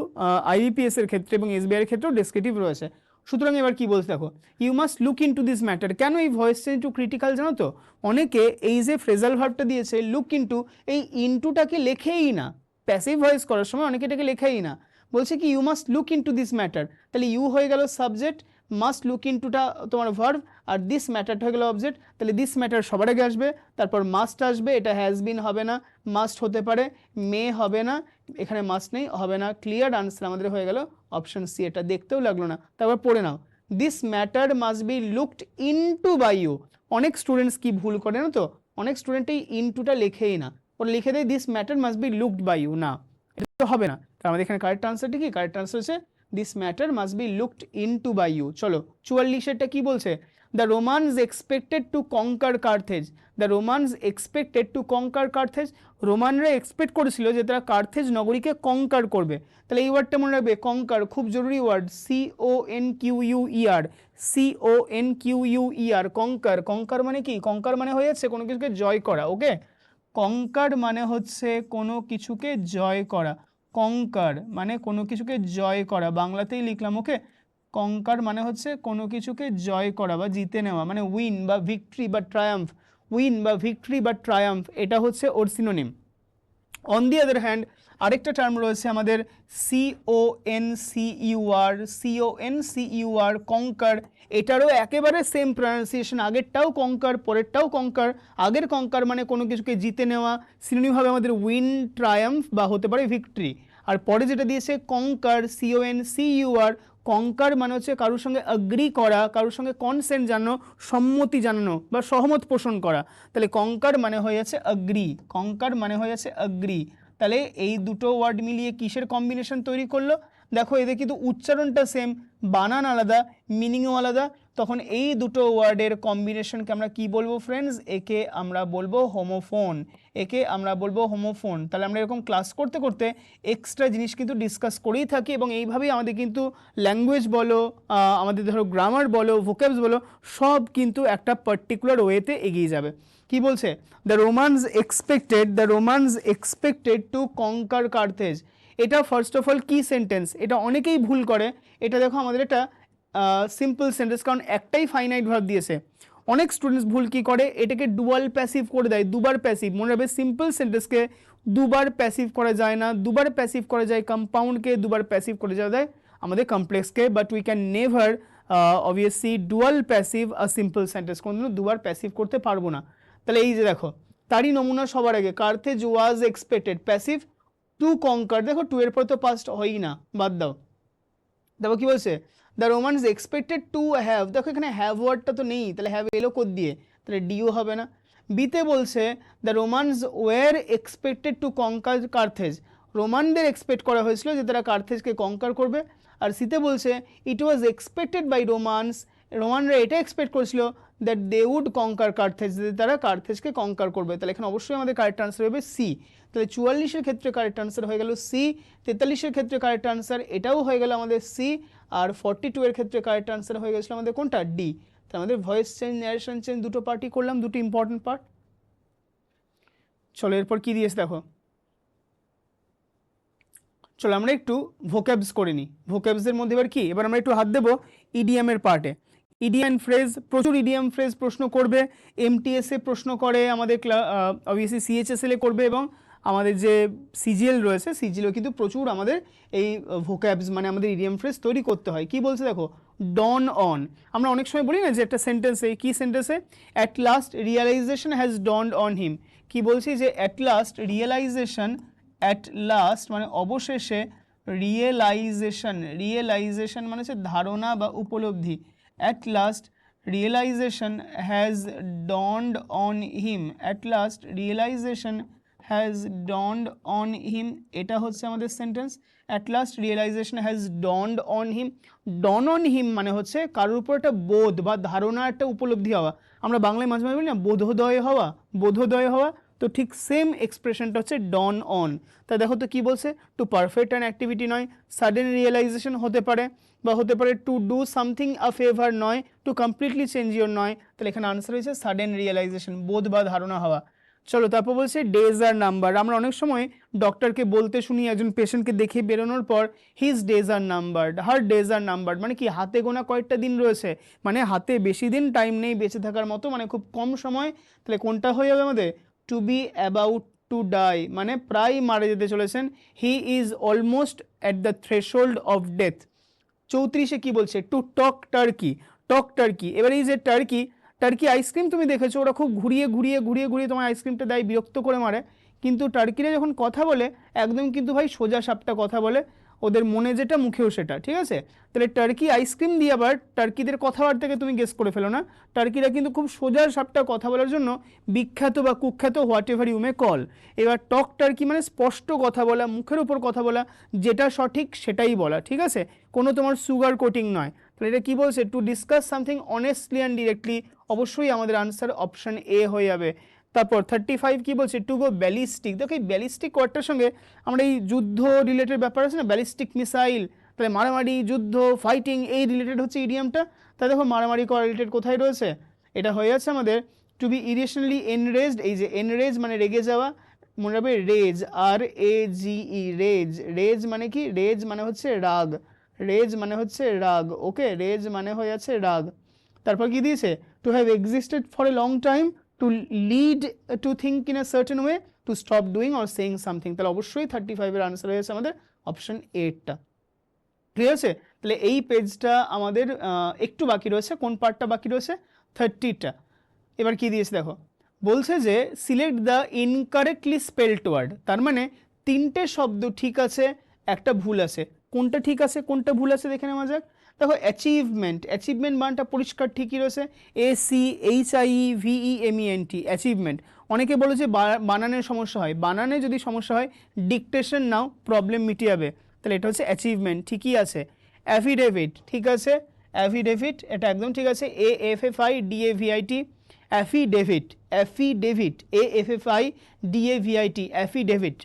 IBPS এর ক্ষেত্রে এবং SBI এর ক্ষেত্রেও ডেসক্রিপটিভ রয়েছে। সুতরাং এবার কি বলছে দেখো, you must look into this matter. কেন এই ভয়েস চেঞ্জ টু ক্রিটিক্যাল জানো তো? অনেকে এই যে ফ্রেজাল ভার্বটা দিয়েছে লুক ইনটু, এই ইনটুটাকে লেখেই না, প্যাসিভ ভয়েস করার সময় অনেকে এটাকে লেখেই না, বলছে কি you must look into this matter. তাহলে ইউ হয়ে গেল সাবজেক্ট, মাস্ট লুক ইনটুটা তোমার ভার্ব, আর দিস ম্যাটারটা হয়ে গেল অবজেক্ট। তাহলে দিস ম্যাটার সবার আগে আসবে, তারপর মাস্ট আসবে, এটা হ্যাজ বিন হবে না, মাস্ট হতে পারে, মে হবে না, এখানে মাস্ট নেই, হবে না। ক্লিয়ার আনসার আমাদের হয়ে গেল অপশন সি। এটা দেখতেও লাগলো না, তারপর পড়ে নাও, this matter must be looked into by you. অনেক স্টুডেন্টস কি ভুল করে না তো, অনেক স্টুডেন্ট এই ইনটুটা লেখেই না, ওরা লিখে দেয় this matter must be looked by you. না, এটা তো হবে না। তার আমাদের এখানে কারেক্ট আনসারটা কি, কারেক্ট আনসার হচ্ছে this matter must be looked into by you. চলো 44-এরটা কি বলছে, the Romans expected to conquer Carthage. The Romans expected to conquer Carthage, রোমানরা এক্সপেক্ট করেছিল যে তারা কার্থেজ নগরীকে কঙ্কার করবে। তাহলে এই ওয়ার্ডটা মনে রাখবে, কঙ্কার, খুব জরুরি ওয়ার্ড, CONQUER, CONQUER, কঙ্কার। কঙ্কার মানে কি, কঙ্কার মানে হয়ে যাচ্ছে কোনো কিছুকে জয় করা, ওকে? কঙ্কার মানে হচ্ছে কোনো কিছুকে জয় করা, কঙ্কার মানে কোনো কিছুকে জয় করা, বাংলাতেই লিখলাম, ওকে? কঙ্কার মানে হচ্ছে কোনো কিছুকে জয় করা বা জিতে নেওয়া, মানে উইন বা ভিক্টরি বা ট্রায়াম্ফ, উইন বা ভিক্টরি বা ট্রায়াম্ফ, এটা হচ্ছে ওর synonym. On the other hand আরেকটা টার্ম রয়েছে আমাদের CONCUR, কঙ্কার। এটারও একেবারে সেম প্রনাউন্সিয়েশন, আগেরটাও কঙ্কার, পরেরটাও কঙ্কার। আগের কঙ্কার মানে কোনো কিছুকে জিতে নেওয়া, সিনোনিম হবে আমাদের উইন, ট্রায়াম্ফ বা হতে পারে ভিক্টরি। আর পরে যেটা দিয়েছে কঙ্কার, CONCUR, কঙ্কার মানে হচ্ছে কারোর সঙ্গে অ্যাগ্রি করা, কারোর সঙ্গে কনসেন্ট জানানো, সম্মতি জানানো বা সহমত পোষণ করা। তাহলে কঙ্কার মানে হয়ে যাচ্ছে অ্যাগ্রি, কঙ্কার মানে হয়ে যাচ্ছে অ্যাগ্রি। তাহলে এই দুটো ওয়ার্ড মিলিয়ে কিসের কম্বিনেশন তৈরি করলো, দেখো এদের কিন্তু উচ্চারণটা সেম, বানান আলাদা, মিনিংও আলাদা, তখন এই দুটো ওয়ার্ডের কম্বিনেশনকে আমরা কি বলবো ফ্রেন্ডস, একে আমরা বলবো হোমোফোন, একে আমরা বলবো হোমোফোন। তাহলে আমরা এরকম ক্লাস করতে করতে এক্সট্রা জিনিস কিন্তু ডিসকাস করেই থাকি, এবং এইভাবেই আমাদের কিন্তু ল্যাঙ্গুয়েজ বলো, আমাদের ধরো গ্রামার বলো, ভোক্যাবস বলো, সব কিন্তু একটা পার্টিকুলার ওয়েতে এগিয়ে যাবে। কি বলছে, the Romans expected to conquer Carthage. এটা ফার্স্ট অফ অল কি সেন্টেন্স, এটা অনেকেই ভুল করে। এটা দেখো আমাদের এটা সিম্পল সেন্টেন্স, কারণ একটাই ফাইনাইট ভার্ব দিয়েছে। অনেক স্টুডেন্টস ভুল কি করে, এটাকে ডুয়াল প্যাসিভ করে দেয়, দুবার প্যাসিভ। মনে রাখবে সিম্পল সেন্টেন্সকে দুবার প্যাসিভ করা যায় না, দুবার প্যাসিভ করা যায় কম্পাউন্ডকে, দুবার প্যাসিভ করে যাওয়া যায় আমাদের কমপ্লেক্সকে, but we can never obviously dual passive a simple sentence, কোনোদিনও দুবার প্যাসিভ করতে পারবো না। তাহলে এই যে দেখো, তারই নমুনা সবার আগে, Carthage was expected, passive, to conquer, দেখো টু এর পর তো পাস্ট হয়ই না, বাদ দাও। দেখো কি বলছে, the Romans expected to have, দেখো এখানে হ্যাভ ওয়ার্ডটা তো নেই, তাহলে হ্যাভ এলো কোদ দিয়ে, তাহলে ডিও হবে না। বিতে বলছে the Romans were expected to conquer Carthage, রোমানদের এক্সপেক্ট করা হয়েছিল যে তারা কার্থেজকে কঙ্কার করবে। আর সিতে বলছে it was expected by Romans, রোমানরা এটা এক্সপেক্ট করেছিল that they would conquer Carthage, যে তারা কার্থেজকে কঙ্কার করবে। তাহলে এখানে অবশ্যই আমাদের কারেক্ট আনসার হবে সি। তাহলে 44-এর ক্ষেত্রে কারেক্ট আনসার হয়ে গেল সি, 43-এর ক্ষেত্রে কারেক্ট আনসার এটাও হয়ে গেল আমাদের সি, আর 42-এর ক্ষেত্রে কারেক্ট আনসার হয়ে গেছিলো আমাদের কোনটা, ডি। তাহলে আমাদের ভয়েস চেঞ্জ, ন্যারেশন চেঞ্জ দুটো পার্টই করলাম, দুটো ইম্পর্টেন্ট পার্ট। চলো এরপর কি দিয়েছে দেখো, চলো আমরা একটু ভোক্যাবস করে নিই। ভোক্যাবসের মধ্যে এবার কি, এবার আমরা একটু হাত দেবো ইডিয়ামের পার্টে। ইডিয়াম ফ্রেজ, প্রচুর ইডিয়াম ফ্রেজ প্রশ্ন করবে, এমটিএসে প্রশ্ন করে, আমাদের অবভিয়াসলি সিএইচএসএল এ করবে, এবং আমাদের যে সিজিএল রয়েছে সিজিএলও কিন্তু প্রচুর আমাদের এই ভোক্যাবস মানে আমাদের ইডিয়াম ফ্রেজ তৈরি করতে হয়। কি বলছে দেখো, ডন অন, আমরা অনেক সময় বলি না যে একটা সেন্টেন্সে, কি সেন্টেন্সে, at last realisation has dawned on him, কি বলছি যে at last realisation, at last মানে অবশেষে, রিয়েলাইজেশন, রিয়েলাইজেশন মানে হচ্ছে ধারণা বা উপলব্ধি, at last realisation has dawned on him, at last realisation has dawned on him, এটা হচ্ছে আমাদের sentence. At last realisation has dawned on him, dawn on him মানে হচ্ছে কারোর উপর একটা বোধ বা ধারণা, একটা উপলব্ধি হওয়া। আমরা বাংলায় মাঝে মাঝে বলি না বোধোদয় হওয়া, বোধোদয় হওয়া, তো ঠিক সেম এক্সপ্রেশনটা হচ্ছে ডন অন। তা দেখো তো কি বলছে, টু পারফেক্ট অ্যান অ্যাক্টিভিটি নয়, সাডেন রিয়েলাইজেশন হতে পারে, বা হতে পারে to do something a favour নয়, টু কমপ্লিটলি চেঞ্জ ইউর নয়। তাহলে এখানে আনসার হয়েছে সাডেন রিয়েলাইজেশন, বোধ বা ধারণা হওয়া। চলো তারপর বলছে ডেজ আর নাম্বার, আমরা অনেক সময় ডক্টরকে বলতে শুনি একজন পেশেন্টকে দেখে বেরোনোর পর হিজ ডেজ আর নাম্বারড, হার ডেজ আর নাম্বারড, মানে কি হাতে গোনা কয়েকটা দিন রয়েছে, মানে হাতে বেশি দিন টাইম নেই বেঁচে থাকার মতো, মানে খুব কম সময়। তাহলে কোনটা হয়ে যাবে আমাদের, to be about to die, মানে প্রায় মারা যেতে চলেছেন, he is almost at the threshold of death. 34-এ কি বলছে, to talk turkey, talk turkey, এবার এই যে টার্কি, টার্কি আইসক্রিম তুমি দেখেছো ওরা খুব ঘুরিয়ে ঘুরিয়ে ঘুরিয়ে ঘুরিয়ে তোমার আইসক্রিমটা দেয়, বিরক্ত করে মারে, কিন্তু টার্কিরা যখন কথা বলে একদম কিন্তু ভাই সোজা সাপটা কথা বলে, ওদের মনে যেটা মুখেও সেটা, ঠিক আছে। তাহলে টার্কি আইসক্রিম দিয়ে আবার টার্কিদের কথাবার্তাকে তুমি গেস করে ফেলো না, টার্কিরা কিন্তু খুব সোজা সাপটা কথা বলার জন্য বিখ্যাত বা কুখ্যাত, whatever you may call. এবার টক টার্কি মানে স্পষ্ট কথা বলা, মুখের উপর কথা বলা, যেটা সঠিক সেটাই বলা, ঠিক আছে, কোনো তোমার সুগার কোটিং নয়। তাহলে এটা কি বলছে, to discuss something honestly and directly, অবশ্যই আমাদের আনসার অপশন এ হয়ে যাবে। তারপর 35 কি বলছে, টু গো ব্যালিস্টিক, দেখো এই ব্যালিস্টিক ওয়ার্ডটার সঙ্গে আমরা এই যুদ্ধ রিলেটেড ব্যাপার আছে না, ব্যালিস্টিক মিসাইল, তাহলে মারামারি, যুদ্ধ, ফাইটিং, এই রিলেটেড হচ্ছে ইডিয়ামটা। তাই দেখো মারামারি করা রিলেটেড কোথায় রয়েছে, এটা হয়ে যাচ্ছে আমাদের টু বি ইরেশনালি এনরেজড, এই যে এনরেজ মানে রেগে যাওয়া, মনে রাখবে রেজ, আর এ জি ই, রেজ, রেজ মানে কি, রেজ মানে হচ্ছে রাগ, রেজ মানে হচ্ছে রাগ, ওকে, রেজ মানে হয়ে যাচ্ছে রাগ। তারপর কি দিয়েছে, to have existed for a long time, to lead to think in a certain way, to stop doing or saying something. তাহলে অবশ্যই 35-এর আনসার হয়েছে আমাদের অপশন 8টা, ঠিক আছে। তাহলে এই পেজটা আমাদের একটু বাকি রয়েছে, কোন পার্টটা বাকি রয়েছে, 30টা। এবার কি দিয়েছে দেখো, বলছে যে select the incorrectly spelled word, তার মানে 3টে শব্দ ঠিক আছে, একটা ভুল আছে, কোনটা ঠিক আছে কোনটা ভুল আছে দেখে নেওয়া যাক। দেখো অ্যাচিভমেন্ট, অ্যাচিভমেন্ট বানটা পরিষ্কার ঠিকই রয়েছে, ACHIVEMENT, অ্যাচিভমেন্ট। অনেকে বলে যে বানানের সমস্যা হয়, বানানে যদি সমস্যা হয় ডিকটেশন নাও, প্রবলেম মিটে যাবে। তাহলে এটা হচ্ছে অ্যাচিভমেন্ট, ঠিকই আছে। অ্যাফিডেভিট, ঠিক আছে, অ্যাফিডেভিট এটা একদম ঠিক আছে, AFFIDAVIT, affidavit, affidavit, AFFIDAVIT, affidavit.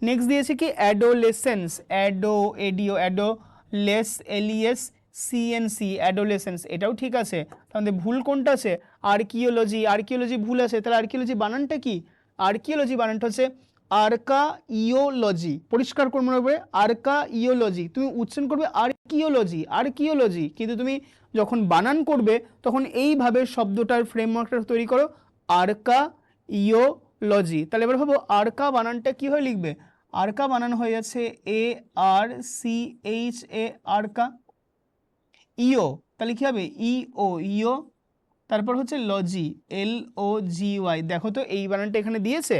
Next দিয়েছে কি অ্যাডোলেসেন্স, অ্যাডোলেস LESCNC, অ্যাডোলেসেন্স, এটাও ঠিক আছে। তাহলে ভুল কোনটা আছে, আর্কিওলজি, আর্কিওলজি ভুল আছে, তাহলে আর্কিওলজি বানানটা কি, আর্কিওলজি বানানটা হচ্ছে আর্কাইওলজি, পরিষ্কার করে মনে রাখবে আর্কাইওলজি, তুমি উচ্চারণ করবে আর্কিওলজি, আর্কিওলজি, কিন্তু তুমি যখন বানান করবে তখন এইভাবে শব্দটার ফ্রেমওয়ার্কটা তৈরি করো, আর্কাইওলজি। তাহলে এবার ভাবো আর্কা বানানটা কি হয়ে লিখবে, আর্কা বানান হয়ে যাচ্ছে ARCHA, আর্কা। ইও তাহলে কি হবে, ইও, তারপর হচ্ছে লজি, LOGY, দেখো তো এই বানানটা এখানে দিয়েছে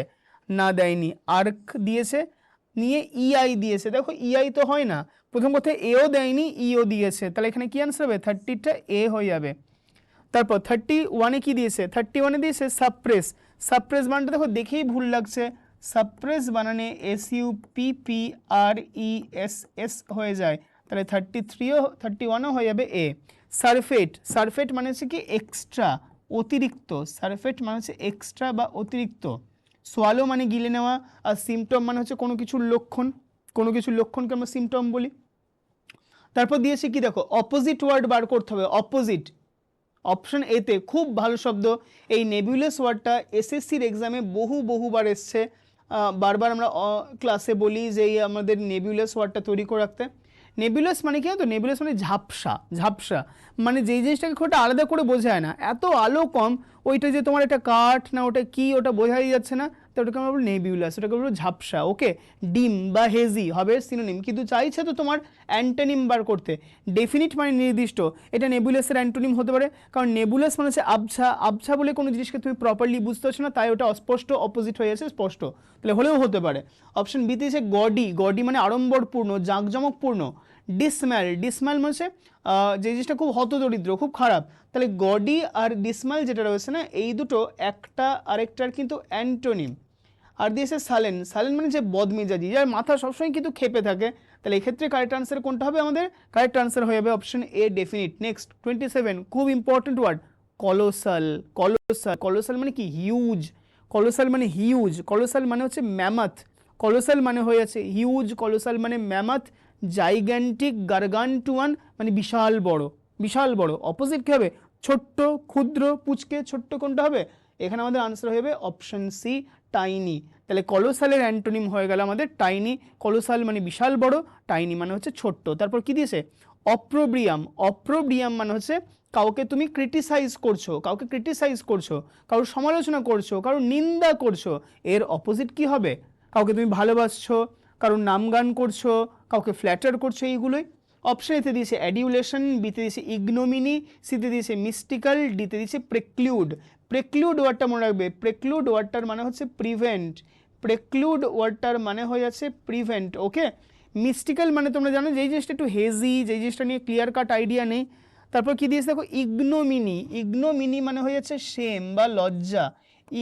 না, দেয়নি, আর্ক দিয়েছে, নিয়ে EI দিয়েছে, দেখো EI তো হয় না, প্রথম কথা এও দেয়নি, ইও দিয়েছে, তাহলে এখানে কি আনসার হবে, 30টা এ হয়ে যাবে। তারপর 31-এ কি দিয়েছে, 31-এ দিয়েছে সাপ্রেস, সাপ্রেস বানানটা দেখো দেখেই ভুল লাগছে, সাপ্রেস বানানে SUPPRESS হয়ে যায়, তাহলে 33ও 31ও হয়ে যাবে এ। সারফেট, সারফেট মানে হচ্ছে কি এক্সট্রা, অতিরিক্ত, সারফেট মানে হচ্ছে এক্সট্রা বা অতিরিক্ত। সোয়ালো মানে গিলে নেওয়া, আর সিমটম মানে হচ্ছে কোনো কিছুর লক্ষণ, কোনো কিছুর লক্ষণকে আমরা সিমটম বলি। তারপর দিয়েছে কি দেখো, অপোজিট ওয়ার্ড বার করতে হবে, অপোজিট। অপশন এতে খুব ভালো শব্দ, এই নেবুলাস ওয়ার্ডটা এসএসসির এক্সামে বহুবার এসছে, বারবার আমরা ক্লাসে বলি যে এই আমাদের নেবুলাস ওয়ার্ডটা তৈরি করে রাখতে। নেবুলাস মানে কি তো, নেবুলাস মানে ঝাপসা, ঝাপসা মানে যেই জিনিসটাকে খুব আলাদা করে বোঝায় না, এত আলো কম, ওইটা যে তোমার এটা কাঠ না ওটা কি ওটা বোঝাই যাচ্ছে না, তো ওটাকে আমরা বলবো নেবিউলাস, ওটাকে বলবো ঝাপসা। ওকে, ডিম বা হেজি হবে সিনোনিম, কিন্তু চাইছে তো তোমার অ্যান্টোনিম বার করতে। ডেফিনিট মানে নির্দিষ্ট, এটা নেবুলাসের অ্যান্টোনিম হতে পারে, কারণ নেবুলাস মানে হচ্ছে আবছা, আবছা বলে কোনো জিনিসকে তুমি প্রপারলি বুঝতে পারছো না, তাই ওটা অস্পষ্ট, অপোজিট হয়ে যাচ্ছে স্পষ্ট, তাহলে হলেও হতে পারে। অপশন বিতে এসে গডি, গডি মানে আড়ম্বরপূর্ণ, জাঁকজমকপূর্ণ। ডিসম্যাল, ডিসম্যাল মানে হচ্ছে যে জিনিসটা খুব হতদরিদ্র, খুব খারাপ, তাহলে গডি আর ডিসম্যাল যেটা রয়েছে না, এই দুটো একটা আরেকটার কিন্তু অ্যান্টোনিম। আর দিয়েছে সালেন, সালেন মানে যে বদমেজাজি, যার মাথা সবসময় কিন্তু খেপে থাকে, তাহলে এক্ষেত্রে কারেক্ট আনসার কোনটা হবে আমাদের? কারেক্ট আনসার হয়ে যাবে অপশন এ, ডেফিনিট। নেক্সট 27, খুব important word, colossal. Colossal, colossal মানে কি? হিউজ। কলোসাল মানে হিউজ, কলোসাল মানে হচ্ছে ম্যামাথ, কলোসাল মানে হয়ে আছে হিউজ, কলোসাল মানে ম্যামাথ, জাইগ্যান্টিক, গার্গান্টুয়ান মানে বিশাল বড়, বিশাল বড়। অপোজিট কী হবে? ছোট্ট, ক্ষুদ্র, পুচকে, ছোট্ট কোনটা হবে? এখানে আমাদের আনসার হয়ে যাবে অপশন সি, টাইনি। তাহলে কলোসালের অ্যান্টোনিম হয়ে গেল আমাদের টাইনি। কলোসাল মানে বিশাল বড়, টাইনি মানে হচ্ছে ছোট্ট। তারপর কি দিয়েছে? অপ্রোব্রিয়াম, অপ্রোব্রিয়াম মানে হচ্ছে কাউকে তুমি ক্রিটিসাইজ করছো, কাউকে ক্রিটিসাইজ করছো, কারোর সমালোচনা করছো, কারোর নিন্দা করছো, এর অপোজিট কি হবে? কাউকে তুমি ভালোবাসছো, কারোর নামগান করছো, কাউকে ফ্ল্যাটার করছো, এইগুলোই। অপশন এতে দিয়েছে অ্যাডিউলেশন, বিতে দিয়েছে ইগনোমিনি, সিতে দিয়েছে মিস্টিক্যাল, ডিতে দিয়েছে প্রেক্লিউড। প্রেক্লিউড ওয়ার্ডটা মনে রাখবে, প্রেক্লিউড ওয়ার্ডটার মানে হচ্ছে প্রিভেন্ট, প্রেক্লিউড ওয়ার্ডটার মানে হয়ে যাচ্ছে প্রিভেন্ট। ওকে, মিস্টিক্যাল মানে তোমরা জানো যেই জিনিসটা একটু হেজি, যেই জিনিসটা নিয়ে ক্লিয়ার কাট আইডিয়া নেই। তারপর কি দিয়েছে দেখো, ইগনোমিনি, ইগনোমিনি মানে হয়ে যাচ্ছে শেম বা লজ্জা,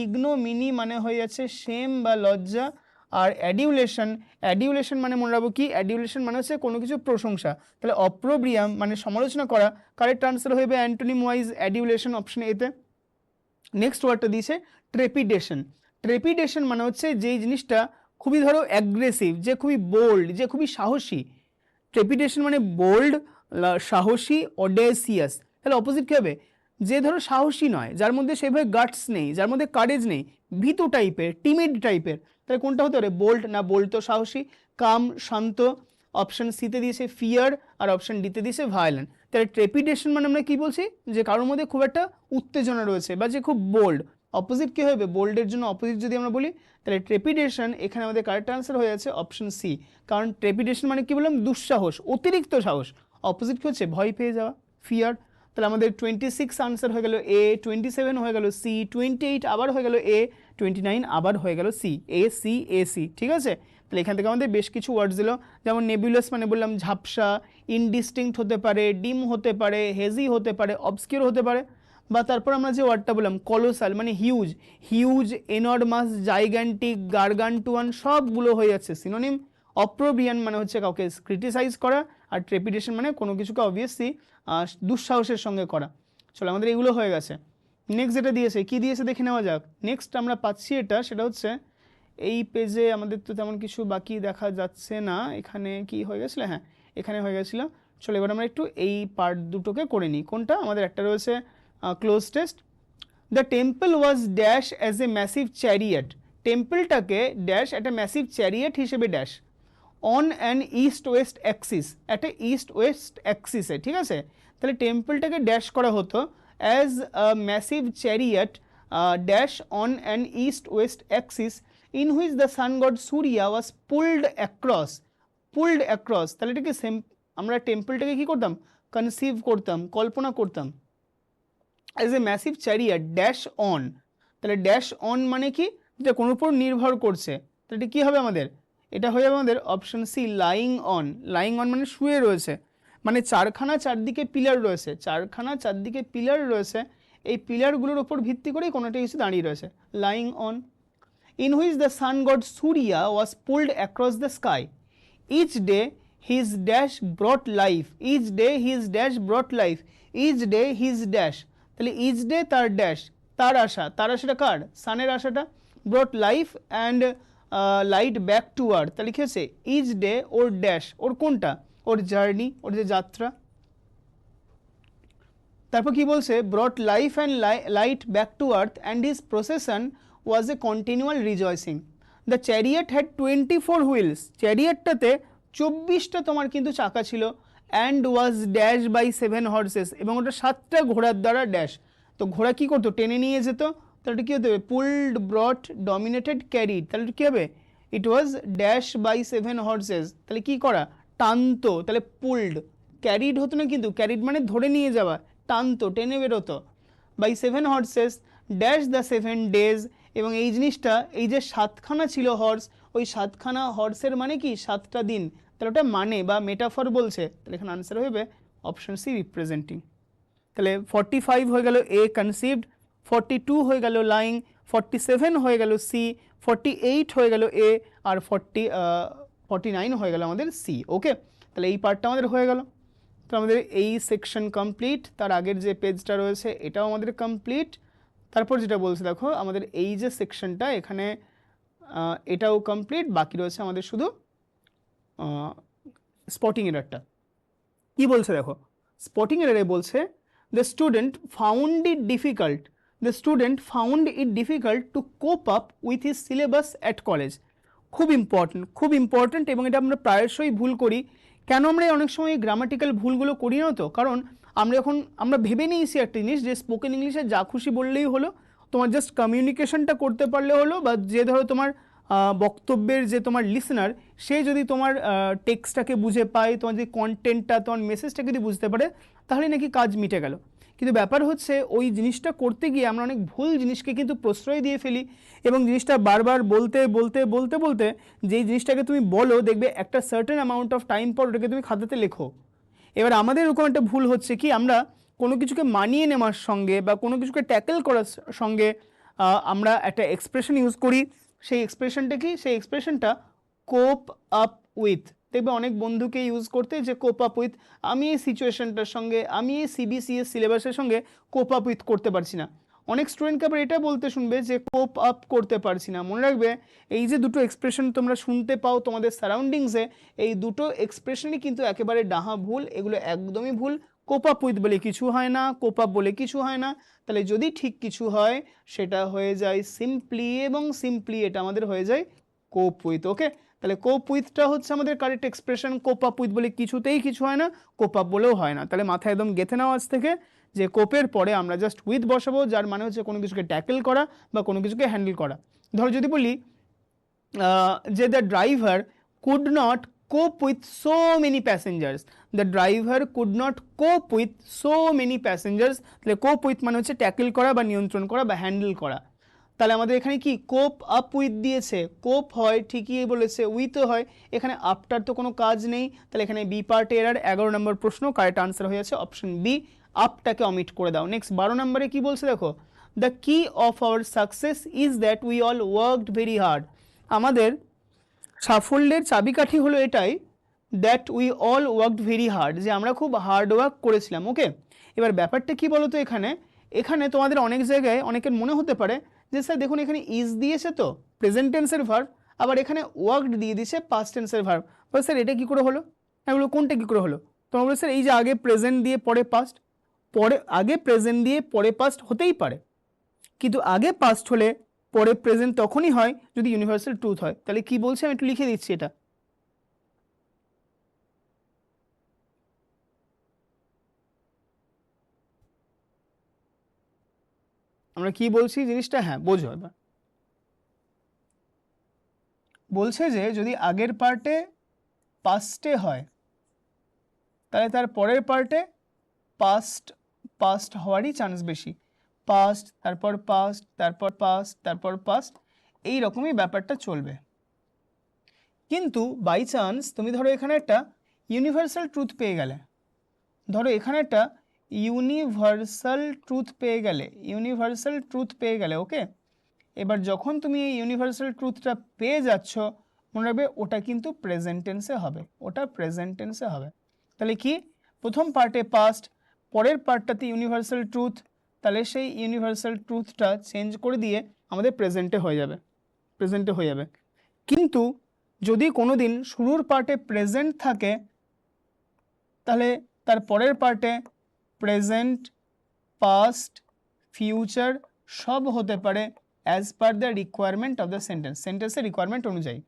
ইগনোমিনি মানে হয়ে যাচ্ছে শেম বা লজ্জা। আর অ্যাডিউলেশন, অ্যাডিউলেশন মানে মনে রাখবো কি? অ্যাডিউলেশন মানে হচ্ছে কোনো কিছু প্রশংসা, তাহলে অপ্রোব্রিয়াম মানে সমালোচনা করা, কারেক্ট আনসার হয়ে যাবে অ্যান্টোনিম ওয়াইজ অ্যাডিউলেশন, অপশন এতে। নেক্সট ওয়ার্ডটা দিয়েছে ট্রেপিডেশন। ট্রেপিডেশন মানে হচ্ছে যেই জিনিসটা খুবই ধরো অ্যাগ্রেসিভ, যে খুবই বোল্ড, যে খুবই সাহসী। ট্রেপিডেশন মানে বোল্ড, সাহসী, অডেসিয়াস। তাহলে অপোজিট কী হবে? যে ধরো সাহসী নয়, যার মধ্যে সেভাবে গাটস নেই, যার মধ্যে কারেজ নেই, ভীতু টাইপের, টিমিড টাইপের, তাহলে কোনটা হতে পারে? বোল্ড না, বোল্ড তো সাহসী। কাম, শান্ত। অপশন সিতে দিয়েছে ফিয়ার, আর অপশন ডিতে দিয়েছে ভায়োলেন্ট। তাহলে ট্রেপিডেশন মানে আমরা কি বলছি? যে কারোর মধ্যে খুব একটা উত্তেজনা রয়েছে বা যে খুব বোল্ড। অপোজিট কী হবে? বোল্ডের জন্য অপোজিট যদি আমরা বলি, তাহলে ট্রেপিডেশন এখানে আমাদের কারেক্ট আনসার হয়ে যাচ্ছে অপশন সি, কারণ ট্রেপিডেশন মানে কি বললাম? দুঃসাহস, অতিরিক্ত সাহস। অপোজিট কী হচ্ছে? ভয় পেয়ে যাওয়া, ফিয়ার। তাহলে আমাদের 26 আনসার হয়ে গেল এ, 27 হয়ে গেল সি, 28 আবার হয়ে গেল এ, 29 আবার হয়ে গেল C, A C A C. ঠিক আছে, তাহলে এখান থেকে আমাদের বেশ কিছু ওয়ার্ডস দিল, যেমন নেবুলাস মানে বললাম ঝাপসা, ইনডিস্টিংক্ট হতে পারে, ডিম হতে পারে, হেজি হতে পারে, অবস্কিউর হতে পারে। বা তারপর আমরা যে ওয়ার্ডটা বললাম কলোসাল মানে হিউজ, হিউজ, এনর্মাস, জাইগ্যান্টিক, গার্গান্টুয়ান সবগুলো হয়ে যাচ্ছে সিনোনিম। অপ্রোব্রিয়ান মানে হচ্ছে কাউকে ক্রিটিসাইজ করা, আর ট্রেপিডেশন মানে কোনো কিছুকে অবভিয়াসলি দুঃসাহসের সঙ্গে করা। চলো আমাদের এগুলো হয়ে গেছে। নেক্সট যেটা দিয়েছে, কি দিয়েছে দেখে নেওয়া যাক। নেক্সট আমরা পাচ্ছি এটা, সেটা হচ্ছে এই পেজে আমাদের তো তেমন কিছু বাকি দেখা যাচ্ছে না। এখানে কি হয়ে গেছিলো? হ্যাঁ, এখানে হয়ে গেছিলো। চলো এবার আমরা একটু এই পার্ট দুটোকে করে নিই। কোনটা? আমাদের একটা রয়েছে cloze test. The temple was dash as a massive chariot, টেম্পলটাকে ড্যাশ একটা ম্যাসিভ চ্যারিয়েট হিসেবে dash on an east west axis, একটা ইস্ট ওয়েস্ট অ্যাক্সিসে। ঠিক আছে, তাহলে টেম্পলটাকে ড্যাশ করা হতো as a massive chariot dash on an east west axis in which the sun god Surya was pulled across, pulled across. তাহলে এটাকে সেম আমরা টেম্পলটাকে কী করতাম? কনসিভ করতাম, কল্পনা করতাম as a massive chariot dash on. তাহলে ড্যাশ অন মানে কি? যেটা কোনোর উপর নির্ভর করছে, তাহলে এটা কী হবে আমাদের? এটা হয়ে যাবে আমাদের option C, lying on. Lying on মানে শুয়ে রয়েছে, মানে চারখানা চারদিকে পিলার রয়েছে, চারখানা চারদিকে পিলার রয়েছে, এই পিলারগুলোর ওপর ভিত্তি করেই কোনো একটা কিছু দাঁড়িয়ে রয়েছে। Lying on, in which the sun god Surya was pulled across the sky. Each day his dash brought life, each day his dash brought life, each day his dash, তাহলে each day তার dash, তার আশা, তার আশাটা কার, সানের আশাটা, brought life and light back to earth, তাহলে কি হচ্ছে each day ওর dash, ওর কোনটা, ওর জার্নি, ওর যে যাত্রা। তারপর কি বলছে, brought life and light back to earth and his procession was a continual rejoicing. The chariot had 24 wheels, চ্যারিয়টটাতে 24টা তোমার কিন্তু চাকা ছিল, and was dashed by 7 horses, এবং ওটা 7টা ঘোড়ার দ্বারা ড্যাশ। তো ঘোড়া কি করতো, টেনে নিয়ে যেত, তাহলে কি হতে হবে, pulled, brought, dominated, carried, তাহলে কি হবে, it was dashed by 7 horses, তাহলে কি করা, টানতো, তাহলে pulled, carried হতো না কিন্তু, carried মানে ধরে নিয়ে যাওয়া, টানতো, টেনে বেরোতো, by 7 horses, dash the 7 days, এবং এই জিনিসটা, এই যে 7খানা ছিল হর্স, ওই 7খানা হর্সের মানে কি 7টা দিন, তাহলে ওটা মানে বা মেটাফর বলছে, তাহলে এখানে আনসার হবে অপশন সি রিপ্রেজেন্টিং। তাহলে 45 হয়ে গেল এ কনসিভড, 42 হয়ে গেল লাইং, 47 হয়ে গেল সি, 48 হয়ে গেল এ, আর 49 হয়ে গেল আমাদের সি। ওকে, তাহলে এই পার্টটা আমাদের হয়ে গেল। তো আমাদের এই সেকশন কমপ্লিট, তার আগের যে পেজটা রয়েছে এটাও আমাদের কমপ্লিট। তারপর যেটা বলছে দেখো, আমাদের এই যে সেকশনটা এখানে এটাও কমপ্লিট, বাকি রয়েছে আমাদের শুধু স্পটিং এরারটা। কি বলছে দেখো, স্পটিং এরারে বলছে the student found it difficult, the student found it difficult to cope up with his syllabus at college. খুব ইম্পর্টেন্ট, খুব ইম্পর্টেন্ট, এবং এটা আমরা প্রায়শই ভুল করি। কেন আমরা অনেক সময় গ্রামাটিক্যাল ভুলগুলো করি না, তো কারণ আমরা ভেবে নিয়েছি একটা জিনিস যে স্পোকেন ইংলিশে যা খুশি বললেই হলো, তোমার জাস্ট কমিউনিকেশনটা করতে পারলে হলো, বা যে ধরো তোমার বক্তব্যের যে তোমার লিসনার, সে যদি তোমার টেক্সটটাকে বুঝে পায়, তোমার যে কন্টেন্টটা, তোমার মেসেজটাকে যদি বুঝতে পারে, তাহলে নাকি কাজ মিটে গেল। কিন্তু ব্যাপার হচ্ছে ওই জিনিসটা করতে গিয়ে আমরা অনেক ভুল জিনিসকে কিন্তু প্রশ্রয় দিয়ে ফেলি, এবং জিনিসটা বারবার বলতে বলতে বলতে বলতে যেই জিনিসটাকে তুমি বলো, দেখবে একটা সার্টেন অ্যামাউন্ট অফ টাইম পর ওটাকে তুমি খাতাতে লেখো। এবার আমাদের এরকম একটা ভুল হচ্ছে কি, আমরা কোনো কিছুকে মানিয়ে নেওয়ার সঙ্গে বা কোনো কিছুকে ট্যাকেল করার সঙ্গে আমরা একটা এক্সপ্রেশন ইউজ করি। সেই এক্সপ্রেশনটা কি, সেই এক্সপ্রেশনটা কোপ আপ উইথ। দেখবে অনেক বন্ধুকে ইউজ করতে, যে কোপ আপ উইথ, আমি এই সিচুয়েশনটার সঙ্গে, আমি এই সিবিসিএস সিলেবাসের সঙ্গে কোপ আপ উইথ করতে পারছি না। অনেক স্টুডেন্টকে আবার এটা বলতে শুনবে যে কোপ আপ করতে পারছি না। মনে রাখবে, এই যে দুটো এক্সপ্রেশন তোমরা শুনতে পাও তোমাদের সারাউন্ডিংসে, এই দুটো এক্সপ্রেশনই কিন্তু একেবারে ডাহা ভুল, এগুলো একদমই ভুল। কোপ আপ উইথ বলে কিছু হয় না, কোপ আপ বলে কিছু হয় না। তাহলে যদি ঠিক কিছু হয় সেটা হয়ে যায় সিম্পলি, এবং সিম্পলি এটা আমাদের হয়ে যায় কোপ উইথ। ওকে, তাহলে কোপ উইথটা হচ্ছে আমাদের correct expression. Cope up with বলে কিছুতেই কিছু হয় না, কোপ আপ বলেও হয় না। তাহলে মাথায় একদম গেঁথে নাও আজ থেকে, যে কোপের পরে আমরা জাস্ট উইথ বসাবো, যার মানে হচ্ছে কোনো কিছুকে ট্যাকেল করা বা কোনো কিছুকে হ্যান্ডেল করা। ধরো যদি বলি যে দ্য ড্রাইভার কুড নট কোপ with so many passengers, the driver could not কোপ উইথ সো মেনি প্যাসেঞ্জার্স, তাহলে কোপ উইথ মানে হচ্ছে ট্যাকেল করা বা নিয়ন্ত্রণ করা বা হ্যান্ডেল করা। তাহলে আমাদের এখানে কি কোপ আপ উইথ দিয়েছে, কোপ হয় ঠিকই বলেছে, উইথও হয়, এখানে আপটার তো কোনো কাজ নেই। তাহলে এখানে বি পার্ট এরার, 11 নম্বর প্রশ্ন, কারেক্ট আনসার হয়ে যাচ্ছে অপশন বি, আপটাকে অমিট করে দাও। নেক্সট 12 নম্বরে কি বলছে দেখো, দ্য কি of our success is that we all worked very hard. আমাদের সাফল্যের চাবিকাঠি হলো এটাই, that we all worked very hard, যে আমরা খুব হার্ড ওয়ার্ক করেছিলাম। ওকে, এবার ব্যাপারটা কি বলতো, এখানে এখানে তোমাদের অনেক জায়গায় অনেকের মনে হতে পারে যে স্যার দেখুন এখানে ইজ দিয়েছে তো প্রেজেন্ট টেন্সের ভার্ব, আবার এখানে ওয়ার্কড দিয়ে দিয়েছে পাস্ট টেন্সের ভার্ব, বলে স্যার এটা কী করে হলো, এগুলো কোনটা কী করে হলো? তোমার বলে স্যার এই যে আগে প্রেজেন্ট দিয়ে পরে পাস্ট, পরে আগে প্রেজেন্ট দিয়ে পরে পাস্ট হতেই পারে, কিন্তু আগে পাস্ট হলে পরে প্রেজেন্ট তখনই হয় যদি ইউনিভার্সাল ট্রুথ হয়। তাহলে কি বলছে আমি একটু লিখে দিচ্ছি এটা। আমরা কি বলছি জিনিসটা, হ্যাঁ বোঝো এবার। বলছে যে যদি আগের পার্টে পাস্টে হয়, তাহলে তার পরের পার্টে পাস্ট পাস্ট হওয়ারই চান্স বেশি। পাস্ট, তারপর পাস্ট, তারপর পাস্ট, তারপর পাস্ট, এই রকমই ব্যাপারটা চলবে। কিন্তু বাই চান্স তুমি ধরো এখানে একটা ইউনিভার্সাল ট্রুথ পেয়ে গেলে, ধরো এখানে একটা ইউনিভার্সাল ট্রুথ পেয়ে গেলে ওকে। এবার যখন তুমি এই ইউনিভার্সাল ট্রুথটা পেয়ে যাচ্ছ, মনে রাখবে ওটা কিন্তু প্রেজেন্ট টেন্সে হবে, তাহলে কি প্রথম পার্টে পাস্ট, পরের পার্টটাতে ইউনিভার্সাল ট্রুথ, তাহলে সেই ইউনিভার্সাল ট্রুথটা চেঞ্জ করে দিয়ে আমাদের প্রেজেন্টে হয়ে যাবে। কিন্তু যদি কোনো দিন শুরুর পার্টে প্রেজেন্ট থাকে, তাহলে তার পরের পার্টে প্রেজেন্ট, পাস্ট, ফিউচার সব হতে পারে as per the requirement of the সেন্টেন্সের রিকোয়ারমেন্ট অনুযায়ী।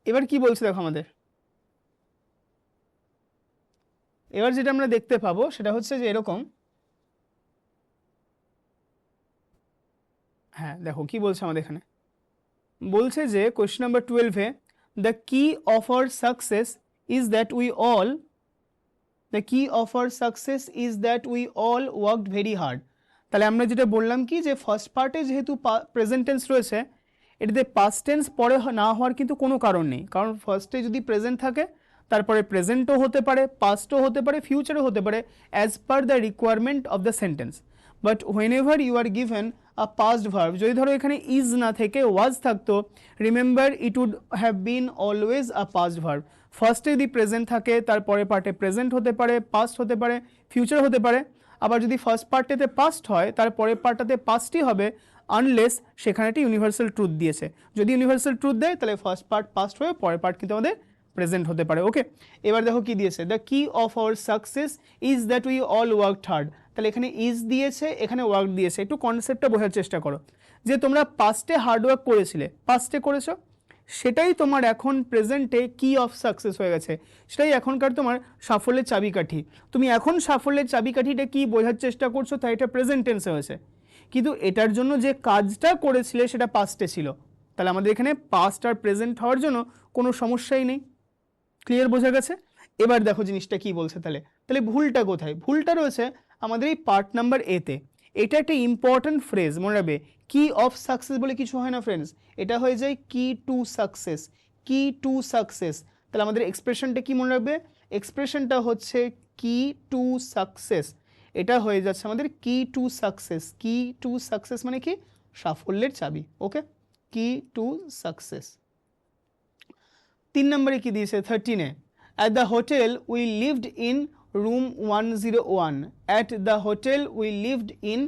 এবার কি বলছে দেখো আমাদের, এবার যেটা আমরা দেখতে পাবো সেটা হচ্ছে যে এরকম, হ্যাঁ দেখো কি বলছে আমাদের এখানে, বলছে যে কোয়েশ্চেন নাম্বার 12-এ দ্য কি of our success is that we all worked very hard. তাহলে আমরা যেটা বললাম কি যে ফার্স্ট পার্টে যেহেতু প্রেজেন্ট টেন্স রয়েছে, এটাতে পাস্ট টেন্স পরে না হওয়ার কিন্তু কোনো কারণ নেই, কারণ ফার্স্টে যদি প্রেজেন্ট থাকে তারপরে প্রেজেন্টও হতে পারে, পাস্টও হতে পারে, ফিউচারও হতে পারে as per the requirement of the sentence. But whenever you are given a past verb, যদি ধরো এখানে ইজ না থেকে ওয়াজ থাকতো, remember it would have been always a past verb. ফার্স্টে যদি প্রেজেন্ট থাকে তারপরে পার্টে প্রেজেন্ট হতে পারে, পাস্ট হতে পারে, ফিউচার হতে পারে। আবার যদি ফার্স্ট পার্টেতে পাস্ট হয় তারপরের পার্টটাতে পাস্টই হবে, আনলেস সেখানে একটা ইউনিভার্সাল ট্রুথ দিয়েছে। যদি ইউনিভার্সাল ট্রুথ দেয় তাহলে ফার্স্ট পার্ট পাস্ট হয়ে পরের পার্ট কিন্তু আমাদের প্রেজেন্ট হতে পারে। ওকে, এবার দেখো কি দিয়েছে, দ্য কি of our success is that we all worked hard. তাহলে এখানে ইজ দিয়েছে, এখানে ওয়ার্ক দিয়েছে। একটু কনসেপ্টটা বোঝার চেষ্টা করো, যে তোমরা পাস্টে হার্ডওয়ার্ক করেছিলে, পাস্টে করেছো, সেটাই তোমার এখন প্রেজেন্টে কি অফ সাকসেস হয়ে গেছে, সেটাই এখনকার তোমার সাফল্যের চাবিকাঠি। তুমি এখন সাফল্যের চাবিকাঠিটা কি বোঝার চেষ্টা করছো, তাই এটা প্রেজেন্ট টেন্সে হয়েছে, কিন্তু এটার জন্য যে কাজটা করেছিলে সেটা পাস্টে ছিল। তাহলে আমাদের এখানে পাস্ট আর প্রেজেন্ট হওয়ার জন্য কোনো সমস্যাই নেই। ক্লিয়ার, বোঝা গেছে? এবার দেখো জিনিসটা কি বলছে, তাহলে তাহলে ভুলটা কোথায়? ভুলটা রয়েছে আমাদের এই পার্ট নাম্বার এতে। এটা একটা ইম্পর্ট্যান্ট ফ্রেজ, মনে রাখবে। কি অফ সাকসেস বলে কিছু হয় না ফ্রেন্ডস, এটা হয়ে যায় কি টু সাকসেস, কি টু সাকসেস। তাহলে আমাদের এক্সপ্রেশনটা কি মনে রাখবে, এক্সপ্রেশনটা হচ্ছে কি টু সাকসেস। এটা হয়ে যাচ্ছে আমাদের কি টু সাকসেস। কি টু সাকসেস মানে কি, সাফল্যের চাবি। ওকে, কি টু সাকসেস। 3 নম্বরে কি দিয়েছে 13-এ, at the hotel we lived in room 101। At the hotel we lived in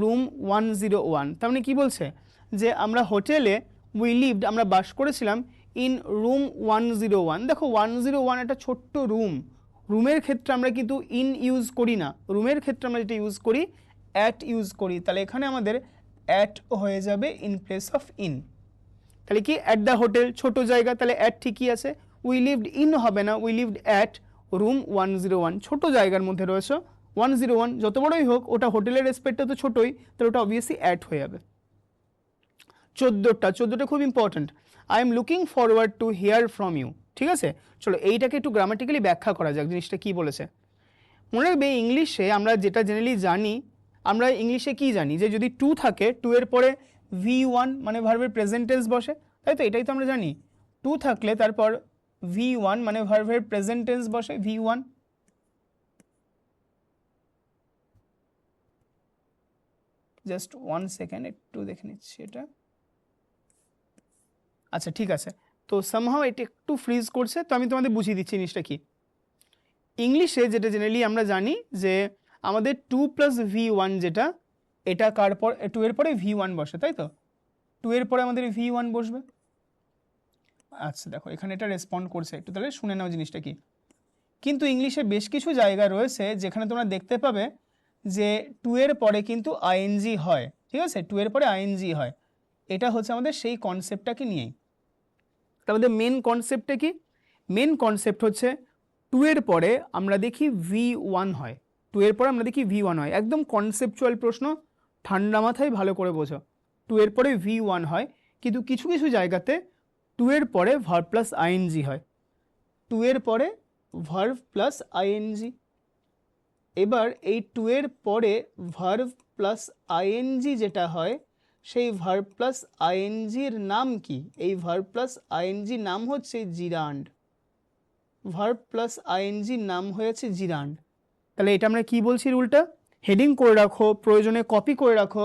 room 101, তার মানে কি বলছে, যে আমরা হোটেলে উই লিভড আমরা বাস করেছিলাম, ইন রুম 101। দেখো 101 একটা ছোট্ট রুম, রুমের ক্ষেত্রে আমরা কিন্তু ইন ইউজ করি না, রুমের ক্ষেত্রে আমরা যেটা ইউজ করি অ্যাট ইউজ করি। তাহলে এখানে আমাদের অ্যাট হয়ে যাবে ইন প্লেস অফ ইন। তাহলে কি অ্যাট দ্য হোটেল ছোট জায়গা, তাহলে অ্যাট ঠিকই আছে। উই লিভড ইন হবে না, উই লিভড অ্যাট রুম 101, ছোট জায়গার মধ্যে রয়েছে 101, যত বড়ই হোক ওটা হোটেলের রেসপেক্টে তো ছোটই, তাহলে ওটা অবভিয়াসলি অ্যাট হয়ে যাবে। 14টা খুব important, I am looking forward to hear from you. ঠিক আছে, চলো এইটাকে একটু গ্রামাটিক্যালি ব্যাখ্যা করা যাক, জিনিসটা কি বলেছে। মনে রাখবে ইংলিশে আমরা যেটা জেনারেলি জানি, আমরা ইংলিশে কি জানি, যে যদি টু থাকে, টু এর পরে V1 মানে ভার্বের প্রেজেন্ট টেন্স বসে, তাই তো, এটাই তো আমরা জানি। টু থাকলে তারপর V1 মানে ভার্বের প্রেজেন্ট টেন্স বসে, V1। জাস্ট 1 সেকেন্ড, একটু দেখে নিচ্ছি এটা। আচ্ছা ঠিক আছে, তো সামহাও এটা একটু ফ্রিজ করছে, তো আমি তোমাদের বুঝিয়ে দিচ্ছি জিনিসটা কি। ইংলিশে যেটা জেনারেলি আমরা জানি যে আমাদের 2 + V1 যেটা, এটা কার পর, 2 এর পরে V1 বসে, তাই তো, 2 এর পরে আমাদের V1 বসবে। আচ্ছা দেখো এখানে এটা রেসপন্ড করছে, একটু তাহলে শুনে নাও জিনিসটা কি। কিন্তু ইংলিশে বেশ কিছু জায়গা রয়েছে যেখানে তোমরা দেখতে পাবে যে 2 এর পরে কিন্তু আইএনজি হয়। ঠিক আছে, 2 এর পরে আইএনজি হয়, এটা হচ্ছে আমাদের সেই কনসেপ্টটাকে নিয়েই। তার মধ্যে মেন কনসেপ্টটা কি, মেন কনসেপ্ট হচ্ছে 2 এর পরে আমরা দেখি V1 হয়, 2 এর পরে আমরা দেখি V1 হয়। একদম কনসেপচুয়াল প্রশ্ন, ঠান্ডা মাথায় ভালো করে বোঝো। 2 এর পরে V1 হয়, কিন্তু কিছু কিছু জায়গাতে 2 এর পরে ভার্ব প্লাস আইএনজি হয়, 2 এর পরে ভার্ব প্লাস আইএনজি। এবার এই 2 এর পরে ভার্ব প্লাস আইএনজি যেটা হয়, সেই ভার্ব প্লাস আইএনজির নাম কি, এই ভার্ব প্লাস আইএনজির নাম হচ্ছে জিরান্ড। ভার্ব প্লাস আইএনজির নাম হয়েছে জিরান্ড। তাহলে এটা আমরা কি বলছি রুলটা, হেডিং করে রাখো, প্রয়োজনে কপি করে রাখো।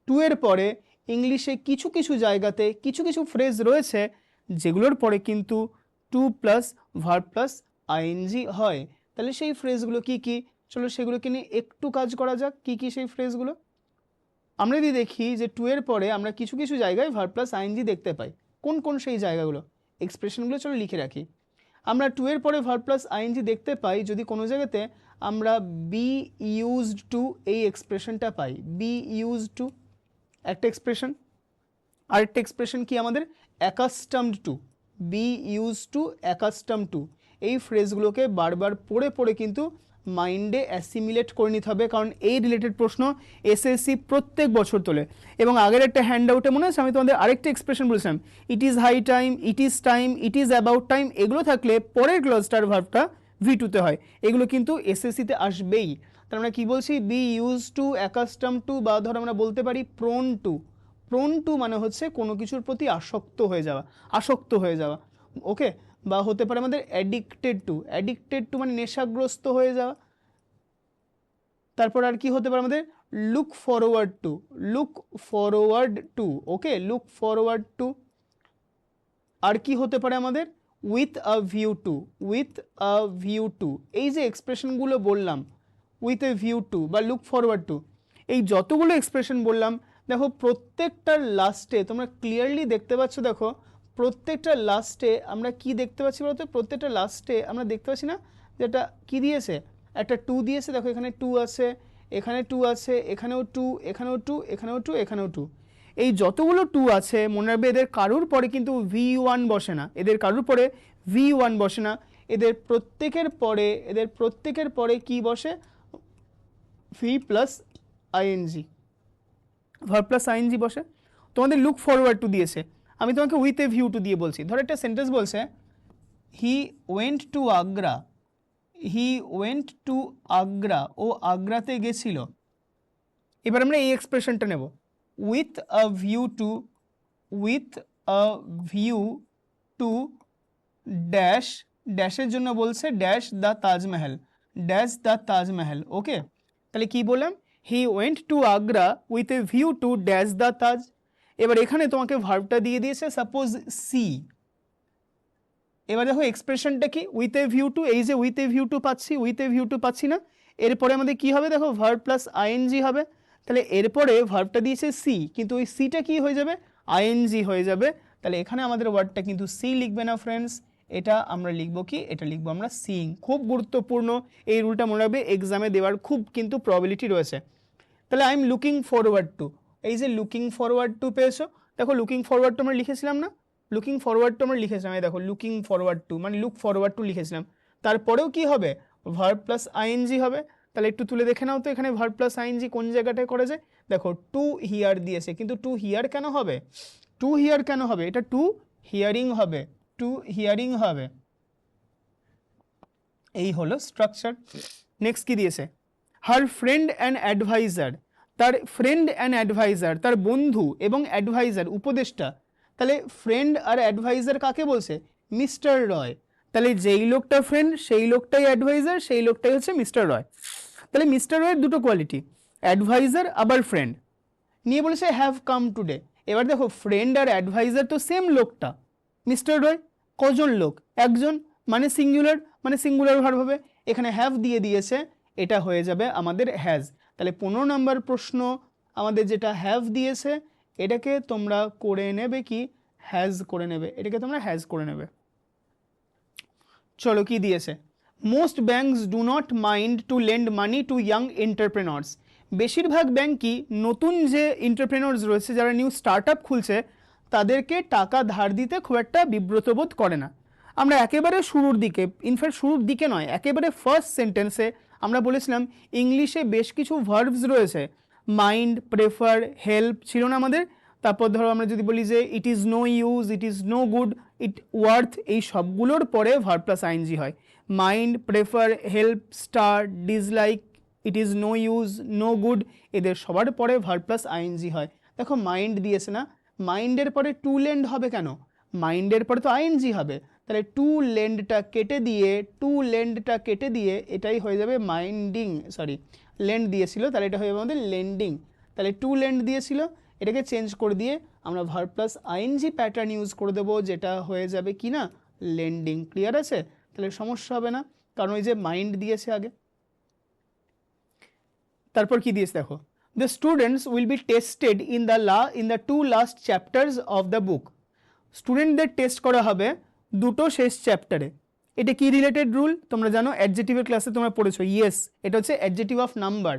টু এর পরে ইংলিশে কিছু কিছু জায়গাতে কিছু কিছু ফ্রেজ রয়েছে যেগুলোর পরে কিন্তু to plus verb plus ING হয়। তাহলে সেই ফ্রেজগুলো কি কি, চলো সেগুলোকে নিয়ে একটু কাজ করা যাক। কি কি সেই ফ্রেজগুলো? আমরা যদি দেখি যে টু এর পরে আমরা কিছু কিছু জায়গায় ভার্ব প্লাস আইএনজি দেখতে পাই, কোন কোন সেই জায়গাগুলো, এক্সপ্রেশনগুলো চলো লিখে রাখি। আমরা টু এর পরে ভার্ব প্লাস আইএনজি দেখতে পাই যদি কোনো জায়গাতে আমরা বি ইউজড টু এই এক্সপ্রেশনটা পাই। বি ইউজড টু একটা এক্সপ্রেশন, আরেকটা এক্সপ্রেশন কি আমাদের accustomed to, be use to accustom to. এই ফ্রেজগুলোকে বারবার পড়ে পড়ে কিন্তু মাইন্ডে অ্যাসিমিলেট করে নিতে হবে, কারণ এই রিলেটেড প্রশ্ন এসএসসি প্রত্যেক বছর তোলে। এবং আগের একটা হ্যান্ড আউটে মনে আছে আমি তোমাদের আরেকটা এক্সপ্রেশন বলেছিলাম, it is high time, it is time, it is about time. এগুলো থাকলে পরের ক্লজটার ভার্বটা ভি টুতে হয়। এগুলো কিন্তু এসএসসিতে আসবেই। তার আমরা কী বলছি, be use to, accustom to, বা ধর আমরা বলতে পারি প্রোন টু। প্রোন টু মানে হচ্ছে কোনো কিছুর প্রতি আসক্ত হয়ে যাওয়া, আসক্ত হয়ে যাওয়া, ওকে। বা হতে পারে আমাদের অ্যাডিক্টেড টু, অ্যাডিক্টেড টু মানে নেশাগ্রস্ত হয়ে যাওয়া। তারপর আর কি হতে পারে আমাদের look forward to, look forward to, okay, look forward to. আর কি হতে পারে আমাদের with a view to, with a view to. এই যে এক্সপ্রেশনগুলো বললাম উইথ এ ভিউ টু বা লুক ফরওয়ার্ড টু, এই যতগুলো এক্সপ্রেশন বললাম দেখো প্রত্যেকটার লাস্টে তোমরা ক্লিয়ারলি দেখতে পাচ্ছ, দেখো প্রত্যেকটার লাস্টে আমরা কি দেখতে পাচ্ছি বলতো, প্রত্যেকটা লাস্টে আমরা দেখতে পাচ্ছি না যেটা কি দিয়েছে, একটা টু দিয়েছে। দেখো এখানে টু আছে, এখানে টু আছে, এখানেও টু, এখানেও টু, এখানেও টু, এখানেও টু। এই যতগুলো টু আছে মনে রাখবে এদের কারুর পরে কিন্তু V1 বসে না, এদের কারুর পরে V1 বসে না, এদের প্রত্যেকের পরে কি বসে, V plus ING, verb plus ING বসে। তোমাদের লুক ফরওয়ার্ড টু দিয়েছে, আমি তোমাকে উইথ এ ভিউ টু দিয়ে বলছি। ধরো একটা সেন্টেন্স বলছে he went to Agra, he went to Agra, ও আগ্রাতে গেছিল। এবার আমরা এই এক্সপ্রেশনটা নেব, with a view to, with a view to dash, ড্যাশের জন্য বলছে dash the Taj Mahal, dash the Taj Mahal, okay. তাহলে কি বললাম, he went to Agra with a view to dash the Taj. এবার এখানে তোমাকে ভার্বটা দিয়ে দিয়েছে সাপোজ সি। এবার দেখো এক্সপ্রেশনটা কি, উইথ এ ভিউ টু, এই যে উইথ এ ভিউ টু পাচ্ছি, উইথ এ ভিউ টু পাচ্ছি না, এরপরে আমাদের কি হবে দেখো ভার্ব প্লাস আইএনজি হবে। তাহলে এরপরে ভার্বটা দিয়েছে সি, কিন্তু ওই সিটা কি হয়ে যাবে, আইএনজি হয়ে যাবে। তাহলে এখানে আমাদের ওয়ার্ডটা কিন্তু সি লিখবে না ফ্রেন্ডস, এটা আমরা লিখবো কি, এটা লিখবো আমরা সিইং। খুব গুরুত্বপূর্ণ এই রুলটা মনে রাখবে, এক্সামে দেওয়ার খুব কিন্তু প্রবাবিলিটি রয়েছে। তাহলে I am looking forward to, এই যে লুকিং ফরওয়ার্ড টু পেয়েছো, দেখো লুকিং ফরওয়ার্ড টু আমরা লিখেছিলাম না, লুকিং ফরওয়ার্ড টু আমরা লিখেছিলাম, এই দেখো লুকিং ফরওয়ার্ড টু মানে লুক ফরওয়ার্ড টু লিখেছিলাম। তারপরেও কি হবে, ভার্ব প্লাস আইএনজি হবে। তাহলে একটু তুলে দেখে নাও তো এখানে ভার্ব প্লাস আইএনজি কোন জায়গাটায় করে যায়। দেখো টু হিয়ার দিয়েছে, কিন্তু টু হিয়ার কেন হবে, টু হিয়ার কেন হবে, এটা টু হিয়ারিং হবে, টু হিয়ারিং হবে। এই হলো স্ট্রাকচার। নেক্সট কি দিয়েছে, হার ফ্রেন্ড অ্যান্ড অ্যাডভাইজার, তার ফ্রেন্ড অ্যান্ড অ্যাডভাইজার, তার বন্ধু এবং অ্যাডভাইজার উপদেষ্টা। তাহলে ফ্রেন্ড আর অ্যাডভাইজার কাকে বলছে, মিস্টার রয়। তাহলে যেই লোকটা ফ্রেন্ড সেই লোকটাই অ্যাডভাইজার, সেই লোকটাই হচ্ছে মিস্টার রয়। তাহলে মিস্টার রয়ের দুটো কোয়ালিটি, অ্যাডভাইজার আবার ফ্রেন্ড। নিয়ে বলেছে হ্যাভ কাম টুডে। এবার দেখো ফ্রেন্ড আর অ্যাডভাইজার তো সেম লোকটা, মিস্টার রয় কজন লোক, একজন, মানে সিঙ্গুলার, মানে সিঙ্গুলার ভার্ব হবে। এখানে হ্যাভ দিয়ে দিয়েছে, এটা হয়ে যাবে আমাদের হ্যাজ। তাহলে 15 নম্বর প্রশ্ন আমাদের যেটা হ্যাভ দিয়েছে এটাকে তোমরা করে নেবে কি, হ্যাজ করে নেবে, এটাকে তোমরা হ্যাজ করে নেবে। চলো কি দিয়েছে, most banks do not mind to lend money to young entrepreneurs. বেশিরভাগ ব্যাংকই নতুন যে এন্টারপ্রেনার্স রয়েছে, যারা নিউ স্টার্ট আপ খুলছে, তাদেরকে টাকা ধার দিতে খুব একটা বিব্রত বোধ করে না। আমরা একেবারে শুরুর দিকে, ইনফ্যাক্ট শুরুর দিকে নয়, একেবারে ফার্স্ট সেন্টেন্সে আমরা বলেছিলাম ইংলিশে বেশ কিছু ভার্বস রয়েছে, মাইন্ড, প্রেফার, হেল্প ছিল না আমাদের। তারপর ধরো আমরা যদি বলি যে it is no use, it is no good, it worth, এই সবগুলোর পরে ভার্ব প্লাস আইএনজি হয়। Mind, prefer, help, star, dislike, it is no use, no good, এদের সবার পরে ভার্ব প্লাস আইএনজি হয়। দেখো মাইন্ড দিয়েছে না, মাইন্ডের পরে টু লেন্ড হবে কেন, মাইন্ডের পরে তো আইএনজি হবে, তাহলে টু লেন্ডটা কেটে দিয়ে এটাই হয়ে যাবে মাইন্ডিং, সরি লেন্ড দিয়েছিল, তাহলে এটা হয়ে যাবে আমাদের লেন্ডিং। তাহলে টু লেন্ড দিয়েছিল, এটাকে চেঞ্জ করে দিয়ে আমরা verb plus ING pattern use করে দেবো, যেটা হয়ে যাবে কি না লেন্ডিং। ক্লিয়ার আছে? তাহলে সমস্যা হবে না, কারণ ওই যে মাইন্ড দিয়েছে আগে। তারপর কি দিয়েছে দেখো, the students will be tested in the two last chapters of the book. স্টুডেন্টদের টেস্ট করা হবে দুটো শেষ চ্যাপ্টারে। এটা কি রিলেটেড রুল তোমরা জানো, অ্যাডজেক্টিভের ক্লাসে তোমরা পড়েছো। ইয়েস, এটা হচ্ছে অ্যাডজেক্টিভ অফ নাম্বার।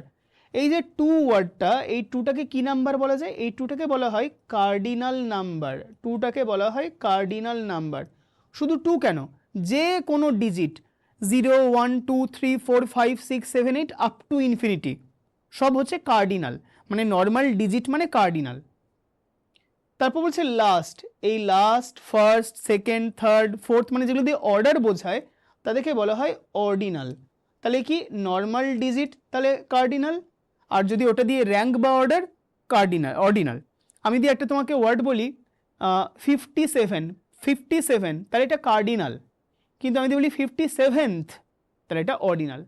এই যে টু ওয়ার্ডটা, এই টুটাকে কি নাম্বার বলা যায়? এই টুটাকে বলা হয় কার্ডিনাল নাম্বার। টুটাকে বলা হয় কার্ডিনাল নাম্বার। শুধু টু কেন, যে কোনো ডিজিট 0 1 2 3 4 5 6 7 8 আপ টু ইনফিনিটি সব হচ্ছে কার্ডিনাল, মানে নর্মাল ডিজিট মানে কার্ডিনাল। তারপর বলছে লাস্ট, এই last, first, second, third, fourth মানে যেগুলো দিয়ে অর্ডার বোঝায় তাদেরকে বলা হয় অর্ডিনাল। তাহলে কি নর্মাল ডিজিট তাহলে কার্ডিনাল, আর যদি ওটা দিয়ে র্যাঙ্ক বা অর্ডার অর্ডিনাল। আমি দিয়ে একটা তোমাকে ওয়ার্ড বলি 57 তাহলে এটা কার্ডিনাল, কিন্তু আমি যদি বলি 57th তাহলে এটা অর্ডিনাল।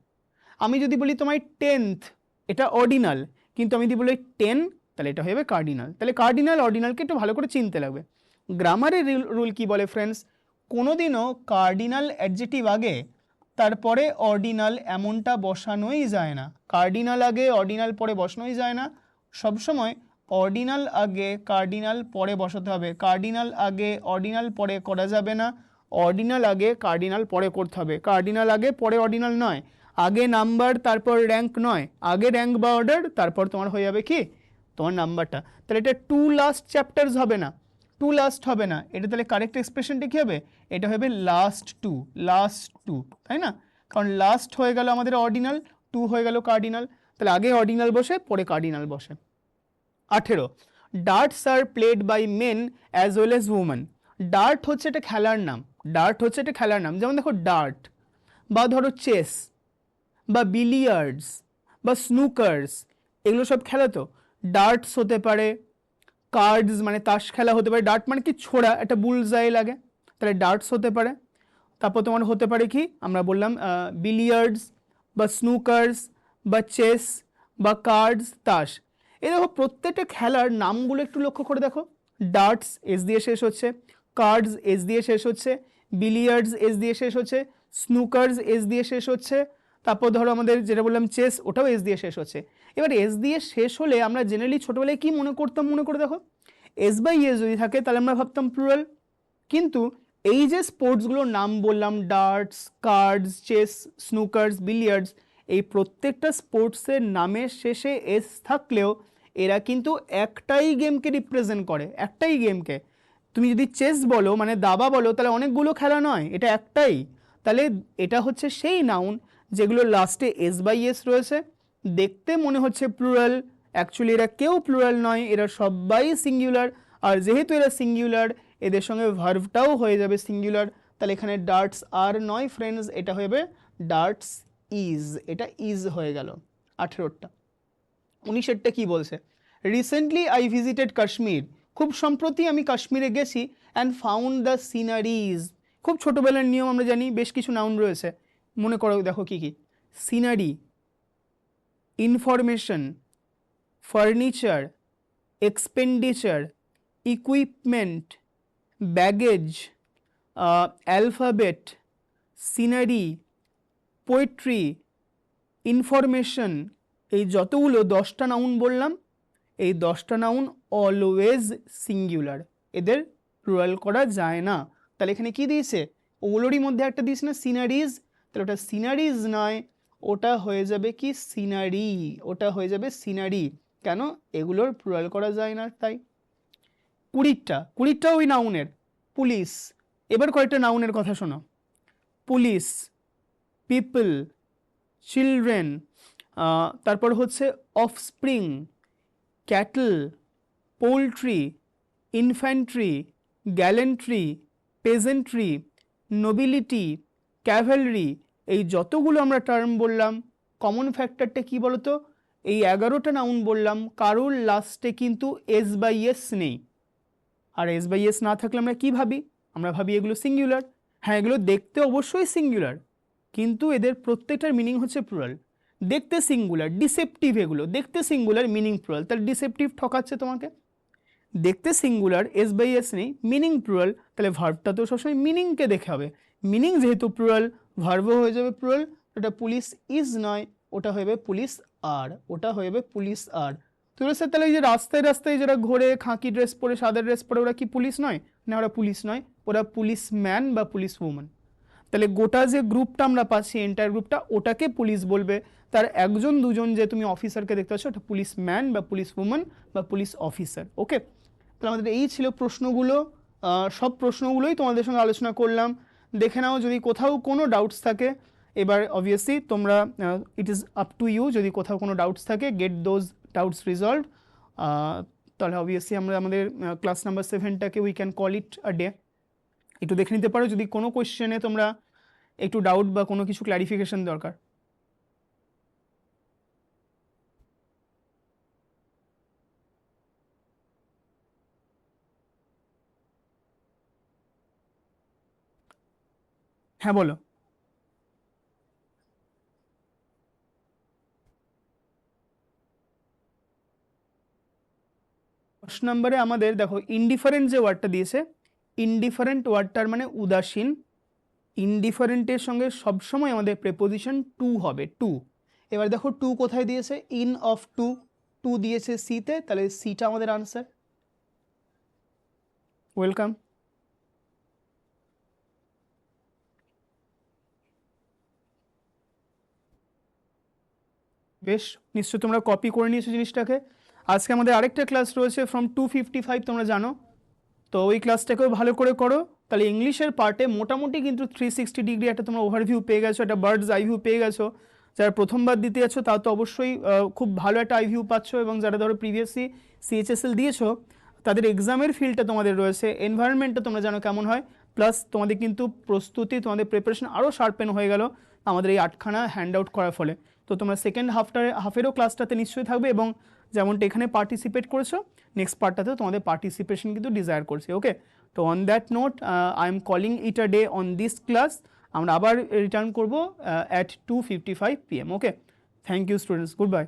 আমি যদি বলি তোমায় 10th এটা অর্ডিনাল, কিন্তু আমি যদি বলি 10 তাহলে এটা হবে কার্ডিনাল। তাহলে কার্ডিনাল অর্ডিনালকে একটু ভালো করে চিনতে লাগবে। গ্রামারের রুল কি বলে ফ্রেন্ডস, কোনোদিনও কার্ডিনাল অ্যাডজেক্টিভ আগে তারপরে অর্ডিনাল এমনটা বসানোই যায় না। কার্ডিনাল আগে অর্ডিনাল পরে বসানোই যায় না, সবসময় অর্ডিনাল আগে কার্ডিনাল পরে বসাতে হবে। কার্ডিনাল আগে অর্ডিনাল পরে করা যাবে না, অর্ডিনাল আগে কার্ডিনাল পরে করতে হবে। কার্ডিনাল আগে পরে অর্ডিনাল নয়, আগে নাম্বার তারপর র্যাঙ্ক নয়, আগে র্যাঙ্ক বা অর্ডার তারপর তোমার হয়ে যাবে কি তোমার নাম্বারটা। তাহলে এটা টু লাস্ট চ্যাপ্টার্স হবে না, টু লাস্ট হবে না, এটা তাহলে কারেক্ট এক্সপ্রেশনটা কী হবে? এটা হবে লাস্ট টু, তাই না? কারণ লাস্ট হয়ে গেল আমাদের অর্ডিনাল, টু হয়ে গেল কার্ডিনাল, তাহলে আগে অর্ডিনাল বসে পরে কার্ডিনাল বসে। 18, darts are played by men as well as women. Dart হচ্ছে একটা খেলার নাম, যেমন দেখো ডার্ট, বা ধরো চেস, বা বিলিয়ার্ডস, বা স্নুকার্স, এগুলো সব খেলা তো। ডার্টস হতে পারে, কার্ডস মানে তাস খেলা হতে পারে। ডার্ট মানে কি ছোড়া, একটা বুলজাই লাগে, তাহলে ডার্টস হতে পারে। তারপর তোমার হতে পারে কি আমরা বললাম বিলিয়ার্ডস, বা স্নুকার্স, বা চেস, বা কার্ডস, তাস। এই দেখো প্রত্যেকটা খেলার নামগুলো একটু লক্ষ্য করে দেখো, ডার্টস এস দিয়ে শেষ হচ্ছে, কার্ডস এস দিয়ে শেষ হচ্ছে, বিলিয়ার্ডস এস দিয়ে শেষ হচ্ছে, স্নুকার্স এস দিয়ে শেষ হচ্ছে, তারপর ধরো আমাদের যেটা বললাম চেস, ওটাও এস দিয়ে শেষ হচ্ছে। এবার এস দিয়ে শেষ হলে আমরা জেনারেলি ছোটোবেলায় কি মনে করতাম, মনে করে দেখো, এস বাই এস যদি থাকে তাহলে আমরা ভাবতাম প্লুরাল। কিন্তু এই যে স্পোর্টসগুলোর নাম বললাম, ডার্টস, কার্ডস, চেস, স্নুকার্স, বিলিয়ার্ডস, এই প্রত্যেকটা স্পোর্টসের নামের শেষে এস থাকলেও এরা কিন্তু একটাই গেমকে রিপ্রেজেন্ট করে, একটাই গেমকে। তুমি যদি চেস বলো মানে দাবা বলো, তাহলে অনেকগুলো খেলা নয়, এটা একটাই। তাহলে এটা হচ্ছে সেই নাউন যেগুলো লাস্টে এস বাই এস রয়েছে, দেখতে মনে হচ্ছে প্লুরাল, অ্যাকচুয়ালি এরা কেউ প্লুরাল নয়, এরা সবাই সিঙ্গুলার। আর যেহেতু এরা সিঙ্গুলার, এদের সঙ্গে ভার্ভটাও হয়ে যাবে সিঙ্গুলার, তাহলে এখানে ডার্টস আর নয় ফ্রেন্ডস, এটা হয়ে যাবে ডার্টস ইজ, এটা ইজ হয়ে গেল 18টা। 19এরটা কি বলছে, রিসেন্টলি আই ভিজিটেড কাশ্মীর, খুব সম্প্রতি আমি কাশ্মীরে গেছি, অ্যান্ড ফাউন্ড দ্য সিনারিজ। খুব ছোটোবেলার নিয়ম আমরা জানি, বেশ কিছু নাউন রয়েছে, মনে করো দেখো কি কি, scenery, information, furniture, expenditure, equipment, baggage, alphabet, scenery, poetry, information. এই যতগুলো 10টা নাউন বললাম, এই 10টা নাউন অলওয়েজ সিঙ্গুলার, এদের প্লুরাল করা যায় না। তাহলে এখানে কি দিয়েছে, ওগুলোরই মধ্যে একটা দিয়েছে না সিনারিজ, তাহলে ওটা সিনারিজ নয়, ওটা হয়ে যাবে কি সিনারি, ওটা হয়ে যাবে সিনারি। কেন, এগুলোর প্লুরাল করা যায় না তাই। 20টা ওই নাউনের, পুলিশ। এবার কয়েকটা নাউনের কথা শোনো, পুলিশ, পিপল, চিলড্রেন, তারপর হচ্ছে offspring, cattle, poultry, infantry, gallantry, pageantry, nobility, cavalry. এই যতগুলো আমরা টার্ম বললাম, কমন ফ্যাক্টরটা কি বলতো, এই 11টা নাউন বললাম, কারোর লাস্টে কিন্তু এস বাই এস নেই। আর এস বাই এস না থাকলে আমরা কি ভাবি, আমরা ভাবি এগুলো সিঙ্গুলার, হ্যাঁ এগুলো দেখতে অবশ্যই সিঙ্গুলার, কিন্তু এদের প্রত্যেকটার মিনিং হচ্ছে প্লুরাল। দেখতে সিঙ্গুলার, ডিসেপটিভ, এগুলো দেখতে সিঙ্গুলার মিনিং প্লুরাল, তাহলে ডিসেপটিভ ঠকাচ্ছে তোমাকে। দেখতে সিঙ্গুলার, এস বাই এস নেই, মিনিং প্লুরাল, তাহলে ভার্বটা তো সবসময় মিনিংকে দেখে হবে। মিনিং যেহেতু প্লুরাল, ভার্বও হয়ে যাবে প্লুরাল, ওটা পুলিশ ইজ নয়, ওটা হয়ে যাবে পুলিশ আর, ওটা হয়ে যাবে পুলিশ আর। তো স্যার তাহলে এই যে রাস্তায় রাস্তায় যারা ঘোরে খাকি ড্রেস পরে, সাদা ড্রেস পরে, ওরা কি পুলিশ নয়? না, ওরা পুলিশ নয়, ওরা পুলিশ ম্যান বা পুলিশ উম্যান। তাহলে গোটা যে গ্রুপটা আমরা পাচ্ছি, এন্টায়ার গ্রুপটা, ওটাকে পুলিশ বলবে। তার একজন দুজন যে তুমি অফিসারকে দেখতে পাচ্ছ, ওটা পুলিশ ম্যান বা পুলিশ উম্যান বা পুলিশ অফিসার। ওকে, তাহলে আমাদের এই ছিল প্রশ্নগুলো। সব প্রশ্নগুলোই তোমাদের সঙ্গে আলোচনা করলাম। দেখে নাও যদি কোথাও কোনো ডাউটস থাকে। এবার অবভিয়াসলি তোমরা, it is up to you, যদি কোথাও কোনো ডাউটস থাকে, গেট দোজ ডাউটস রিজলভ। তাহলে অবভিয়াসলি আমরা আমাদের ক্লাস নাম্বার 7টাকে we can call it a day. একটু দেখে নিতে পারো যদি কোনো কোয়েশ্চেনে তোমরা একটু ডাউট বা কোনো কিছু ক্ল্যারিফিকেশন দরকার। হ্যাঁ বলো। 10 নম্বরে আমাদের দেখো ইনডিফারেন্ট যে ওয়ার্ডটা দিয়েছে, ইনডিফারেন্ট ওয়ার্ডটার মানে উদাসীন। ইনডিফারেন্টের সঙ্গে সবসময় আমাদের প্রেপোজিশন টু হবে, টু। এবার দেখো টু কোথায় দিয়েছে, ইন অফ টু, টু দিয়েছে সিতে, তাহলে সিটা আমাদের আনসার। ওয়েলকাম। বেশ, নিশ্চয় তোমরা কপি করে নিয়েছো জিনিসটাকে। আজকে আমাদের আরেকটা ক্লাস রয়েছে ফ্রম 2:55, তোমরা জানো, তো ওই ক্লাসটাকেও ভালো করে করো। তাহলে ইংলিশের পার্টে মোটামুটি কিন্তু 360 ডিগ্রি একটা তোমরা ওভারভিউ পেয়ে গেছো, একটা বার্ডস আই ভিউ পেয়ে গেছো। যারা প্রথমবার দিতে যাচ্ছ তাও তো অবশ্যই খুব ভালো একটা আই ভিউ পাচ্ছ, এবং যারা ধরো প্রিভিয়াসলি সিএইচএসএল দিয়েছো তাদের এক্সামের ফিল্ডটা তোমাদের রয়েছে, এনভায়রনমেন্টটা তোমরা জানো কেমন হয়, প্লাস তোমাদের কিন্তু প্রস্তুতি, তোমাদের প্রিপারেশন আরও শার্পেন হয়ে গেল আমাদের এই 8খানা হ্যান্ড আউট করার ফলে। তো তোমরা সেকেন্ড হাফেরও ক্লাসটাতে নিশ্চয়ই থাকবে, এবং যেমনটা এখানে পার্টিসিপেট করেছো নেক্সট পার্টটাতেও তোমাদের পার্টিসিপেশন কিন্তু ডিজায়ার করছি। ওকে, তো on that note I am calling it a day on this class. আমরা আবার রিটার্ন করবো at 2:55 PM। Okay, thank you students, good bye.